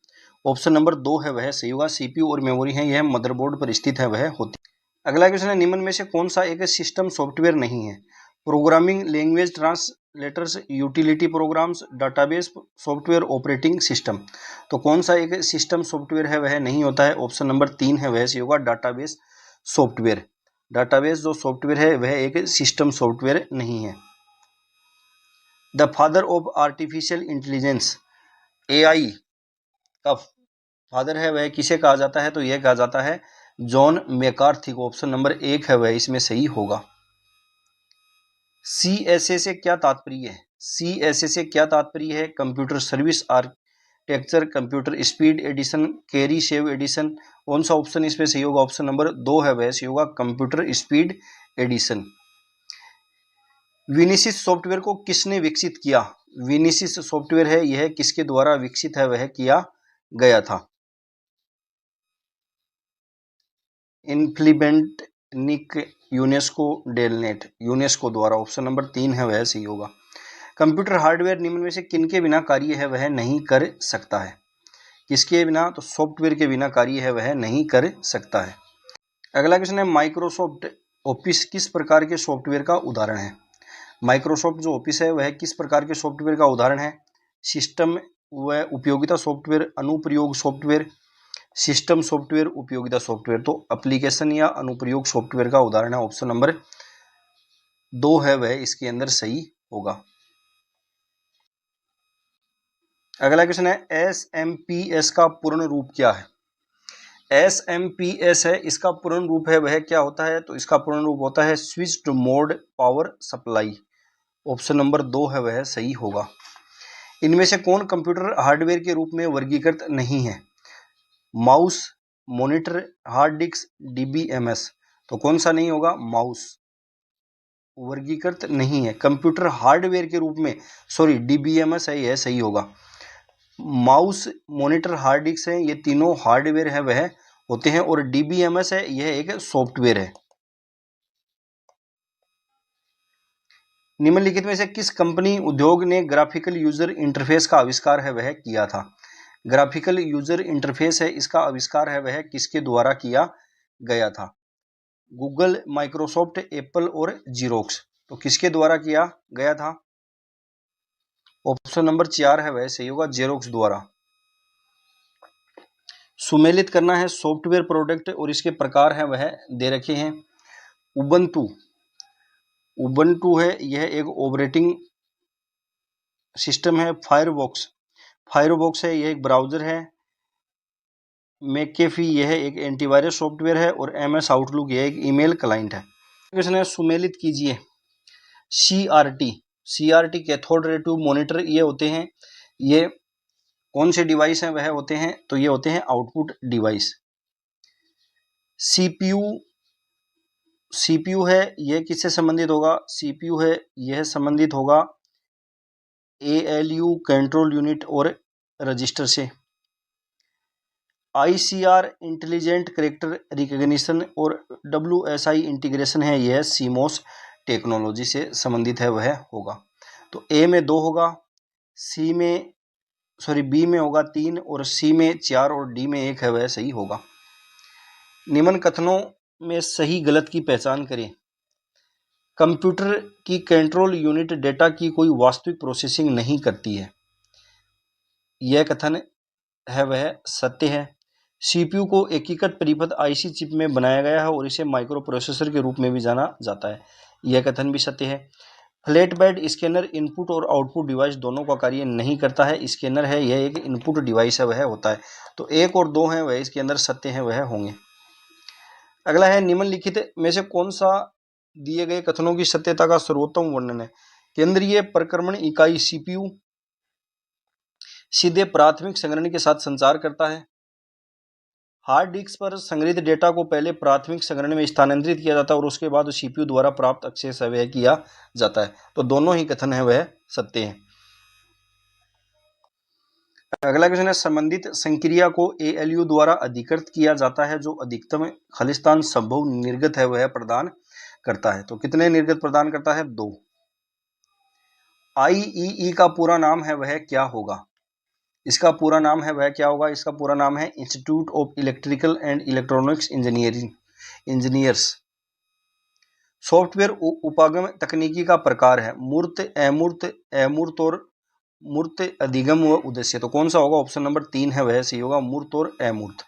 Speaker 1: ऑप्शन नंबर 2 है वह सही होगा, सीपीयू और मेमोरी है यह मदरबोर्ड पर स्थित है वह होती। अगला क्वेश्चन है निम्न में से कौन सा एक सिस्टम सॉफ्टवेयर नहीं है? Programming language, translators, utility programmes, database software, operating system. तो कौन सा एक सिस्टम सॉफ्टवेयर है वह नहीं होता है? ऑप्शन नंबर 3 है वह सही होगा, डाटाबेस सॉफ्टवेयर। डाटाबेस जो सॉफ्टवेयर है वह एक सिस्टम सॉफ्टवेयर नहीं है। The father of artificial intelligence, AI का फादर है वह किसे कहा जाता है? तो यह कहा जाता है जॉन मैकार्थी को। ऑप्शन नंबर 1 है वह इसमें सही होगा। सीएसए से क्या तात्पर्य है? सीएसए से क्या तात्पर्य है? Computer service architecture, computer speed addition, carry save addition. कौन सा ऑप्शन इसमें सही होगा? ऑप्शन नंबर 2 है वह सही होगा, कंप्यूटर स्पीड एडिशन। विनिसिस सॉफ्टवेयर को किसने विकसित किया? विनिसिस सॉफ्टवेयर है यह किसके द्वारा विकसित है वह किया गया था? इन्फ्लिबेंट, निक, यूनेस्को, डेलनेट। यूनेस्को द्वारा। ऑप्शन नंबर 3 है वह सही होगा। कंप्यूटर हार्डवेयर निम्न में से किनके बिना कार्य है वह नहीं कर सकता है? किसके बिना? तो सॉफ्टवेयर के बिना कार्य है वह नहीं कर सकता है। अगला क्वेश्चन है माइक्रोसॉफ्ट ऑफिस किस प्रकार के सॉफ्टवेयर का उदाहरण है? माइक्रोसॉफ्ट जो ऑफिस है वह किस प्रकार के सॉफ्टवेयर का उदाहरण है? सिस्टम वह उपयोगिता सॉफ्टवेयर, अनुप्रयोग सॉफ्टवेयर, सिस्टम सॉफ्टवेयर, उपयोगिता सॉफ्टवेयर। तो एप्लीकेशन या अनुप्रयोग सॉफ्टवेयर का उदाहरण है ऑप्शन नंबर 2 है वह इसके अंदर सही होगा। अगला क्वेश्चन है SMPS का पूर्ण रूप क्या है? SMPS है, इसका पूर्ण रूप है वह क्या होता है? तो इसका पूर्ण रूप होता है switched mode power supply. Option number 2 है वह सही होगा। इनमें से कौन कंप्यूटर हार्डवेयर के रूप में वर्गीकृत नहीं है? Mouse, monitor, hard disk, DBMS। तो कौन सा नहीं होगा? माउस वर्गीकृत नहीं है कंप्यूटर हार्डवेयर के रूप में, सॉरी DBMS है, यह सही होगा। माउस, मॉनिटर, हार्ड डिस्क है, ये तीनों हार्डवेयर है वह होते हैं, और DBMS है यह एक सॉफ्टवेयर है। निम्नलिखित में से किस कंपनी उद्योग ने ग्राफिकल यूजर इंटरफेस का आविष्कार है वह किया था? ग्राफिकल यूजर इंटरफेस है, इसका आविष्कार है वह किसके द्वारा किया गया था? गूगल, माइक्रोसॉफ्ट, एप्पल और जीरोक्स। तो किसके द्वारा किया गया था? ऑप्शन नंबर 4 है वह सही होगा, जेरोक्स द्वारा। सुमेलित करना है सॉफ्टवेयर प्रोडक्ट और इसके प्रकार है वह दे रखे हैं। उबंटू, उबंटू है यह एक ऑपरेटिंग सिस्टम है। फायरफॉक्स, फायरफॉक्स है यह एक ब्राउजर है। मैकेफी यह एक एंटीवायरस सॉफ्टवेयर है, और MS आउटलुक यह एक ईमेल क्लाइंट है। क्वेश्चन है सुमेलित कीजिए। CRT cathode ray tube monitor ये होते हैं, ये कौन से डिवाइस हैं वह होते हैं? तो ये होते हैं आउटपुट डिवाइस। CPU है यह किससे संबंधित होगा? CPU है यह संबंधित होगा ALU कंट्रोल यूनिट और रजिस्टर से। ICR इंटेलिजेंट कैरेक्टर रिकॉग्निशन और WSI इंटीग्रेशन है यह CMOS टेक्नोलॉजी से संबंधित है वह होगा। तो A में 2 होगा, B में होगा 3, और C में 4 और D में 1 है वह सही होगा। निम्न कथनों में सही गलत की पहचान करें। कंप्यूटर की कंट्रोल यूनिट डेटा की कोई वास्तविक प्रोसेसिंग नहीं करती है, यह कथन है वह सत्य है। CPU को एकीकृत परिपथ IC चिप में बनाया गया है और इसे माइक्रो प्रोसेसर के रूप में भी जाना जाता है, यह कथन भी सत्य है। फ्लैट बेड स्कैनर इनपुट और आउटपुट डिवाइस दोनों का कार्य नहीं करता है। स्कैनर है यह एक इनपुट डिवाइस है वह होता है। तो 1 और 2 है वह इसके अंदर सत्य है वह होंगे। अगला है निम्नलिखित में से कौन सा दिए गए कथनों की सत्यता का सर्वोत्तम वर्णन है? केंद्रीय प्रक्रमण इकाई CPU सीधे प्राथमिक संगणक के साथ संचार करता है। हार्ड डिस्क पर संग्रहित डेटा को पहले प्राथमिक संगणक में स्थानांतरित किया जाता है और उसके बाद CPU द्वारा प्राप्त एक्सेस है वह किया जाता है। तो दोनों ही कथन है वह सत्य हैं। अगला क्वेश्चन है संबंधित संक्रिया को ALU द्वारा अधिकृत किया जाता है जो अधिकतम खालिस्तान संभव निर्गत है वह प्रदान करता है। तो कितने निर्गत प्रदान करता है? 2। IEE का पूरा नाम है वह क्या होगा? इसका पूरा नाम है वह क्या होगा? इसका पूरा नाम है institute of electrical and electronics engineers. Software उपागम तकनीकी का प्रकार है मूर्त, अमूर्त, अमूर्त और मूर्त, अधिगम व उद्देश्य। तो कौन सा होगा? ऑप्शन नंबर 3 है वह सही होगा, मूर्त और अमूर्त।